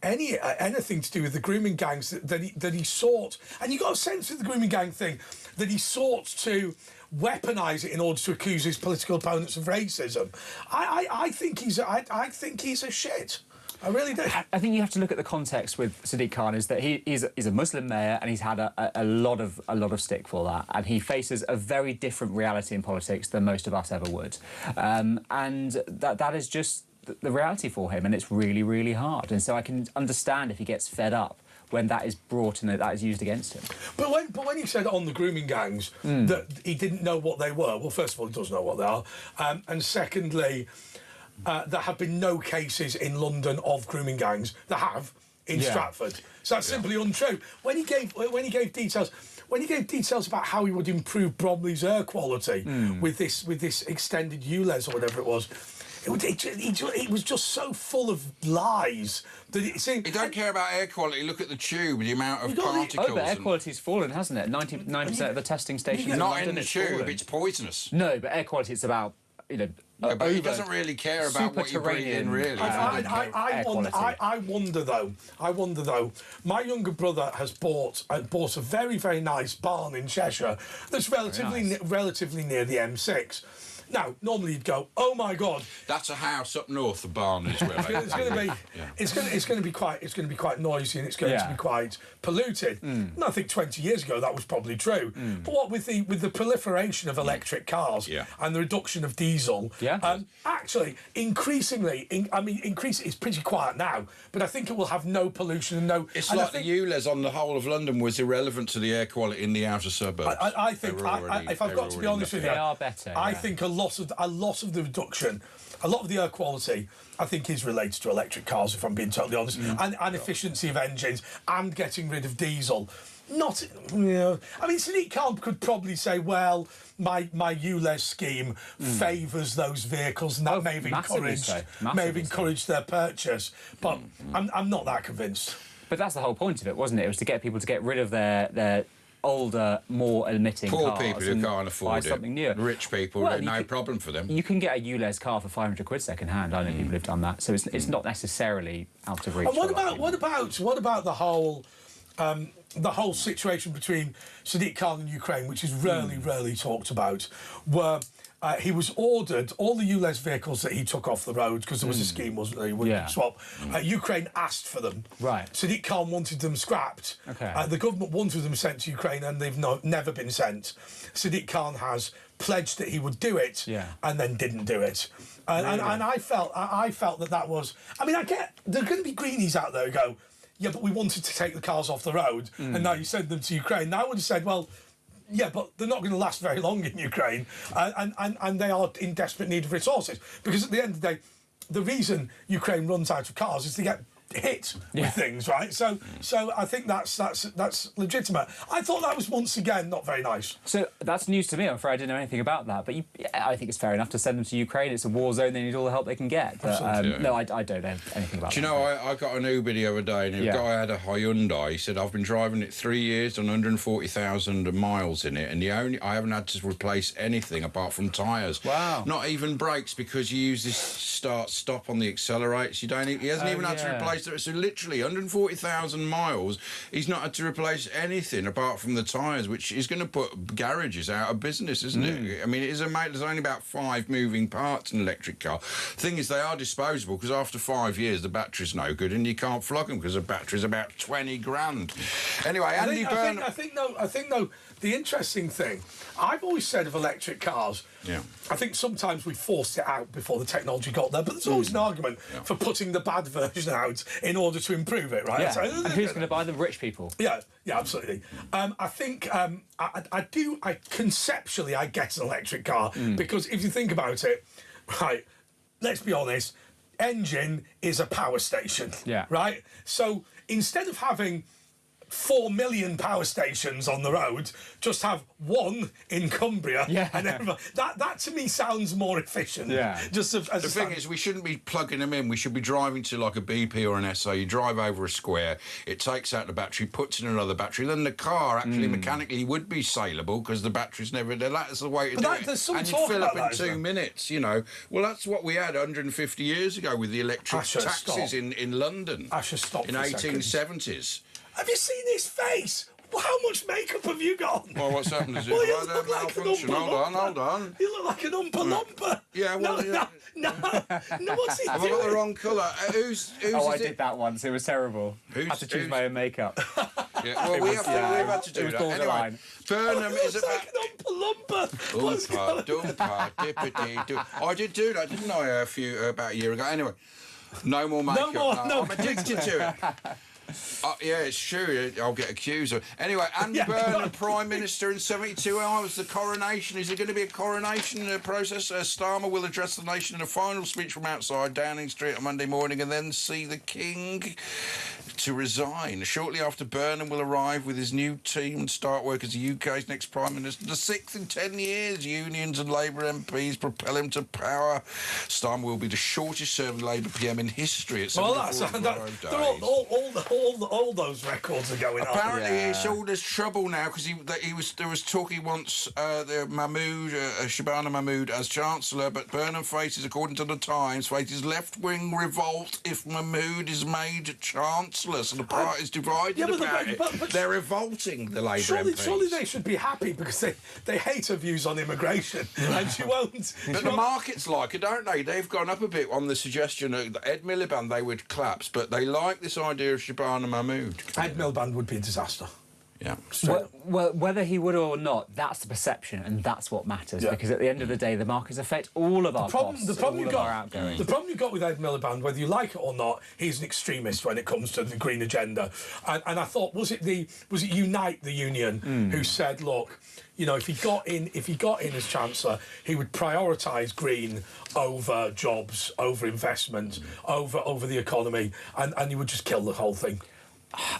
anything to do with the grooming gangs that he sought, and you got a sense of the grooming gang thing that he sought to weaponise it in order to accuse his political opponents of racism. I think he's a shit. I really do. I think you have to look at the context with Sadiq Khan is that he's a Muslim mayor and he's had a lot of stick for that, and he faces a very different reality in politics than most of us ever would, and that is just the reality for him, and it's really, really hard. And so I can understand if he gets fed up when that is brought and that is used against him. But when he said on the grooming gangs that he didn't know what they were, well, first of all, he does know what they are, and secondly, there have been no cases in London of grooming gangs. There have in Stratford. So that's simply untrue. When he gave details about how he would improve Bromley's air quality with this extended ULEZ or whatever it was. It was just so full of lies that it seemed... You don't care about air quality. Look at the tube, the amount of particles. But air quality's fallen, hasn't it? 99% of the testing stations in not London in the tube. It's poisonous. No, but air quality, it's about but he doesn't really care about what you breathe in, really. I wonder though. My younger brother has bought a very, very nice barn in Cheshire that's relatively near the M6. Now, normally you'd go, oh my God, That's a house up north of Barnet as well. it's going to be, it's going to be quite noisy, and it's going to be quite polluted. And I think 20 years ago that was probably true. But what with the proliferation of electric cars and the reduction of diesel, actually increasingly, it's pretty quiet now. But I think it will have no pollution and no. It's like the ULEZ on the whole of London was irrelevant to the air quality in the outer suburbs. I think, if I've got to be honest with you, they are better. I think a lot of the reduction, a lot of the air quality, I think is related to electric cars, if I'm being totally honest, and efficiency of engines and getting rid of diesel. Not, I mean, Sadiq Khan could probably say, well, my ULEZ scheme favours those vehicles, and that may have encouraged their purchase. But I'm not that convinced. But that's the whole point of it, wasn't it? It was to get people to get rid of their older, more emitting Poor cars people who can't afford buy it. something new. Rich people, no problem for them. You can get a ULEZ car for £500 second hand. I know people who've done that, so it's not necessarily out of reach. And what about the whole situation between Sadiq Khan and Ukraine, which is rarely talked about, where he was ordered all the ULEZ vehicles that he took off the road because there was a scheme, wasn't there? He wouldn't swap. Ukraine asked for them. Right. Sadiq Khan wanted them scrapped. Okay. The government wanted them sent to Ukraine, and they've never been sent. Sadiq Khan has pledged that he would do it, and then didn't do it. And I felt that was. I mean, I get there are going to be greenies out there who go, yeah, but we wanted to take the cars off the road, and now you send them to Ukraine. And I would have said, well, yeah, but they're not going to last very long in Ukraine, and they are in desperate need of resources. Because at the end of the day, the reason Ukraine runs out of cars is to get hit with things, right? So I think that's legitimate. I thought that was once again not very nice. So that's news to me. I'm afraid I didn't know anything about that. But I think it's fair enough to send them to Ukraine. It's a war zone. They need all the help they can get. But, no, I don't know anything about that. Do you know, I got an Uber the other day, and the guy had a Hyundai. He said, I've been driving it 3 years, done 140,000 miles in it, and I haven't had to replace anything apart from tyres. Wow. Not even brakes, because you use this start-stop on the accelerators. He hasn't even had to replace. So literally 140,000 miles, he's not had to replace anything apart from the tyres, which is going to put garages out of business, isn't it? I mean, there's only about 5 moving parts in an electric car. Thing is, they are disposable, because after 5 years the battery's no good and you can't flog them because the battery's about 20 grand. Anyway, Andy Burnham... I think the interesting thing, I've always said of electric cars, I think sometimes we forced it out before the technology got there, but there's always an argument for putting the bad version out in order to improve it, right? Yeah. So, and who's going to buy them? Rich people. Yeah, absolutely. I think I conceptually I get an electric car because if you think about it, right, let's be honest, engine is a power station, right? So instead of having 4 million power stations on the road, just have one in Cumbria. And that to me sounds more efficient. Just the thing is, we shouldn't be plugging them in. We should be driving to like a BP or an SA. You drive over a square, it takes out the battery, puts in another battery. Then the car actually mechanically would be saleable because the battery's never there. That's the way to do it. And you fill up in 2 minutes. You know, well, that's what we had 150 years ago with the electric taxis in London. I should stop in 1870s. Have you seen his face? How much makeup have you got? Well, what's happened is it look like hold on. You look like an Oompa Lumpa. Yeah, well... No, what's he Have doing? I got the wrong colour? Who's I did that once. It was terrible. I had to choose my own makeup. Well, we've had to do that. Anyway, Burnham is about... like an Oompa Lumpa. Oompa, dippity. I did do that, didn't I, about a year ago? Anyway, no more makeup. No. I'm addicted to it. Yeah, it's true. I'll get accused of. Anyway, Andy Burnham, Prime Minister in 72 hours. The coronation. Is there going to be a coronation process? Starmer will address the nation in a final speech from outside Downing Street on Monday morning, and then see the King to resign. Shortly after, Burnham will arrive with his new team and start work as the UK's next Prime Minister. The 6th in 10 years. Unions and Labour MPs propel him to power. Starmer will be the shortest-serving Labour PM in history. At all those records are going on. Apparently, it's all this trouble now because there was talk he wants Shabana Mahmood as Chancellor, but Burnham faces, according to the Times, faces left-wing revolt if Mahmood is made Chancellor. useless, and the party's divided about it. But they're revolting, the Labour MPs. Surely they should be happy because they hate her views on immigration, and she won't. But the markets like it, don't they? They've gone up a bit on the suggestion of Ed Miliband they would collapse, but they like this idea of Shabana Mahmood. Ed Miliband would be a disaster. Yeah. Well, whether he would or not, that's the perception, and that's what matters. Yeah. Because at the end of the day, the markets affect all of our costs, all of our outgoings. The problem you've got with Ed Miliband, whether you like it or not, he's an extremist when it comes to the green agenda. And I thought, was it Unite the Union who said, look, you know, if he got in as Chancellor, he would prioritise green over jobs, over investment, over the economy, and he would just kill the whole thing.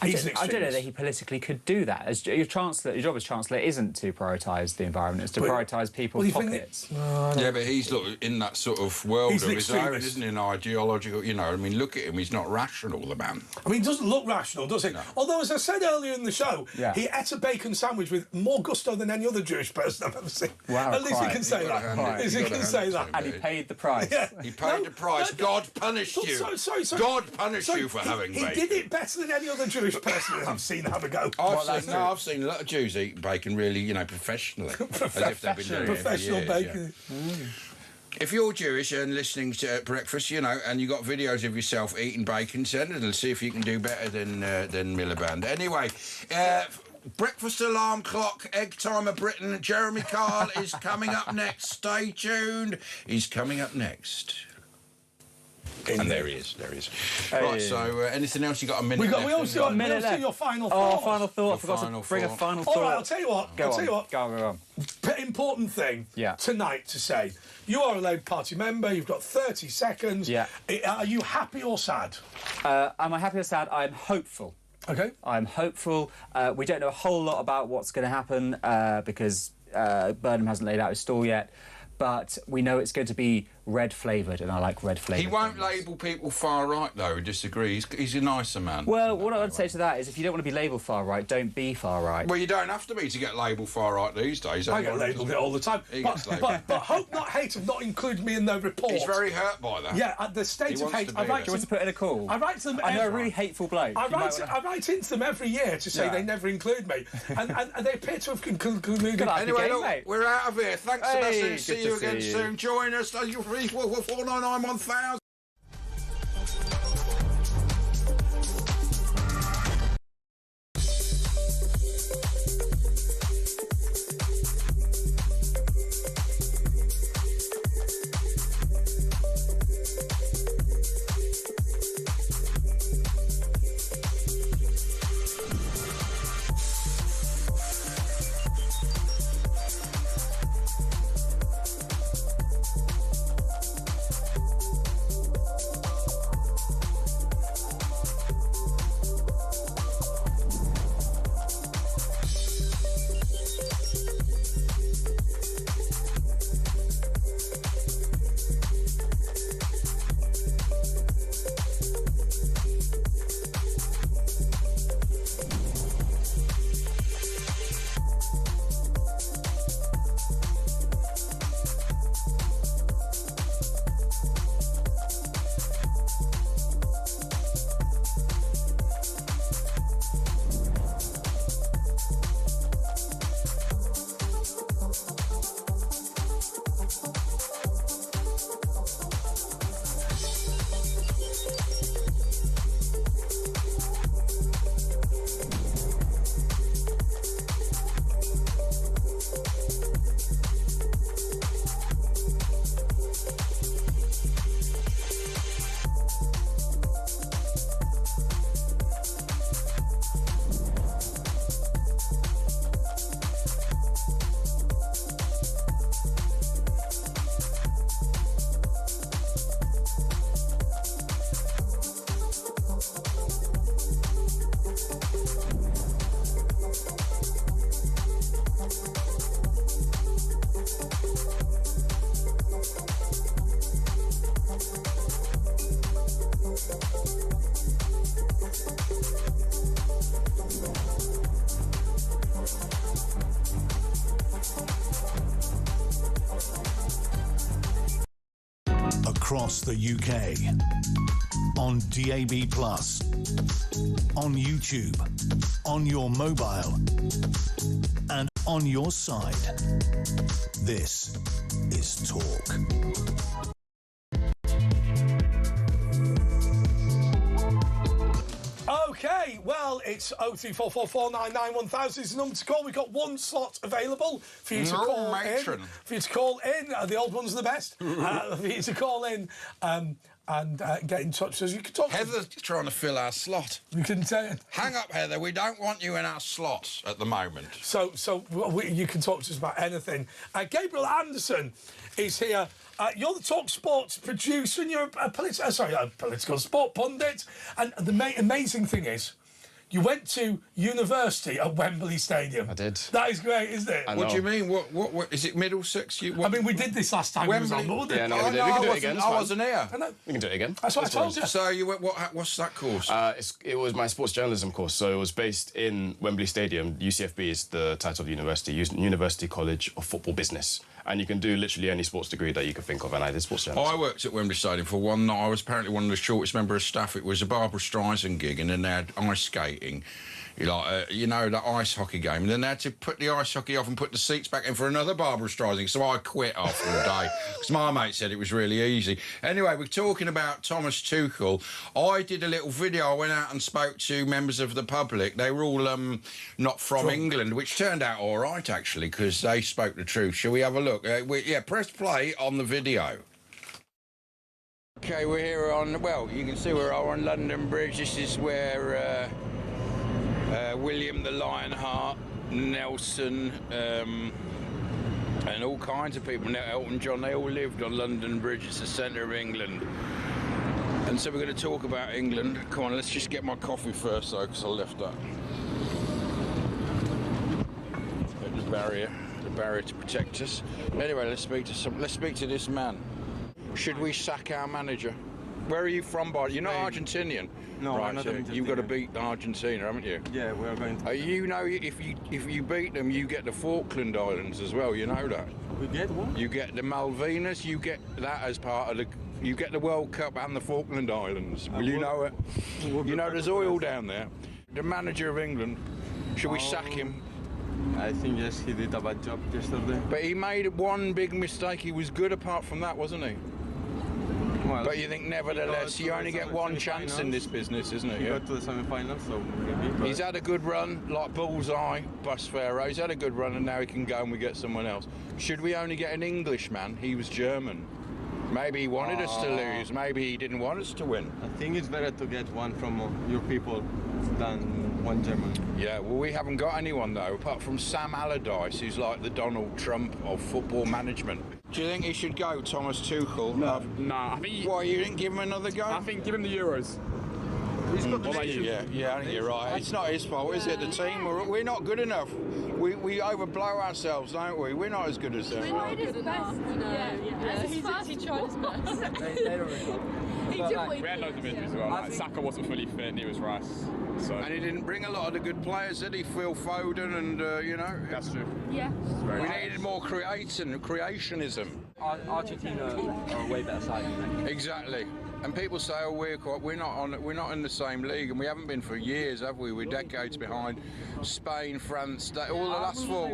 I don't know that he politically could do that. As your job as Chancellor isn't to prioritise the environment, it's to prioritise people's pockets. Yeah, but he's in that sort of world of his own, isn't he? An ideological, you know, I mean, look at him, he's not rational, the man. I mean, he doesn't look rational, does he? No. Although, as I said earlier in the show, he ate a bacon sandwich with more gusto than any other Jewish person I've ever seen. Wow, at least he can say that. At least he can say that. And he paid the price. Yeah. He paid the price. God punished you. Sorry. God punished you for having bacon. He did it better than any other Jewish person I've seen have a go. I've seen a lot of Jews eat bacon really, you know, professionally. As if they've been doing professional it for years, bacon. Yeah. If you're Jewish and listening to breakfast, you know, and you got videos of yourself eating bacon, send it and see if you can do better than Miliband. Anyway, breakfast alarm clock, egg time of Britain. Jeremy Kyle is coming up next. Stay tuned. He's coming up next. And there he is. Hey. Right, so anything else? You got a minute left? We also got a minute left. Your final thought. Oh, final thought. I forgot to bring a final thought. All right, I'll tell you what. Go on. Important thing tonight to say. You are a Labour Party member. You've got 30 seconds. Yeah. Are you happy or sad? Am I happy or sad? I'm hopeful. Okay. I'm hopeful. We don't know a whole lot about what's going to happen because Burnham hasn't laid out his stall yet. But we know it's going to be red-flavoured, and I like red-flavoured. He won't label people far-right, though, who disagree. He's a nicer man. Well, what I would say to that is if you don't want to be labelled far-right, don't be far-right. Well, you don't have to be to get labelled far-right these days. I get labelled it all the time. But Hope Not Hate have not included me in their report. He's very hurt by that. Yeah, at the state of hate, I write to put in a call? I write to them. I know a really hateful bloke. I write into them every year to say they never include me, and they appear to have concluded. Anyway, look, we're out of here. Thanks for listening. See you again soon. Join us. 499 1000. across the UK. On DAB+, on YouTube, on your mobile, and on your side. This is Talk. Okay, well, it's 03444991000 is the number to call. We've got one slot available for you to call in. For you to call in, the old ones are the best. For you to call in and get in touch. So you can talk. Heather's trying to fill our slot. You can say, hang up, Heather. We don't want you in our slot at the moment. So you can talk to us about anything. Gabriel Anderson is here. You're the Talk Sports producer, and you're a political sport pundit. And the amazing thing is, you went to university at Wembley Stadium. I did. That is great, isn't it? What do you mean? What is it? Middlesex? I mean, we did this last time. Wembley. We was on, yeah, no, we did. We can do it again. I wasn't here. We can do it again. That's what I told you. So you went. What's that course? It was my sports journalism course. So it was based in Wembley Stadium. UCFB is the title of the university. University College of Football Business. And you can do literally any sports degree that you can think of, and I did sports journalism. I worked at Wembley Stadium for one night. I was apparently one of the shortest members of staff. It was a Barbara Streisand gig, and then they had ice skating, like you know, the ice hockey game. And then they had to put the ice hockey off and put the seats back in for another Barbara Streisand. So I quit after a day because my mate said it was really easy. Anyway, we're talking about Thomas Tuchel. I did a little video. I went out and spoke to members of the public. They were all not from England, which turned out all right actually because they spoke the truth. Shall we have a look? Yeah, press play on the video. Okay, we're here on, well, you can see we're on London Bridge. This is where William the Lionheart, Nelson, and all kinds of people, Elton John, they all lived on London Bridge. It's the centre of England. And so we're going to talk about England. Come on, let's just get my coffee first, though, because I left that. The barrier to protect us. Anyway, let's speak to this man. Should we sack our manager? Where are you from, Bart? You're not Argentinian. No, right, I'm not so Argentinian. You've got to beat Argentina, haven't you? Yeah, we are going to. You know, if you beat them, you get the Falkland Islands as well. You know that. We get what? You get the Malvinas. You get that as part of the. You get the World Cup and the Falkland Islands. Will you know it? You know, there's oil down there. The manager of England. Should we sack him? I think yes, he did a bad job yesterday. But he made one big mistake. He was good apart from that, wasn't he? Well, but you think nevertheless you only get one chance in this business, isn't it? He got to the semi-finals, so maybe. He's had a good run, like Bullseye, Bus Pharaoh. He's had a good run, and now he can go and we get someone else. Should we only get an Englishman? He was German. Maybe he wanted us to lose. Maybe he didn't want us to win. I think it's better to get one from your people than one German. Yeah, well, we haven't got anyone, though, apart from Sam Allardyce, who's like the Donald Trump of football management. Do you think he should go, Thomas Tuchel? No, I think... Why, you didn't give him another go? I think give him the Euros. He's got the yeah, I think you're right. It's not his fault, is it? The team, we're not good enough. We overblow ourselves, don't we? We're not as good as them. We tried his best, you know. Yeah. He tried his best. We had loads of injuries as well. Like, Saka wasn't fully fit, neither was Rice. So. And he didn't bring a lot of the good players, did he? Phil Foden and, you know. That's true. Yeah. We needed more creationism. Argentina are a way better side. Exactly. And people say, "Oh, we're not in the same league, and we haven't been for years, have we? We're decades behind Spain, France, all the last four.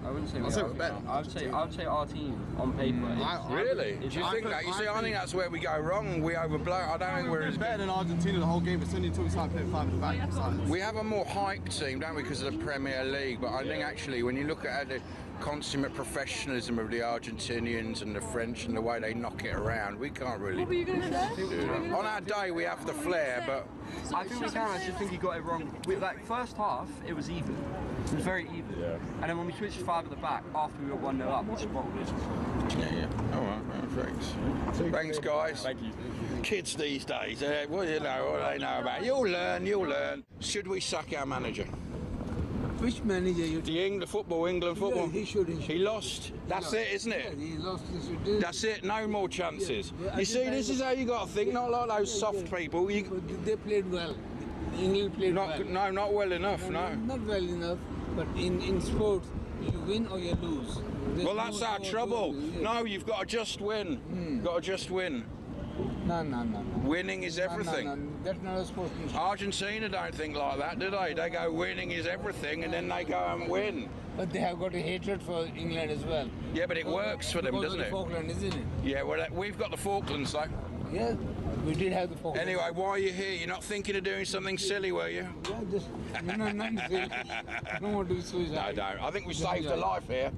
I wouldn't say we're better. I'd say our team on paper. Really? Do you think that? You see, I think that's where we go wrong. We overblow. I don't think we're as better than Argentina the whole game. It's only until we start playing 5 at the back. We have a more hyped team, don't we, because of the Premier League? But I think actually, when you look at the consummate professionalism of the Argentinians and the French and the way they knock it around, we can't really. What were you going to say? On our day, we have the flair, but I think we can. I just think he got it wrong. Like first half, it was even. It was very even. Yeah. And then when we switched to 5 at the back, after we were 1-0 up, we just rolled it. Yeah. All right, thanks. Thanks, guys. Thank you. Kids these days, what do you know? What do they know about? You'll learn. Should we sack our manager? Which manager? The football, England football. Yeah, he should. He lost. That's it, isn't it? Yeah, he lost. That's it. No more chances. Yeah, you see, this is how you got to think. Not like those soft people. They played well. England played well. No, not well enough. No. Not well enough. But in sports, you win or you lose. Well, that's our trouble. No, you've got to just win. Got to just win. No. Winning is everything. No. That's not a sportsmanship. Argentina don't think like that, do they? They go winning is everything, and then they go and win. But they have got a hatred for England as well. Yeah, but it works for them, doesn't it? Falkland, isn't it? Yeah, well, we've got the Falklands, though. Yeah, we did have the Falklands. Anyway, why are you here? You're not thinking of doing something silly, were you? Yeah, just nothing silly. I don't want to do suicide. No, don't. I think we saved a life here.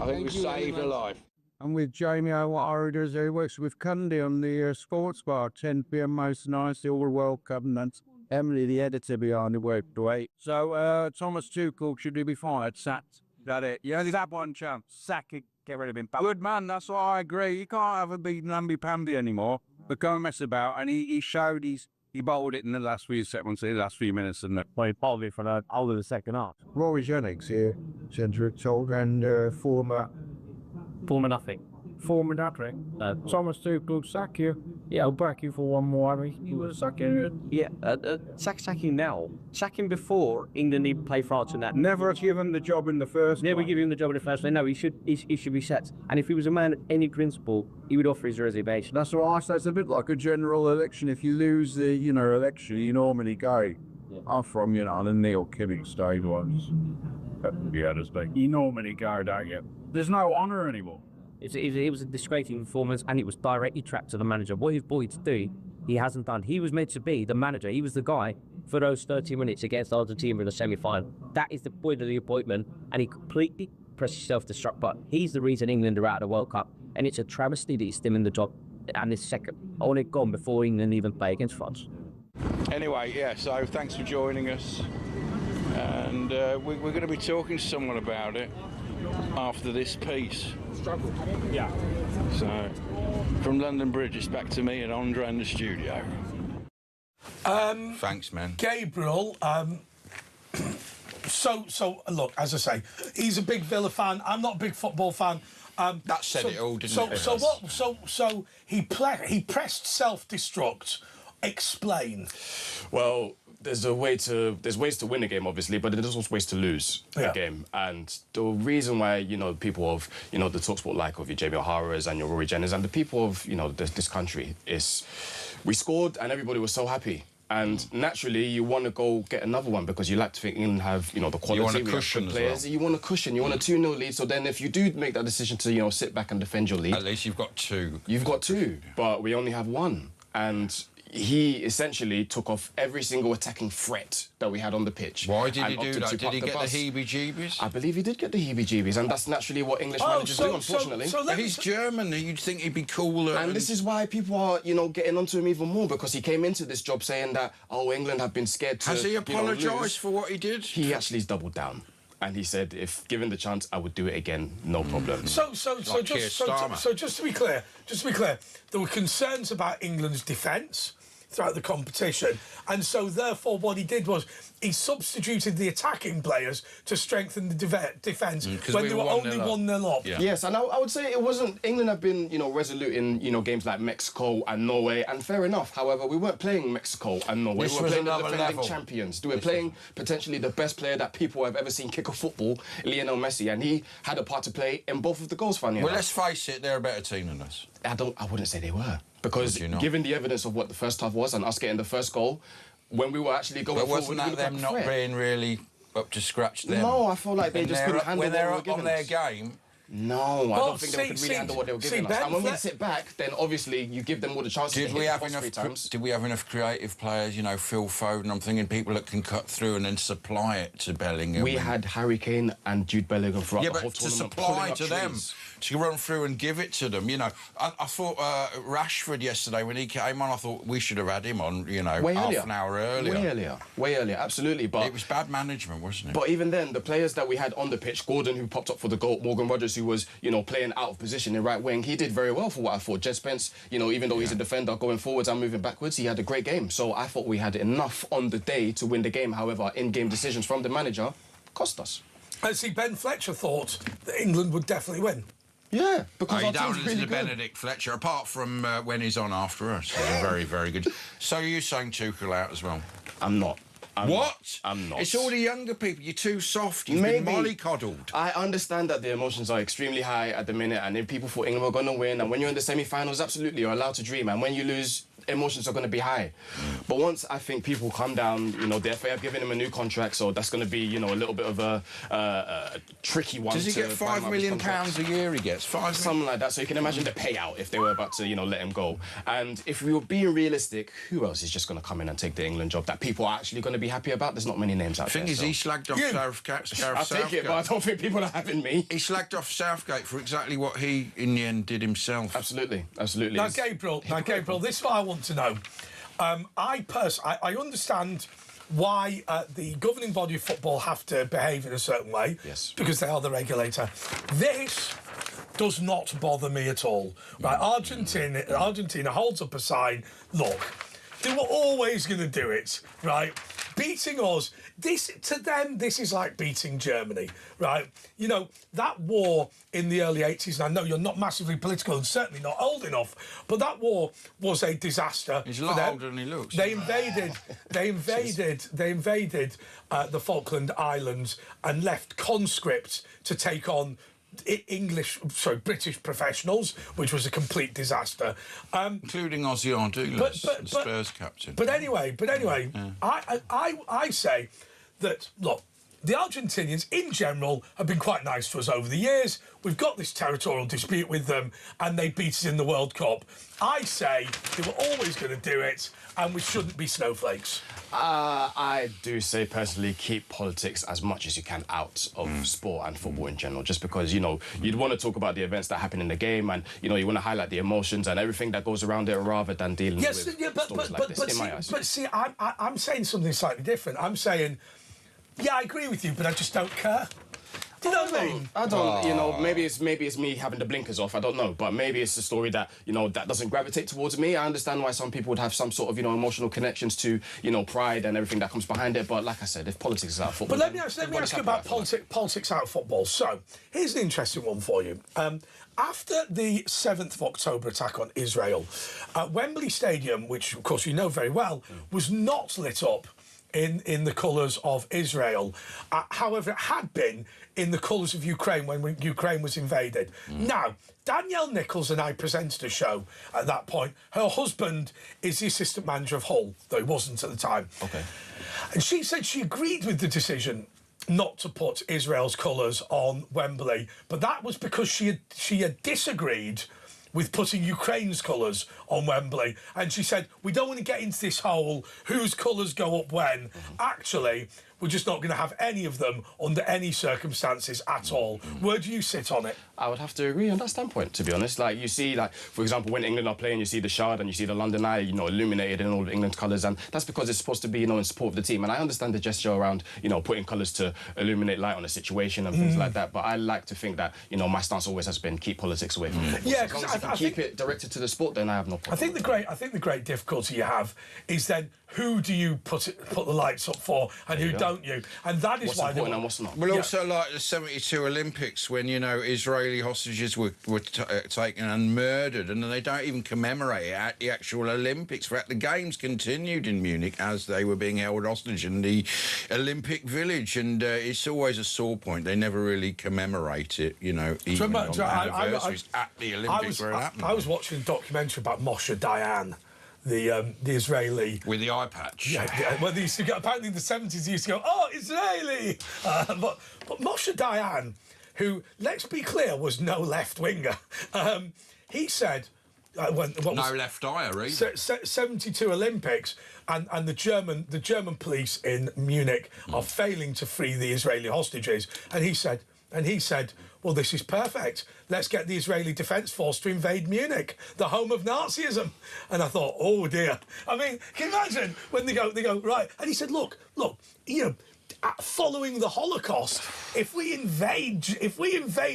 I think we saved a life. I'm with Jamie O'Hara, who works with Cundy on the sports bar, 10 p.m. most nights, the All World Cup, and that's Emily, the editor behind the work away. So, Thomas Tuchel, should he be fired? Sacked. That it? You only had one chance. Sack it, get rid of him. Good man, that's what I agree. You can't have a big namby-pamby anymore. But go and mess about, and he showed he bowled it in the last few seconds, the last few minutes, and played probably for the whole of the second half. Rory Jennings here, centre told, and former nothing. Former nothing. Thomas Tuchel, sack you. Yeah, I'll back you for one more. I mean, you were sacking. Yeah, sacking now. Sacking before England need to play France and that. Never give him the job in the first. Never give him the job in the first place. No, he should be sacked. And if he was a man of any principle, he would offer his resignation. That's what I say. It's a bit like a general election. If you lose the, election, you normally go. Yeah. I'm from, the Neil Kinnock stage ones. Yeah, that's big. You normally go, don't you? There's no honour anymore. It was a disgraceful performance, and it was directly tracked to the manager. What his boy to do, he hasn't done. He was meant to be the manager. He was the guy for those 30 minutes against Argentina in the semi-final. That is the point of the appointment, and he completely pressed his self-destruct button. He's the reason England are out of the World Cup, and it's a travesty that he's still in the job. And this second, only gone before England even play against France. Anyway, yeah, so thanks for joining us. And we're going to be talking to someone about it after this piece. Yeah. So, from London Bridge, it's back to me and Andre in the studio. Thanks, man. Gabriel, so look, as I say, he's a big Villa fan. I'm not a big football fan. That said it all, didn't it? So he pressed self-destruct. Explain. Well, there's ways to win a game, obviously, but there's also ways to lose a game. And the reason why, people of, the TalkSport like of your Jamie O'Hara's and your Rory Jennings and the people of, this country is we scored and everybody was so happy. And naturally, you want to go get another one because you like to think England have, the quality. You want a cushion players. Well. You want a cushion. You want a 2-0 lead. So then if you do make that decision to, sit back and defend your lead... At least you've got two. You've got two, but we only have one. And... he essentially took off every single attacking threat that we had on the pitch. Why did he do that? Did he get the heebie-jeebies? I believe he did get the heebie-jeebies, and that's naturally what English managers do, unfortunately. He's German. You'd think he'd be cooler. And this is why people are, getting onto him even more, because he came into this job saying that, England have been scared to, Has he apologised for what he did? He actually doubled down. And he said, if given the chance, I would do it again, no problem. So just to be clear, there were concerns about England's defence throughout the competition, and so therefore what he did was he substituted the attacking players to strengthen the defence when they were only 1-0 up. Yeah. Yes, and I would say it wasn't... England have been, resolute in, games like Mexico and Norway, and fair enough. However, we weren't playing Mexico and Norway. We were playing the defending champions. We were playing potentially the best player that people have ever seen kick a football, Lionel Messi, and he had a part to play in both of the goals, funny enough. Well, let's face it, they're a better team than us. I wouldn't say they were. Because given the evidence of what the first half was and us getting the first goal, when we were actually going forward... But wasn't that them not being really up to scratch then? No, I feel like they just couldn't handle when they're up on their game. No, I don't think they could really handle what they were giving us. And when we sit back, then obviously you give them all the chances. Did we have enough creative players? Phil Foden. I'm thinking people that can cut through and then supply it to Bellingham. We had Harry Kane and Jude Bellingham throughout the whole tournament. To supply to them, to run through and give it to them. I thought Rashford yesterday when he came on, I thought we should have had him on. Half an hour earlier. Way earlier, absolutely. But it was bad management, wasn't it? But even then, the players that we had on the pitch, Gordon, who popped up for the goal, Morgan Rogers, who was, playing out of position in right wing, he did very well for what I thought. Jed Spence, even though he's a defender, going forwards and moving backwards, he had a great game. So I thought we had enough on the day to win the game. However, in-game decisions from the manager cost us. I see Ben Fletcher thought that England would definitely win. Yeah, because you don't listen to Benedict Fletcher, apart from when he's on after us. He's very, very good. So you're saying Tuchel out as well? I'm not. What? I'm not. It's all the younger people. You're too soft. You've been mollycoddled. I understand that the emotions are extremely high at the minute, and if people thought England were going to win, and when you're in the semi-finals, absolutely, you're allowed to dream, and when you lose, emotions are going to be high. But once I think people calm down, you know, the FA have given him a new contract, so that's going to be, you know, a little bit of a tricky one. Does he get £5 million a year? He gets something like that. So you can imagine the payout if they were about to, you know, let him go. And if we were being realistic, who else is just going to come in and take the England job that people are actually going to be happy about? There's not many names out there. The thing is, he slagged off Gareth I'll Southgate. take it, but I don't think people are having me. He slagged off Southgate for exactly what he, in the end, did himself. Absolutely, absolutely. Now, Gabriel, this is what I want to know. I understand why the governing body of football have to behave in a certain way. Yes. Because they are the regulator. This does not bother me at all. Right? Argentina holds up a sign. Look, they were always going to do it, right? Beating us, to them, this is like beating Germany, right? You know, that war in the early 80s, and I know you're not massively political and certainly not old enough, but that war was a disaster. He's a lot older than he looks. They invaded the Falkland Islands and left conscripts to take on British professionals, which was a complete disaster. Including Ozzy Ardulas, the Spurs captain. But anyway, I say that, look, the Argentinians, in general, have been quite nice to us over the years. We've got this territorial dispute with them, and they beat us in the World Cup. I say they were always going to do it, and we shouldn't be snowflakes. I do say, personally, keep politics as much as you can out of sport and football in general, just because, you know, you'd want to talk about the events that happen in the game, and, you know, you want to highlight the emotions and everything that goes around it rather than dealing with stories like this, in my eyes. But see, I'm saying something slightly different. I'm saying, yeah, I agree with you, but I just don't care. Do you know what I mean? I don't, you know, maybe it's me having the blinkers off, I don't know, but maybe it's a story that, you know, that doesn't gravitate towards me. I understand why some people would have some sort of, you know, emotional connections to, you know, pride and everything that comes behind it, but like I said, if politics is out of football... But let me ask you about politics out of football. So, here's an interesting one for you. After the 7th of October attack on Israel, Wembley Stadium, which, of course, you know very well, was not lit up in the colours of Israel. However, it had been in the colours of Ukraine when Ukraine was invaded. Now, Danielle Nichols and I presented a show at that point. Her husband is the assistant manager of Hull, though he wasn't at the time. Okay. And she said she agreed with the decision not to put Israel's colours on Wembley, but that was because she had disagreed with putting Ukraine's colours on Wembley. And she said, we don't want to get into this whole whose colours go up when. Actually, we're just not going to have any of them under any circumstances at all. Where do you sit on it? I would have to agree on that standpoint, to be honest. Like, you see, like, for example, when England are playing, you see the Shard and you see the London Eye, you know, illuminated in all of England's colours, and that's because it's supposed to be, you know, in support of the team. And I understand the gesture around, you know, putting colours to illuminate light on a situation and things like that, but I like to think that, you know, my stance always has been keep politics away from football. Yeah, because I keep it directed to the sport, then I have no problem. I think the great difficulty you have is then who do you put the lights up for and who don't you? And that is what's why important and what's not. Well, also like the 72 Olympics when, you know, Israeli hostages were taken and murdered, and they don't even commemorate it at the actual Olympics. In fact, the games continued in Munich as they were being held hostage in the Olympic Village, and it's always a sore point. They never really commemorate it, you know, even on anniversaries at the Olympics where it happened. I was watching a documentary about Moshe Dayan, the Israeli... With the eye patch. Yeah, well, they used to go, apparently in the 70s, they used to go, oh, Israeli! But Moshe Dayan, who, let's be clear, was no left-winger, he said... no left eye, either. 72 Olympics, and the German police in Munich are failing to free the Israeli hostages. And he said, well, this is perfect. Let's get the Israeli Defence Force to invade Munich, the home of Nazism. And I thought, oh dear. I mean, can you imagine when they go right? And he said, look, you know, following the Holocaust, if we invade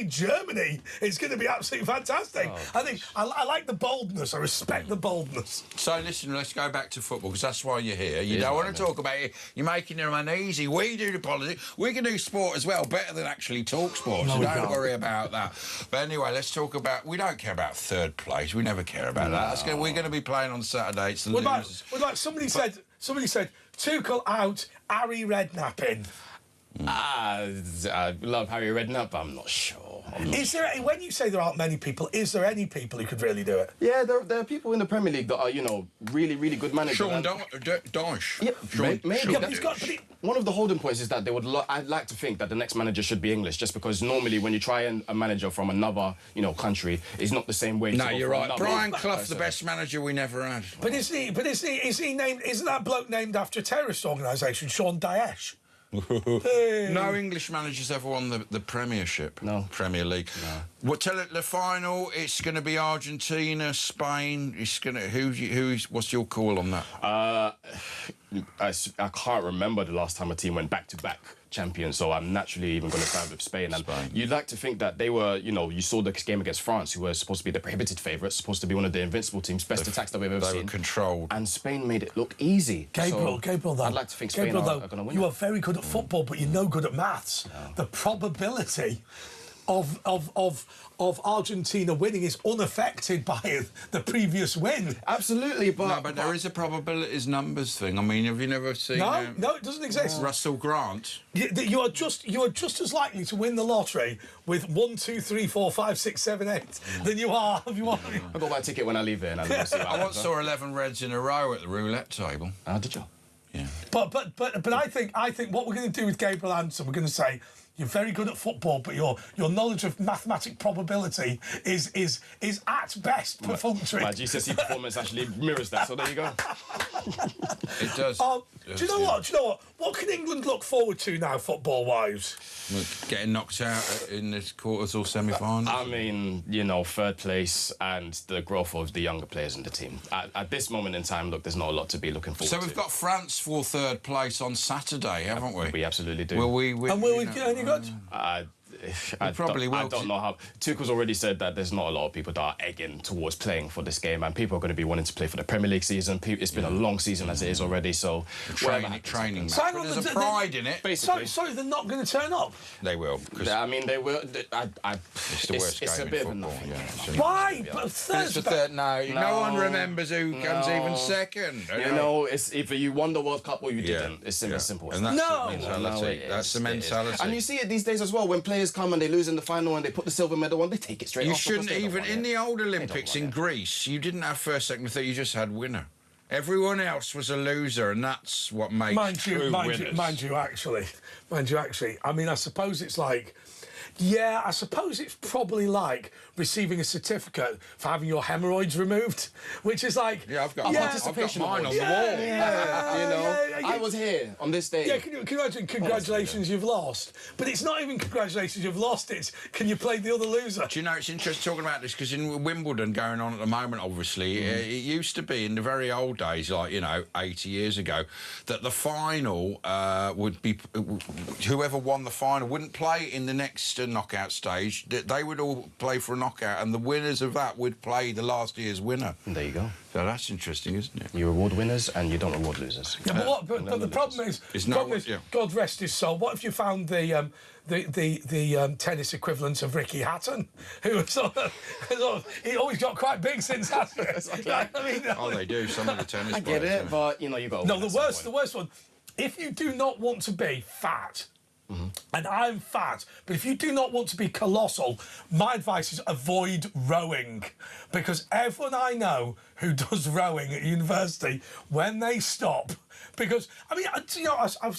Germany, it's going to be absolutely fantastic. I like the boldness. I respect the boldness. So listen, let's go back to football, because that's why you're here. You don't want to talk about it. You're making them uneasy. We do the politics. We can do sport as well, better than actually talk sport. So don't worry about that. But anyway, let's talk about. We don't care about third place. We never care about that. We're going to be playing on Saturday. It's the losers. Somebody said Somebody said, Tuchel out, Harry Redknapp in. I love Harry Redknapp, but I'm not sure. When you say there aren't many people, is there any people who could really do it? Yeah, there are people in the Premier League that are, really, really good managers. Sean Dyche. Yeah, maybe. One of the holding points is that I'd like to think that the next manager should be English, just because normally when you try a manager from another, country, it's not the same way. No, you're right. Brian Clough's the best manager we never had. But is he named? Isn't that bloke named after a terrorist organisation, Sean Daesh? No English managers ever won the Premiership. No. Premier League. No. Well, tell it the final. It's going to be Argentina, Spain. It's going to what's your call on that? I can't remember the last time a team went back-to-back champions, so I'm naturally even going to side with Spain. And you'd like to think that they were, you saw the game against France, who were supposed to be the prohibited favourites, supposed to be one of the invincible teams, best attacks that we've ever seen. They were controlled. And Spain made it look easy. Gabriel, though. I'd like to think Spain are going to win. You are very good at football, but you're no good at maths. No. The probability of Argentina winning is unaffected by the previous win. Absolutely, but there is a probabilities numbers thing. I mean, have you never seen? No, it doesn't exist. Russell Grant. You are just as likely to win the lottery with 1, 2, 3, 4, 5, 6, 7, 8 than you are. If you want. I got my ticket when I leave here, and I once saw 11 Reds in a row at the roulette table. How did you? Yeah. But I think what we're going to do with Gabriel Anderson, we're going to say, you're very good at football, but your knowledge of mathematic probability is at best perfunctory. My GCSE performance actually mirrors that, so there you go. It does. Do you know what? What can England look forward to now, football-wise? Getting knocked out in the quarters or semi-finals. I mean, third place and the growth of the younger players in the team. At this moment in time, look, there's not a lot to be looking forward to. So we've got France for third place on Saturday, haven't we? We absolutely do. Will we win? And will we get any good? I don't know how. Tuchel's already said that there's not a lot of people that are egging towards playing for this game, and people are going to be wanting to play for the Premier League season. It's been a long season as it is already, so training. There's a pride in it. Basically. Sorry, they're not going to turn up. They will. I mean, they will. It's the worst game a bit in of football. Yeah. Why? But it's the third. No one remembers who comes even second. It's either you won the World Cup or you didn't. It's simple. And that's the mentality. That's the mentality. And you see it these days as well. When players come and they lose in the final and they put the silver medal on, they take it straight off. You shouldn't even, in the old Olympics in Greece, you didn't have first, second, third, you just had winner. Everyone else was a loser, and that's what makes winners. Mind you, actually. I mean, I suppose it's like... Yeah, I suppose it's probably like receiving a certificate for having your hemorrhoids removed, which is like... Yeah, I've got mine on the wall. I was here on this day. Yeah, can you imagine, congratulations, you've lost. But it's not even congratulations, you've lost, it's can you play the other loser? Do you know, it's interesting talking about this, because in Wimbledon going on at the moment, obviously, it used to be in the very old days, like, 80 years ago, that the final would be... Whoever won the final wouldn't play in the next knockout stage. They would all play for a knockout, and the winners of that would play the last year's winner. And there you go. So that's interesting, isn't it? You reward winners and you don't reward losers. Yeah, but the problem is, God rest his soul. What if you found the tennis equivalent of Ricky Hatton, who was he always got quite big since that. They do. Some of the tennis. I get it, but you got. No, the worst one. If you do not want to be fat. And I'm fat, but if you do not want to be colossal, my advice is avoid rowing, because everyone I know who does rowing at university, when they stop, because I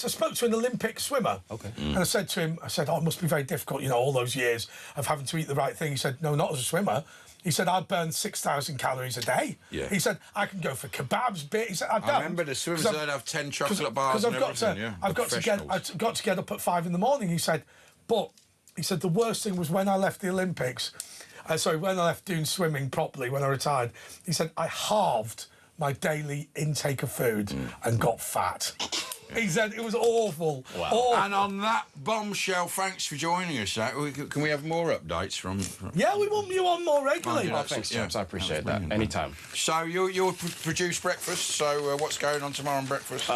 spoke to an Olympic swimmer, and I said to him, it must be very difficult, all those years of having to eat the right thing. He said, no, not as a swimmer. He said, I burn 6,000 calories a day. Yeah. He said, I can go for kebabs, he said, I remember the swimmers that have 10 chocolate bars and everything. I've got to get up at 5 in the morning. He said, the worst thing was when I left the Olympics, when I left doing swimming properly, when I retired, he said, I halved my daily intake of food and got fat. He said it was awful. Wow. Awful. And on that bombshell, thanks for joining us. Can we have more updates from... Yeah, we want you on more regularly. Thanks, James. I appreciate that. Anytime. So you'll produce breakfast. So what's going on tomorrow on breakfast?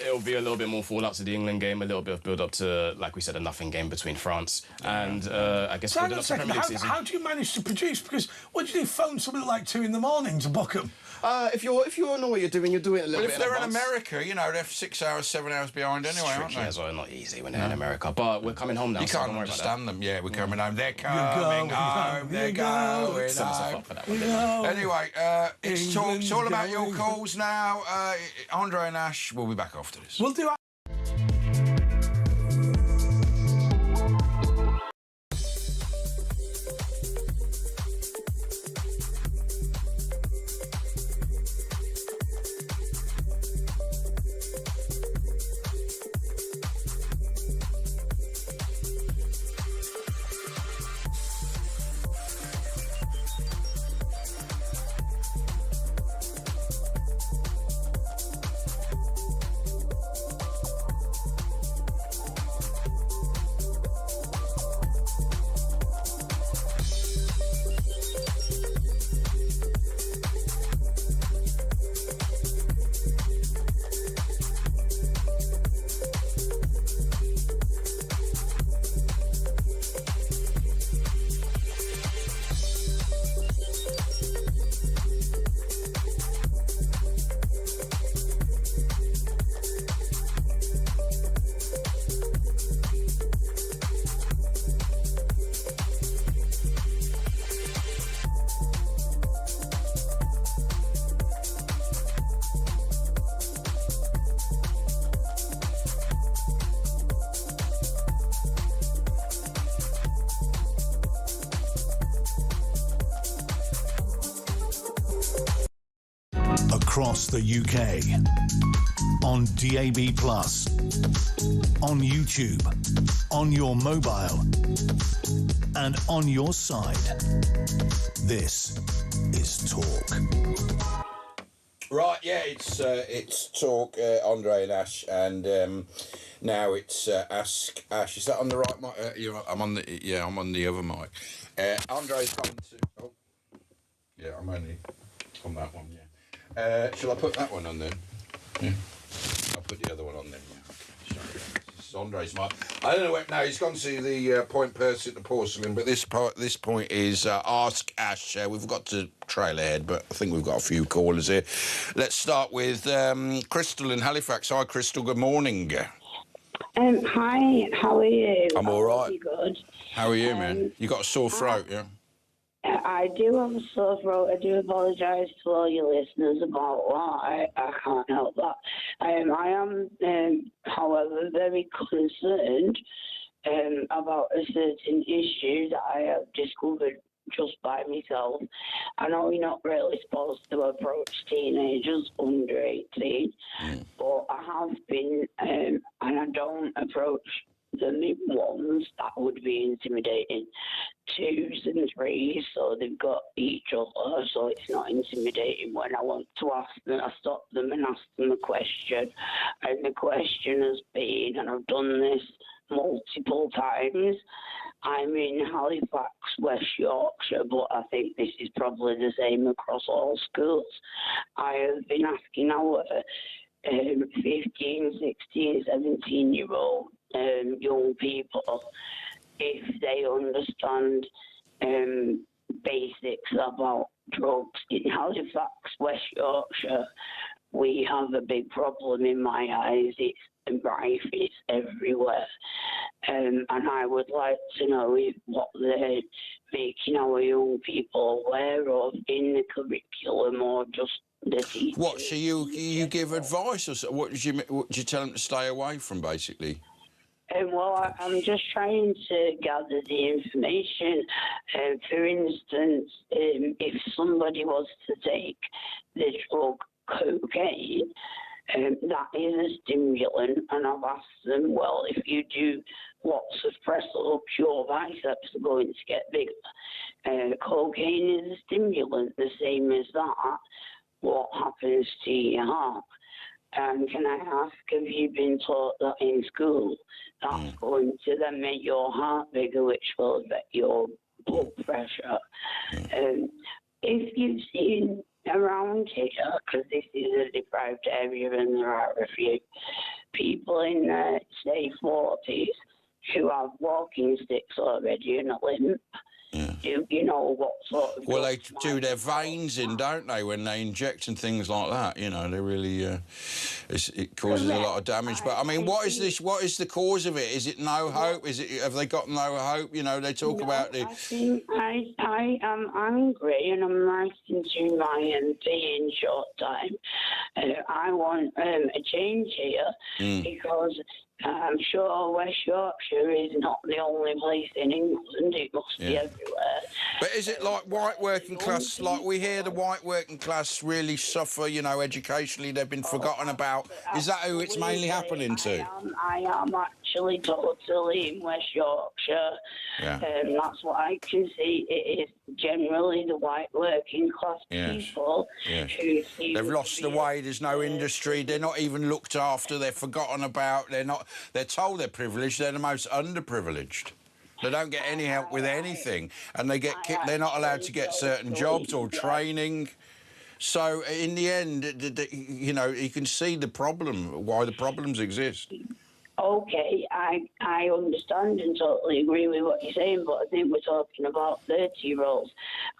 It'll be a little bit more fallout to the England game, a little bit of build-up to, like we said, a nothing game between France and, I guess, building up to the Premier League season. How do you manage to produce? Because what do you do, phone somebody at like 2 in the morning to book them? If you know what you're doing, you're doing it a little bit. But if they're in America, you know, they're 6 hours, 7 hours behind anyway, aren't they? As well, not easy when they're in America. But we're coming home now. You so can't don't worry about understand them. Yeah, we're coming home. They're coming home. They're going home. Anyway, it's talk. It's all about your calls now. Andre and Ash will be back after this. We'll do. Across the UK, on DAB+, on YouTube, on your mobile, and on your side. This is Talk. Right, yeah, it's Talk, Andre and Ash, and now it's Ask Ash. Is that on the right mic? I'm on the other mic. Andre's gone to. Oh, yeah, I'm only on that one. Yeah. Shall I put that one on then? Yeah. I'll put the other one on then. Yeah. Okay. This is Andre's mic. I don't know where. No, he's gone to the point person, the porcelain. But this point is Ask Ash. We've got to trail ahead, but I think we've got a few callers here. Let's start with Crystal in Halifax. Hi, Crystal. Good morning. Hi. How are you? I'm all right. Good. How are you, man? You got a sore throat, yeah? I do have a sore throat. I do apologise to all your listeners about that. I can't help that. I am, however, very concerned about a certain issue that I have discovered just by myself. I know you're not really supposed to approach teenagers under 18, but I have been, and I don't approach the mid-ones. That would be intimidating. 2s and 3s, so they've got each other, so it's not intimidating. When I want to ask them, I stop them and ask them a question, and the question has been, and I've done this multiple times, I'm in Halifax, West Yorkshire, but I think this is probably the same across all schools. I have been asking our 15, 16, 17-year-old young people if they understand basics about drugs. In Halifax, West Yorkshire, we have a big problem in my eyes. It's rife, it's everywhere. And I would like to know what they're making our young people aware of in the curriculum, or just the teaching. What, so you give advice, or what did you tell them to stay away from, basically? Well, I'm just trying to gather the information. For instance, if somebody was to take the drug cocaine, that is a stimulant, and I've asked them, well, if you do lots of press-ups, your biceps are going to get bigger. Cocaine is a stimulant, the same as that. What happens to your heart? And can I ask, have you been taught that in school? That's going to then make your heart bigger, which will affect your blood pressure. If you've seen around here, because this is a deprived area and there are a few people in their, say, 40s who have walking sticks already and a limp, do you know what sort of... Well, they do their veins in, don't they, when they inject and things like that, you know, they really... it causes a lot of damage. But, I mean, what is the cause of it? Is it no hope? Have they got no hope? You know, they talk about the... I think I am angry and I'm writing to my MP in short time. I want a change here because I'm sure West Yorkshire is not the only place in England. It must be everywhere. But is it like white working class, like we hear the white working class really suffer, you know, educationally, they've been forgotten about. Is that who it's mainly happening to? I am actually totally in West Yorkshire. Yeah. That's what I can see. It is generally the white working class people who seem they've lost the way, there's no industry, they're not even looked after, they're forgotten about, they're told they're privileged, they're the most underprivileged. They don't get any help with anything, and they get kicked. They're not allowed to get certain jobs or training. So in the end, you know, you can see the problem, why the problems exist. Okay, I understand and totally agree with what you're saying, but I think we're talking about 30-year-olds.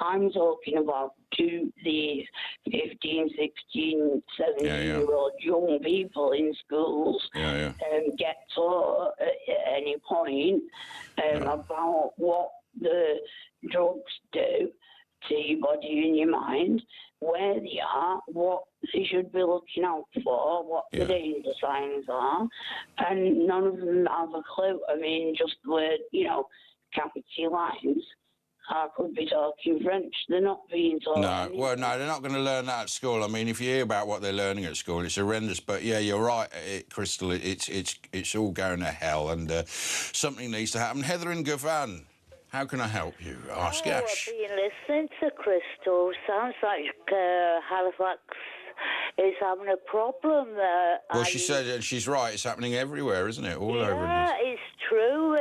I'm talking about these 15, 16, 17-year-old young people in schools get taught at any point about what the drugs do to your body and your mind, where they are, what they should be looking out for, what the danger signs are, and none of them have a clue. I mean, just the word, you know, cavity lines. I could be talking French. They're not being taught. No, well, no, they're not going to learn that at school. I mean, if you hear about what they're learning at school, it's horrendous. But yeah, you're right, Crystal. It's all going to hell, and something needs to happen. Heather and Gavan, how can I help you? Ask Ash. I've been listening to Crystal. Sounds like Halifax is having a problem there. Well, she said, and she's right, it's happening everywhere, isn't it? All over. Yeah, it's true.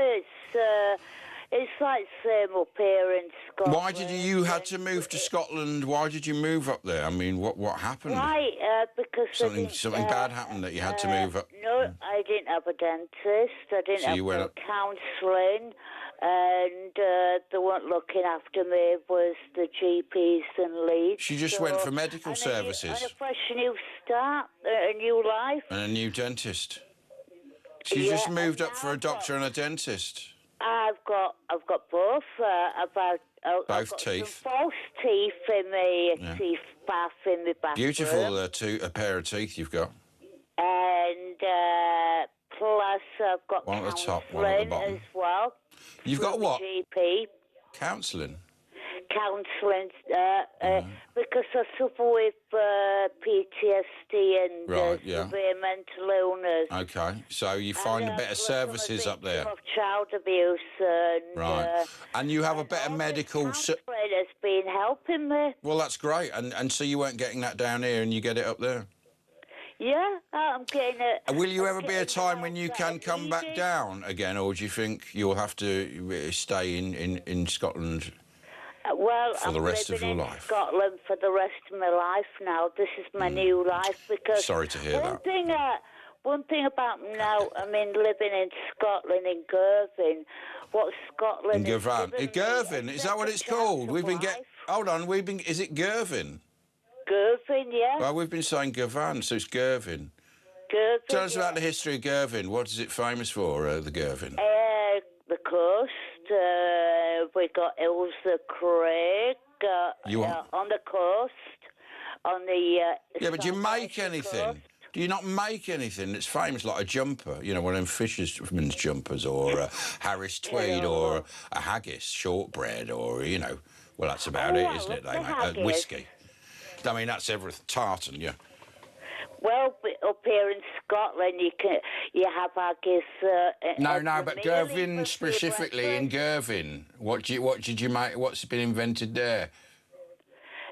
It's like same up here in Scotland. Why did you had to move to Scotland? Why did you move up there? I mean, what happened? Right, because something bad happened that you had to move up. No, I didn't have a dentist. I didn't have no counselling, and they weren't looking after me. Was the GPs and Leeds. She just went for medical services. And a fresh new start, a new life. And a new dentist. She just moved up for a doctor and a dentist. I've got both. Both teeth. False teeth in my teeth bath in the bathroom. Beautiful a pair of teeth you've got. And plus I've got one at the top, one at the bottom as well. You've got what? GP. Counselling. Counselling, because I suffer with PTSD and severe mental illness. Okay, so you find better services up there. Of child abuse and and you have a better medical. Counselling has been helping me. Well, that's great, and so you weren't getting that down here, and you get it up there. Yeah, I'm getting it. Will you ever be a time when you can come back down again, or do you think you'll have to stay in Scotland? Well, for the rest of your life. I'm living in Scotland for the rest of my life now. This is my new life because... Sorry to hear that. One thing about now, I mean, living in Scotland, in Girvan, what Scotland... In Girvan. Girvan, is that what it's called? We've been getting... Hold on, is it Girvan? Girvan, yeah. Well, we've been saying Girvan, so it's Girvan. Girvan, Tell us about the history of Girvan. What is it famous for, the Girvan? The coast. We got Ilsa Craig on the coast, on the... yeah, but do you make anything? Coast. Do you not make anything that's famous, like a jumper, you know, one of them fisherman's jumpers, or a Harris tweed, or a haggis shortbread, or, you know, well, that's about it, isn't it? They make whiskey. I mean, that's everything. Tartan, yeah. Well, up here in Scotland, you have haggis. No, but Girvan specifically, in Girvan, what did you make? What's been invented there?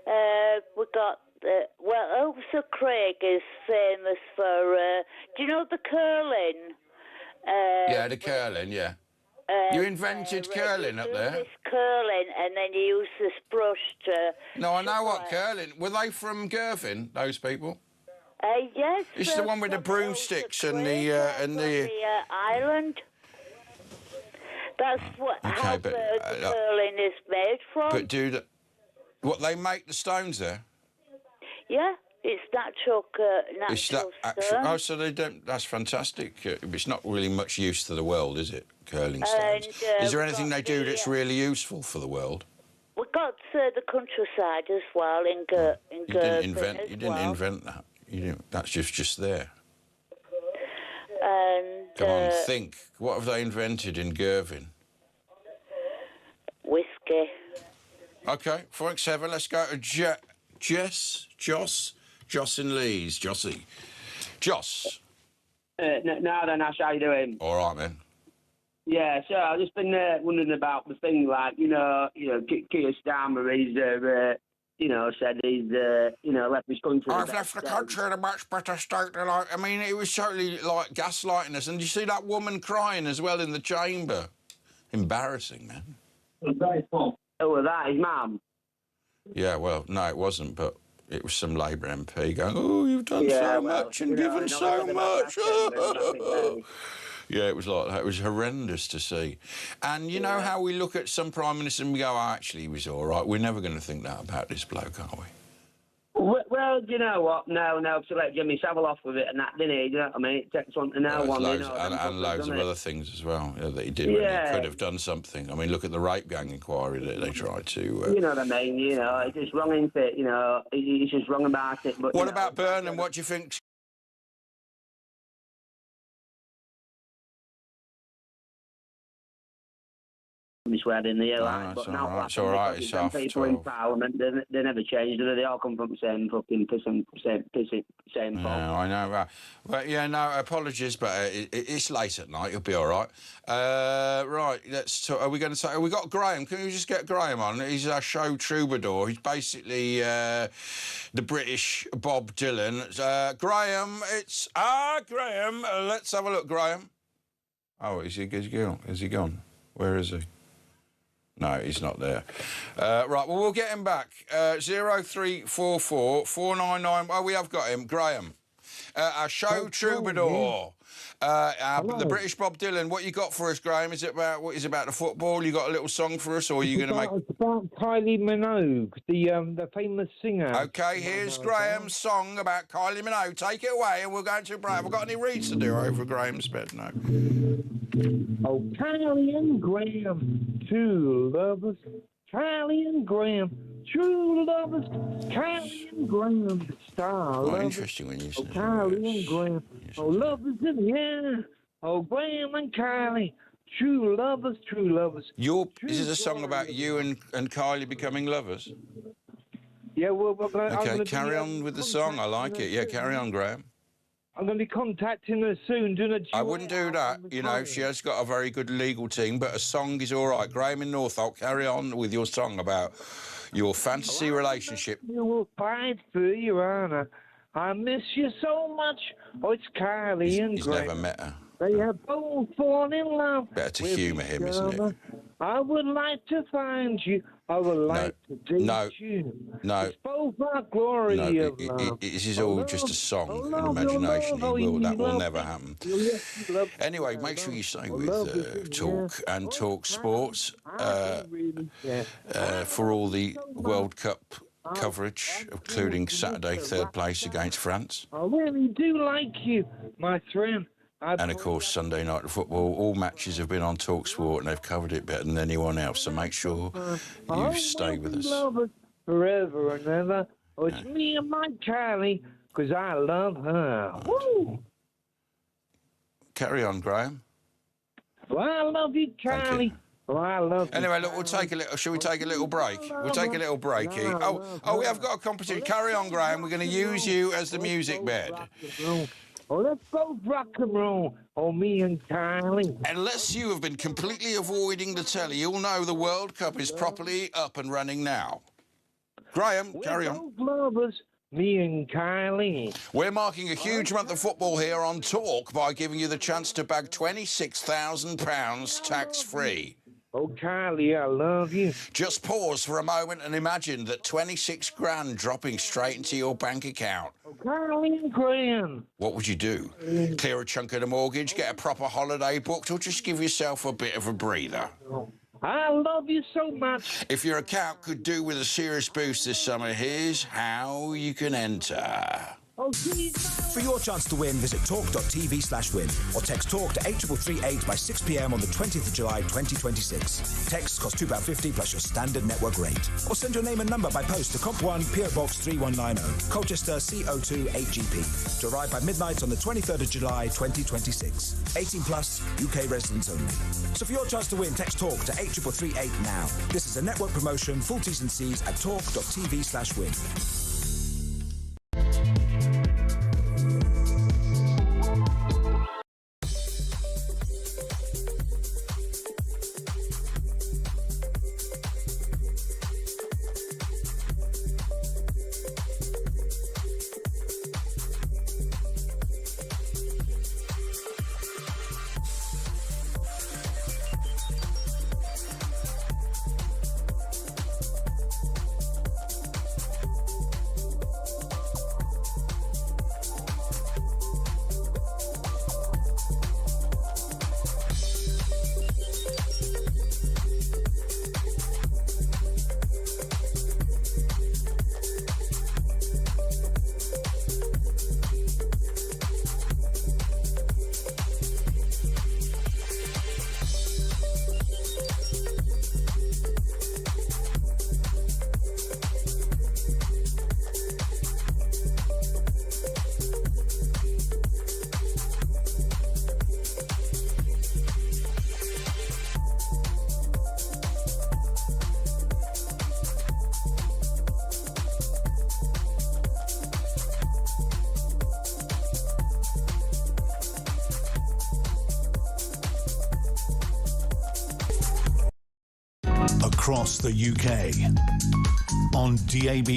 We got Ilsa Craig is famous for. Do you know the curling? Yeah, the curling. Yeah. You invented curling up there. This curling, and then you use this brush to. No, I know what curling. Were they from Girvan? Those people. Yes. It's the one with the broomsticks and the island. That's what how the curling is made from. But dude, what they make the stones there? Yeah, it's natural stone. Oh, so they don't. That's fantastic. It's not really much use to the world, is it? Curling stones. Is there anything they do that's really useful for the world? We've got the countryside as well in Girvan. You didn't invent that. You didn't. That's just there. And come on, think. What have they invented in Girvan? Whiskey. Okay, 4x7. Let's go to Joss in Leeds. Jossie. Joss. Now then, Ash, how you doing? All right, man. Yeah, so I've just been wondering about the thing, like, Keir Starmer, said he's, left his country. I've left the country in a much better state than I mean, it was totally, like, gaslighting us. And you see that woman crying as well in the chamber? Embarrassing, man. Oh, was that his mum? Yeah, well, no, it wasn't, but it was some Labour MP going, oh, you've done so much and given so much. Yeah, it was like that. It was horrendous to see. And you know how we look at some Prime Minister and we go, oh, actually, he was all right. We're never going to think that about this bloke, are we? Well, you know what? No, to let Jimmy Savile off with it and that, didn't he? You know what I mean? It takes one to know one. And loads of other things as well that he did when he could have done something. I mean, look at the rape gang inquiry that they tried to... you know what I mean? It's just wrong, isn't it? He's just wrong about it. But what about Burnham? What do you think? Misread in the year, but now it's all right. It's half people 12. in Parliament, they never change, do they? They all come from the same fucking same fault. Yeah, I know. But yeah, no, apologies, but it's late at night. You'll be all right. Right, let's talk. Are we going to say? We got Graham. Can we just get Graham on? He's our show troubadour. He's basically the British Bob Dylan. Graham, it's Graham. Let's have a look, Graham. Oh, is he gone? Where is he? No, he's not there. Right, well, we'll get him back. 0344 499... Oh, we have got him. Graham. Our show troubadour. The British Bob Dylan. What you got for us, Graham? Is it about the football? You got a little song for us, or are you going to make... It's about Kylie Minogue, the famous singer. OK, here's Graham's song about Kylie Minogue. Take it away, and we'll go into a break. Have we got any reads to do over Graham's bed? No. Oh, Kylie and Graham, two lovers. Kylie and Graham, true lovers. Kylie and Graham, star lovers. Interesting when you say Kylie and Graham, lovers in the air. Oh, Graham and Kylie, true lovers, true lovers. This is a song about you and Kylie becoming lovers? Yeah, well, OK, carry on with the song. I like it. Yeah, carry on, Graham. I'm going to be contacting her soon, I wouldn't do that. She has got a very good legal team, but a song is all right. Graham in Northolt, carry on with your song about your fantasy relationship. You will fight for your honour. I miss you so much. Oh, it's Kylie and Graham. He's never met her. They have both fallen in love. Better to humour him, isn't it? I would like to find you. I would like to date you. No. It's both our glory of love. This is all just a song, an imagination. That will never happen. Anyway, make sure you stay with Talk and Talk Sports for all the World Cup coverage, including Saturday, third place against France. I really do like you, my friend. And, of course, Sunday night football. All matches have been on TalkSport and they've covered it better than anyone else. So make sure you stay with us. Forever and ever. Oh, it's me and my Kylie, because I love her. Woo! Carry on, Graham. Well, I love you, Kylie. Well, I love you. Anyway, look, shall we take a little break? We'll take a little breaky. We have got a competition. Carry on, Graham. We're going to use you as the music bed. Oh, let's go rock and roll. Oh, me and Kylie. Unless you have been completely avoiding the telly, you'll know the World Cup is properly up and running now. Graham, carry on. Lovers, me and Kylie. We're marking a huge month of football here on Talk by giving you the chance to bag £26,000 tax-free. Oh, Kylie, I love you. Just pause for a moment and imagine that 26 grand dropping straight into your bank account. Oh, Kylie grand. What would you do? Clear a chunk of the mortgage, get a proper holiday booked, or just give yourself a bit of a breather? I love you so much. If your account could do with a serious boost this summer, here's how you can enter. For your chance to win, visit talk.tv/win or text TALK to 83338 by 6 p.m. on the 20th of July 2026. Texts cost £2.50 plus your standard network rate. Or send your name and number by post to Comp 1 PO Box 3190, Colchester CO2 8GP. To arrive by midnight on the 23rd of July 2026. 18 plus, UK residents only. So for your chance to win, text TALK to 83338 now. This is a network promotion, full T's and C's at talk.tv/win. Across the UK, on DAB+,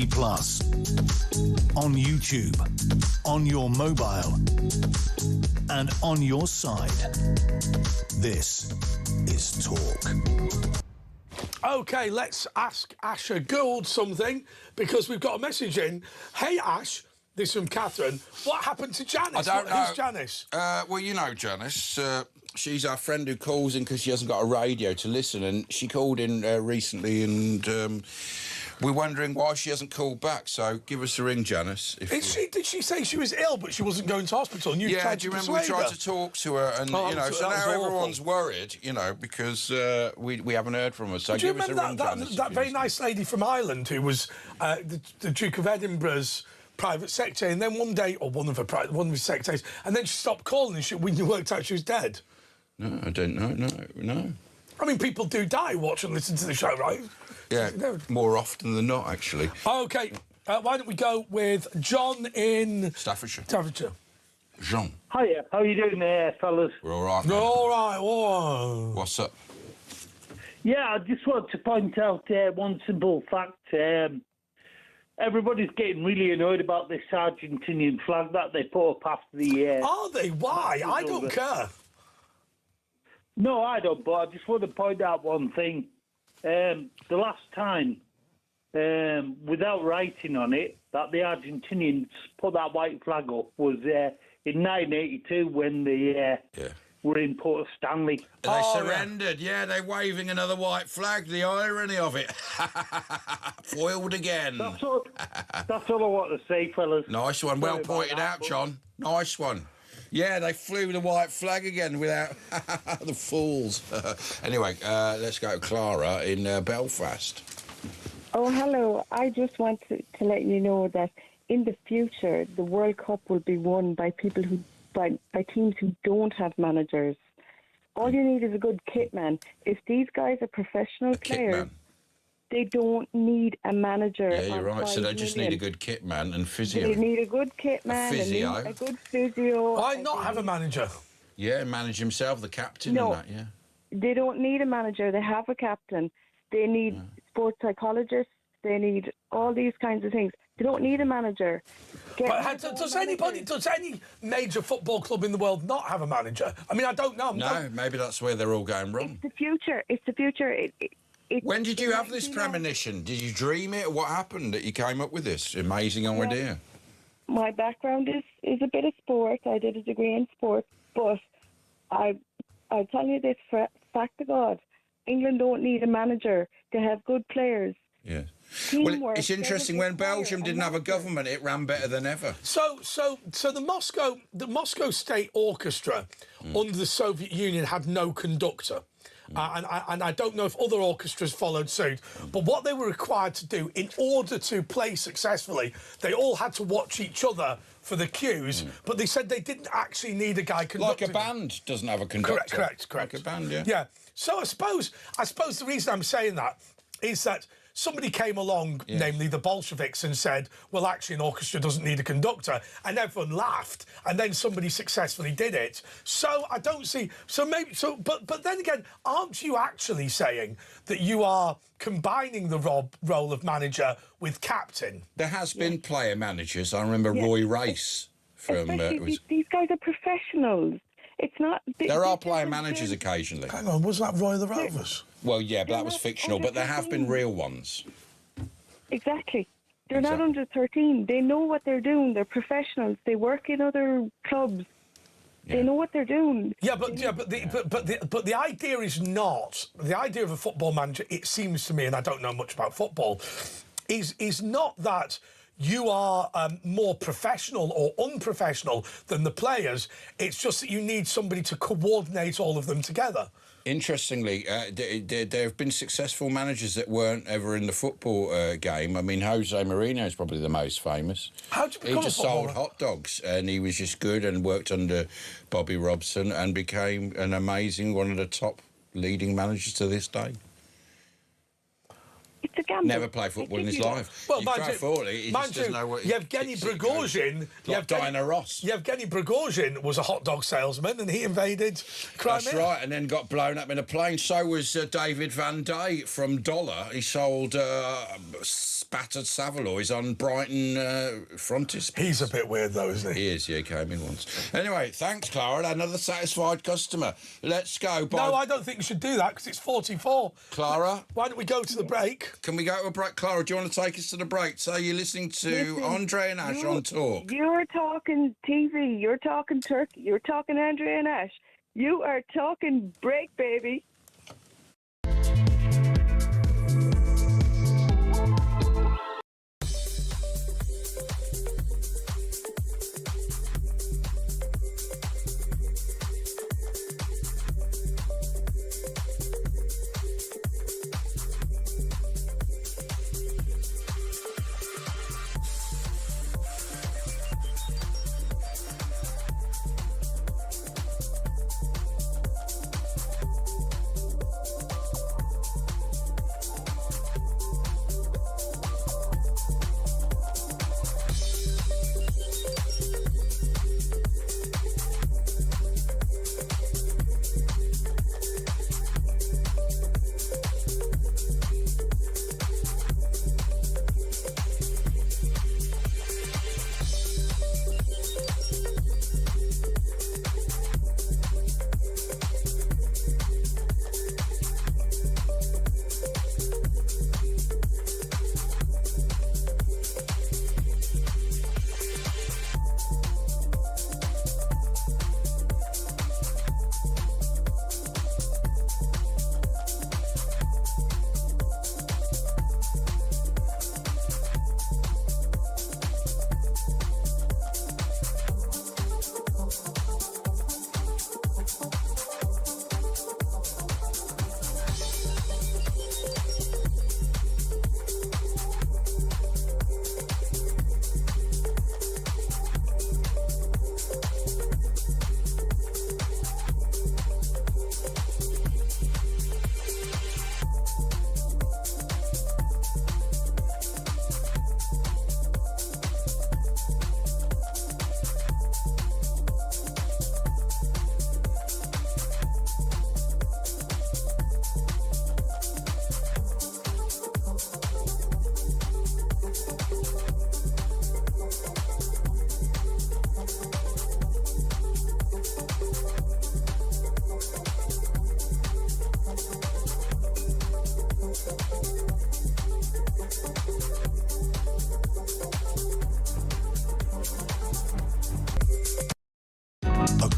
on YouTube, on your mobile, and on your side. This is Talk. OK, let's ask Asher Gould something, because we've got a message in. Hey, Ash, this is from Catherine. What happened to Janice? I don't know. Who's Janice? Well, you know Janice. She's our friend who calls in because she hasn't got a radio to listen, and she called in recently, and we're wondering why she hasn't called back. So give us a ring, Janice. Did she say she was ill, but she wasn't going to hospital? And you tried do you to remember we tried her? to talk to her, and so now everyone's worried, because we haven't heard from her. So do you give us a remember ring, Janice. that very nice lady from Ireland who was the Duke of Edinburgh's private secretary, and then one day, or one of his secretaries, and then she stopped calling, and when you worked out she was dead. No, I don't know. No. I mean, people do die watch and listen to the show, right? Yeah, more often than not, actually. OK, why don't we go with John in... Staffordshire. Jean. Hiya, how you doing there, fellas? We're all right, We're all right. Whoa. What's up? Yeah, I just want to point out one simple fact. Everybody's getting really annoyed about this Argentinian flag that they put up after the... Are they? Why? I don't care. No, I don't, but I just want to point out one thing. The last time, without writing on it, that the Argentinians put that white flag up was in 1982 when they were in Port Stanley. They surrendered, they're waving another white flag, the irony of it. Foiled again. That's all I want to say, fellas. Nice one, well pointed out, John. Nice one. Yeah, they flew the white flag again without the fools. Anyway, let's go to Clara in Belfast. Oh, hello. I just want to let you know that in the future, the World Cup will be won by people by teams who don't have managers. All you need is a good kit man. If these guys are professional players, they don't need a manager. Yeah, you're right. So they just need a good kit man and physio. They need a good kit man, a good physio. Why not have a manager? Yeah, manage himself, the captain No, and that, yeah. They don't need a manager. They have a captain. They need sports psychologists. They need all these kinds of things. They don't need a manager. Does any major football club in the world not have a manager? I mean, I don't know. No, maybe that's where they're all going wrong. It's the future. It's the future. When did you have this premonition? Did you dream it? What happened that you came up with this amazing idea? My background is a bit of sport. I did a degree in sport, but I tell you this for fact of God, England don't need a manager to have good players. Yeah. Teamwork, well, it's interesting when Belgium didn't have a government, it ran better than ever. So the Moscow State Orchestra under the Soviet Union had no conductor. And I don't know if other orchestras followed suit, but what they were required to do in order to play successfully, they all had to watch each other for the cues, but they said they didn't actually need a guy conducting. Like a band doesn't have a conductor. Correct. Like a band, yeah. Yeah. So I suppose the reason I'm saying that is that somebody came along, namely the Bolsheviks, and said, well, actually, an orchestra doesn't need a conductor. And everyone laughed. And then somebody successfully did it. So I don't see... But then again, aren't you actually saying that you are combining the role of manager with captain? There has been player managers. I remember Roy Race from... these guys are professionals. It's not... There are player managers occasionally. Hang on, was that Roy the Rovers? Well, yeah, but that was fictional, but there have been real ones. Exactly. They're not under 13. They know what they're doing. They're professionals. They work in other clubs. Yeah. They know what they're doing. But the idea is not the idea of a football manager. It seems to me, and I don't know much about football, is not that you are more professional or unprofessional than the players. It's just that you need somebody to coordinate all of them together. Interestingly, there have been successful managers that weren't ever in the football game. I mean, Jose Mourinho is probably the most famous. He just sold hot dogs, and he was just good and worked under Bobby Robson and became an amazing, one of the top leading managers to this day. It's a gamble. Never played football in his life. Well, he just doesn't know what... Yevgeny Prigozhin... Diana Ross. Yevgeny Prigozhin was a hot dog salesman and he invaded Crimea. That's right, and then got blown up in a plane. So was David Van Day from Dollar. He sold spattered Savaloys on Brighton frontispiece. He's a bit weird, though, isn't he? He is, yeah, he came in once. Anyway, thanks, Clara. Another satisfied customer. Let's go. No, I don't think you should do that because it's 44. Clara? Why don't we go to the break? Can we go to a break? Clara, do you want to take us to the break? So you're listening to Andre and Ash on Talk. You're talking TV. You're talking Turkey. You're talking Andre and Ash. You are talking break, baby.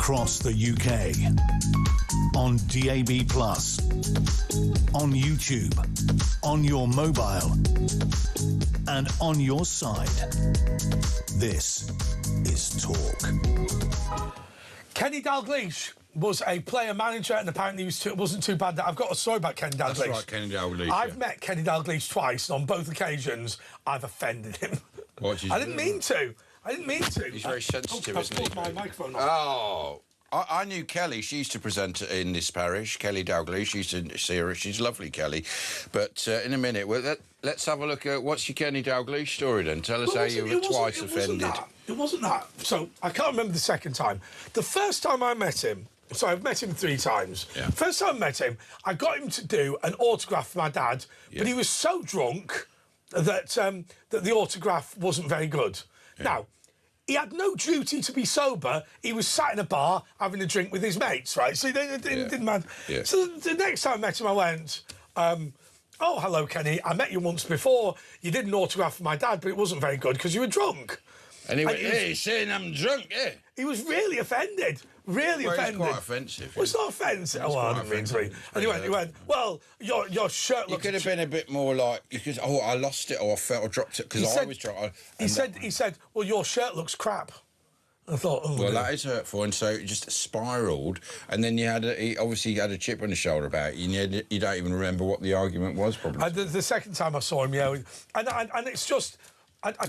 across the UK. On DAB+, on YouTube, on your mobile, and on your side. This is Talk. Kenny Dalglish was a player manager, and apparently it wasn't too bad. I've got a story about Kenny Dalglish. That's right, Kenny Dalglish. I've met Kenny Dalglish twice, and on both occasions, I've offended him. I didn't mean to. He's very sensitive, isn't he? My microphone off. Oh. I knew Kelly. She used to present in this parish. Kelly Dalglish. She used to see her. She's lovely, Kelly. But in a minute, let's have a look at what's your Kenny Dalglish story then. Tell us how you were twice offended. It wasn't that. So I can't remember the second time. The first time I met him, so I've met him 3 times. Yeah. First time I met him, I got him to do an autograph for my dad, but he was so drunk that that the autograph wasn't very good. Yeah. Now, he had no duty to be sober. He was sat in a bar having a drink with his mates, right? So it didn't matter. Yeah. So the next time I met him, I went, oh, hello, Kenny. I met you once before. You did an autograph for my dad, but it wasn't very good because you were drunk. And he went, hey, saying I'm drunk, eh? He was really offended. Really offended. It's quite offensive. Well, it's not offensive. Oh, I didn't mean to be. And he went, well, your shirt looks... You could have been a bit more like, I lost it, or I felt I dropped it, because I was drunk. He said, well, your shirt looks crap. I thought, oh, well, that is hurtful, and so it just spiralled, and then he obviously had a chip on his shoulder about it, and you don't even remember what the argument was, probably. The second time I saw him, yeah, and it's just...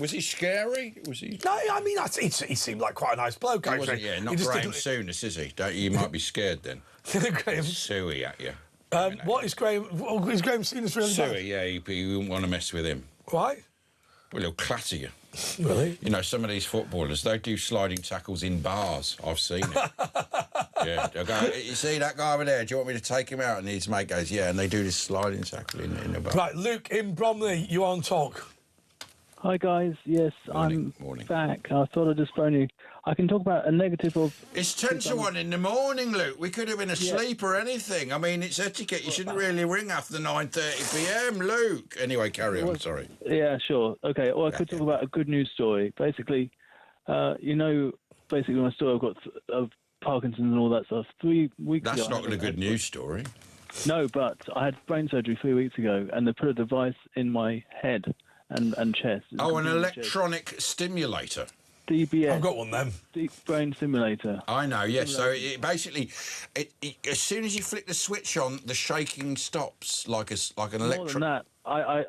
was he scary? Was he? No, I mean, he seemed like quite a nice bloke. He wasn't, not Graham Souness, is he? You might be scared then. Graham... Suey at you. What is Graham... Is Graham Souness really bad? Suey, yeah, you wouldn't want to mess with him. Why? Well, he'll clatter you. Really? You know, some of these footballers, they do sliding tackles in bars. I've seen it. Yeah, they'll go, you see that guy over there? Do you want me to take him out? And his mate goes, yeah, and they do this sliding tackle in the bar. Right, Luke in Bromley, you on Talk? Hi guys, yes, Morning. I'm back. I thought I'd just phone you. I can talk about a negative of... It's 10 to 1 in the morning, Luke. We could have been asleep or anything. I mean, it's etiquette. You shouldn't really ring after 9:30 p.m, Luke. Anyway, carry on, sorry. Yeah, sure. Okay, well, I could talk about a good news story. Basically, my story I've got of Parkinson's and all that stuff. 3 weeks ago... That's not a good news story. No, but I had brain surgery 3 weeks ago, and they put a device in my head and chest. Oh, an electronic stimulator. DBS. I've got one then. Deep brain stimulator. I know, yes. So it basically, as soon as you flick the switch on, the shaking stops like an electron. More than that, I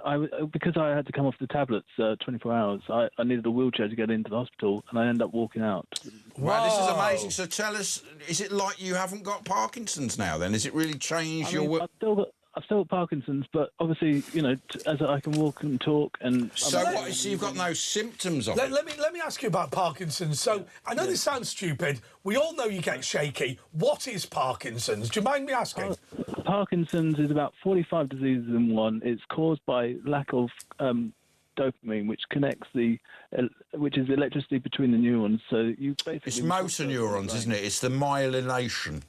because I had to come off the tablets 24 hours. I needed a wheelchair to get into the hospital, and I ended up walking out. Wow, this is amazing. So tell us, is it like you haven't got Parkinson's now? Then has it really changed your work? I've still got Parkinson's, but obviously, as I can walk and talk and... So you've got no symptoms of it? Let me ask you about Parkinson's. So, I know this sounds stupid. We all know you get shaky. What is Parkinson's? Do you mind me asking? Parkinson's is about 45 diseases in one. It's caused by lack of dopamine, which connects which is electricity between the neurons. So you basically... It's motor neurons, isn't it? It's the myelination.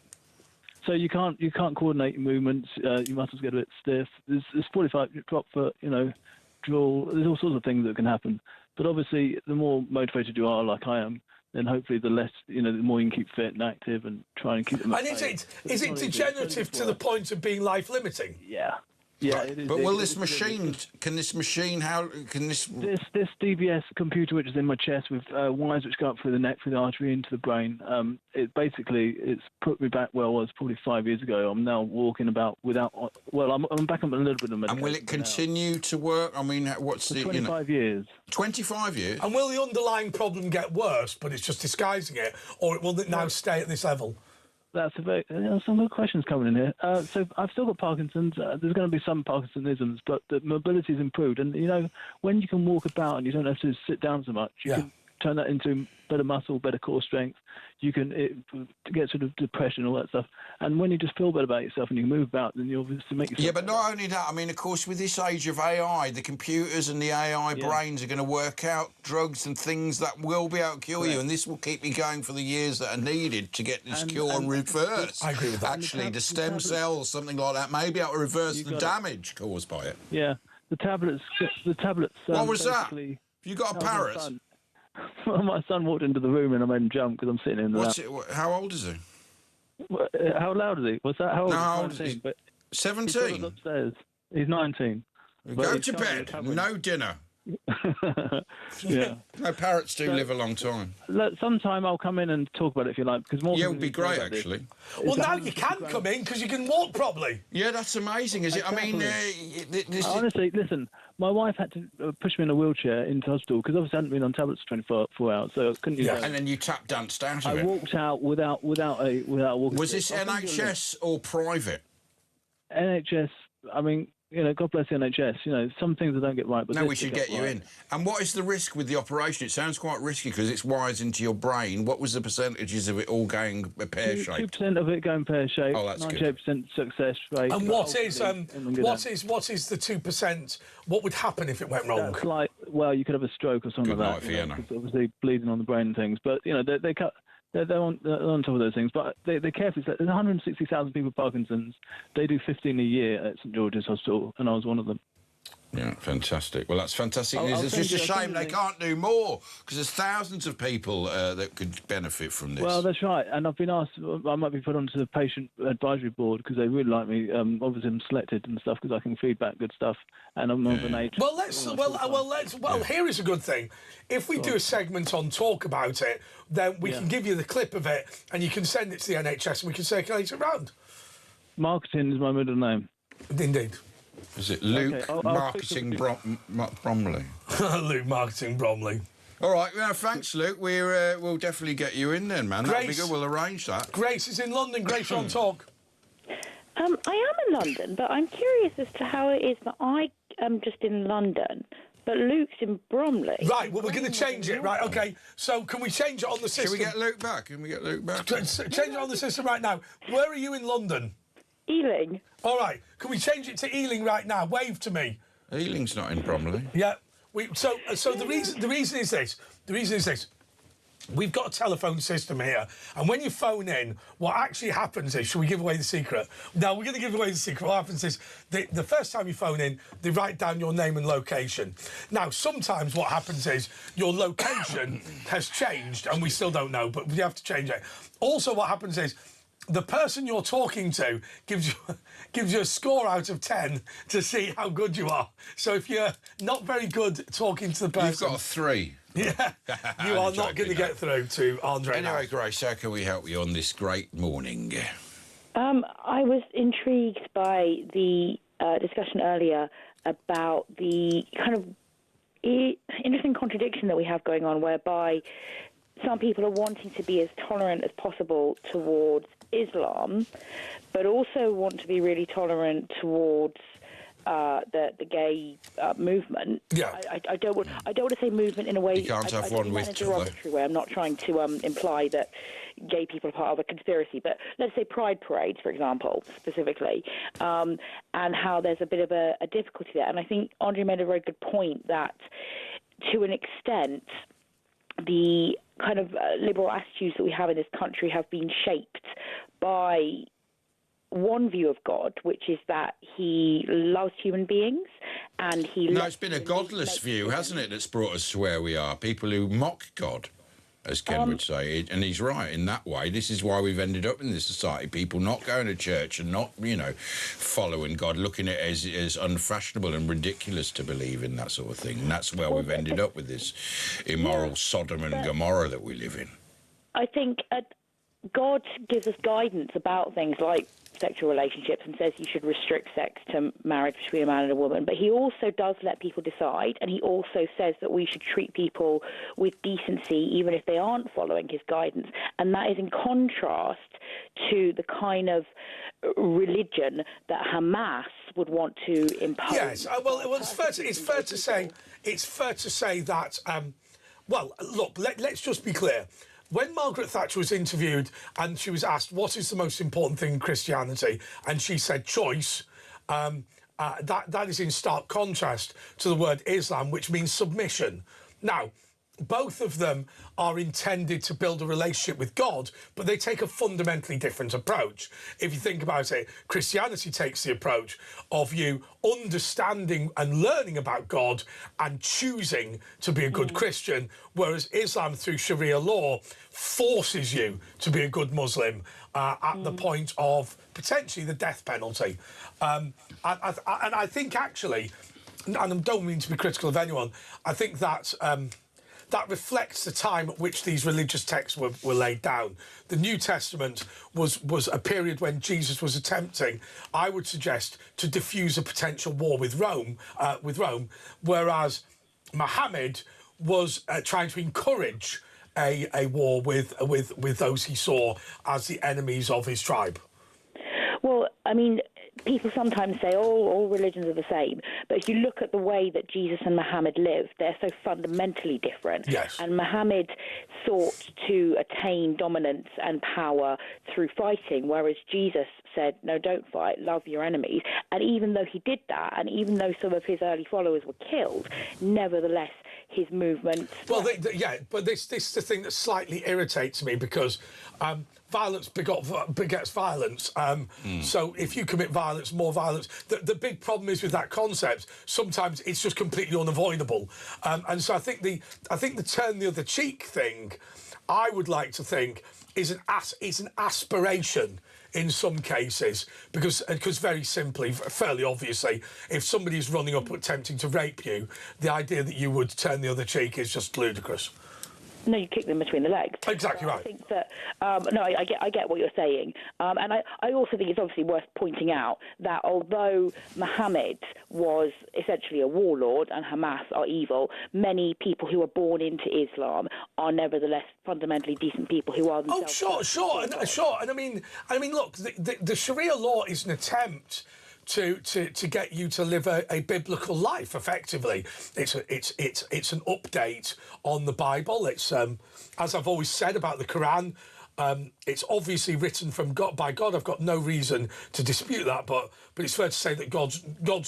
So you can't coordinate your movements. Your muscles get a bit stiff. There's 45 drop foot, draw. There's all sorts of things that can happen. But obviously, the more motivated you are, like I am, then hopefully the less, the more you can keep fit and active and try and keep them. And is it degenerative to the point of being life limiting? Yeah. Yeah, right. But will this machine? This DBS computer, which is in my chest with wires which go up through the neck, through the artery into the brain, it's put me back where I was probably 5 years ago. I'm now walking about without. Well, I'm back on a little bit of medication. And will it continue to work? I mean, what's the 25 years? 25 years. And will the underlying problem get worse, but it's just disguising it, or will it now stay at this level? That's some good questions coming in here. So I've still got Parkinson's. There's going to be some Parkinsonisms, but the mobility's improved. And, when you can walk about and you don't have to sit down so much, you can turn that into better muscle, better core strength. You can get sort of depression, all that stuff. And when you just feel better about yourself and you can move about, then you obviously make yourself... Yeah, but not only that, I mean, of course, with this age of AI, the computers and the AI brains are going to work out drugs and things that will be able to cure you, and this will keep you going for the years that are needed to get this cure reversed. I agree with that. Actually, the stem cells, something like that, may be able to reverse the damage caused by it. Yeah, the tablets... What was that? Have you got a parrot? Well, my son walked into the room and I made him jump because I'm sitting in the What's it? How old is he? How loud is he? What's that? How old? No, is how he? old is he? 19, but 17? He's upstairs. He's 19. Go to bed. No dinner. Yeah. No, parrots do live a long time. Look, sometime I'll come in and talk about it if you like, because more. Yeah, it would be great actually. Well, now you can come in because you can walk properly. Yeah, that's amazing, is it? I mean, honestly, listen, my wife had to push me in a wheelchair into hospital because obviously I hadn't been on tablets for 24 hours, so I couldn't. Yeah, and then you tap danced out of it. I walked out without a walking. Was this stick. NHS or private? NHS. I mean, you know, God bless the NHS. You know, some things I don't get right, but no, we should get you in. And what is the risk with the operation? It sounds quite risky because it's wires into your brain. What was the percentages of it all going pear-shaped? 2% of it going pear-shaped. Oh, that's 98% success rate. And what is the 2%? What would happen if it went wrong? That's like, well, you could have a stroke or something like that. You know, obviously bleeding on the brain and things, but you know they cut. They're on top of those things, but they carefully. There's 160,000 people with Parkinson's. They do 15 a year at St George's Hospital, and I was one of them. Yeah, fantastic. Well, that's fantastic. I'll It's just a shame they can't do more because there's thousands of people that could benefit from this. Well, that's right. And I've been asked, I might be put onto the patient advisory board because they really like me. Obviously, I'm selected and stuff because I can feed back good stuff, and I'm of an age. Well, here is a good thing. If we do a segment on Talk about it, then we can give you the clip of it, and you can send it to the NHS, and we can circulate it around. Marketing is my middle name. Indeed. Is it Luke Marketing Bromley? Luke Marketing Bromley. All right, well, thanks, Luke. We'll definitely get you in then, man. That'll be good. We'll arrange that. Grace is in London. Grace, you're on Talk. I am in London, but I'm curious as to how it is that I am just in London, but Luke's in Bromley. Right, well, we're going to change it. Right, OK. So can we change it on the system? Can we get Luke back? Change it on the system right now. Where are you in London? Ealing. All right. Can we change it to Ealing right now? Wave to me. Ealing's not in Bromley. Yeah. So the reason is this. We've got a telephone system here, and when you phone in, what actually happens is, should we give away the secret? No, we're going to give away the secret. What happens is, the first time you phone in, they write down your name and location. Now, sometimes what happens is, your location has changed, and we still don't know, but we have to change it. Also, what happens is, the person you're talking to gives you a score out of 10 to see how good you are. So if you're not very good talking to the person... You've got a 3. Yeah, you are not going to get through to Andre. Anyway, Grace, how can we help you on this great morning? I was intrigued by the discussion earlier about the kind of interesting contradiction that we have going on, whereby some people are wanting to be as tolerant as possible towards Islam, but also want to be really tolerant towards the gay movement. Yeah. I don't want to say movement in a way. You can't have one with two. I'm not trying to imply that gay people are part of a conspiracy, but let's say pride parades, for example, specifically, and how there's a bit of a difficulty there. And I think Andre made a very good point that, to an extent, the kind of liberal attitudes that we have in this country have been shaped by one view of God, which is that he loves human beings and he... No, it's been a godless view, hasn't it, that's brought us to where we are. People who mock God, as Ken would say, and he's right in that way. This is why we've ended up in this society. People not going to church and not, following God, looking at it as unfashionable and ridiculous to believe in that sort of thing. And that's where we've ended up with this immoral Sodom and Gomorrah that we live in. I think God gives us guidance about things like sexual relationships and says you should restrict sex to marriage between a man and a woman, but he also does let people decide, and he also says that we should treat people with decency even if they aren't following his guidance, and that is in contrast to the kind of religion that Hamas would want to impose. Yes, well, it's fair to say that. Well, look, let's just be clear. When Margaret Thatcher was interviewed and she was asked what is the most important thing in Christianity, and she said choice, that is in stark contrast to the word Islam, which means submission. Now, both of them are intended to build a relationship with God, but they take a fundamentally different approach. If you think about it, Christianity takes the approach of you understanding and learning about God and choosing to be a good Christian, whereas Islam, through Sharia law, forces you to be a good Muslim at the point of potentially the death penalty. And I think actually, and I don't mean to be critical of anyone, I think that that reflects the time at which these religious texts were laid down. The New Testament was a period when Jesus was attempting, I would suggest, to diffuse a potential war with Rome, whereas Muhammad was trying to encourage a war with those he saw as the enemies of his tribe. Well, I mean, people sometimes say, all religions are the same. But if you look at the way that Jesus and Muhammad lived, they're so fundamentally different. Yes. And Muhammad sought to attain dominance and power through fighting, whereas Jesus said, no, don't fight, love your enemies. And even though he did that, and even though some of his early followers were killed, nevertheless, his movement... Well, but this is the thing that slightly irritates me, because violence begets violence. So if you commit violence, more violence. The big problem is with that concept, sometimes it's just completely unavoidable. And so I think the turn the other cheek thing, I would like to think, is an aspiration in some cases, because very simply, fairly obviously, if somebody's running up attempting to rape you, the idea that you would turn the other cheek is just ludicrous. No, you kick them between the legs. Exactly right. I think that I get what you're saying, and I also think it's obviously worth pointing out that although Muhammad was essentially a warlord and Hamas are evil, many people who are born into Islam are nevertheless fundamentally decent people who are themselves. Oh, sure. And I mean, look, the Sharia law is an attempt to get you to live a biblical life effectively. It's an update on the Bible. It's as I've always said about the Quran, it's obviously written from God by God. I've got no reason to dispute that, but it's fair to say that God's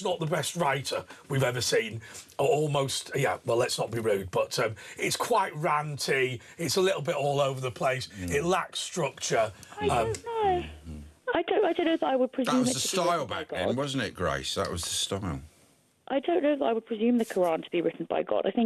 not the best writer we've ever seen. Almost, yeah. Well, let's not be rude, but it's quite ranty. It's a little bit all over the place. It lacks structure. I don't know. I don't know that I would presume... That was the style back then, wasn't it, Grace? That was the style. I don't know that I would presume the Quran to be written by God. I think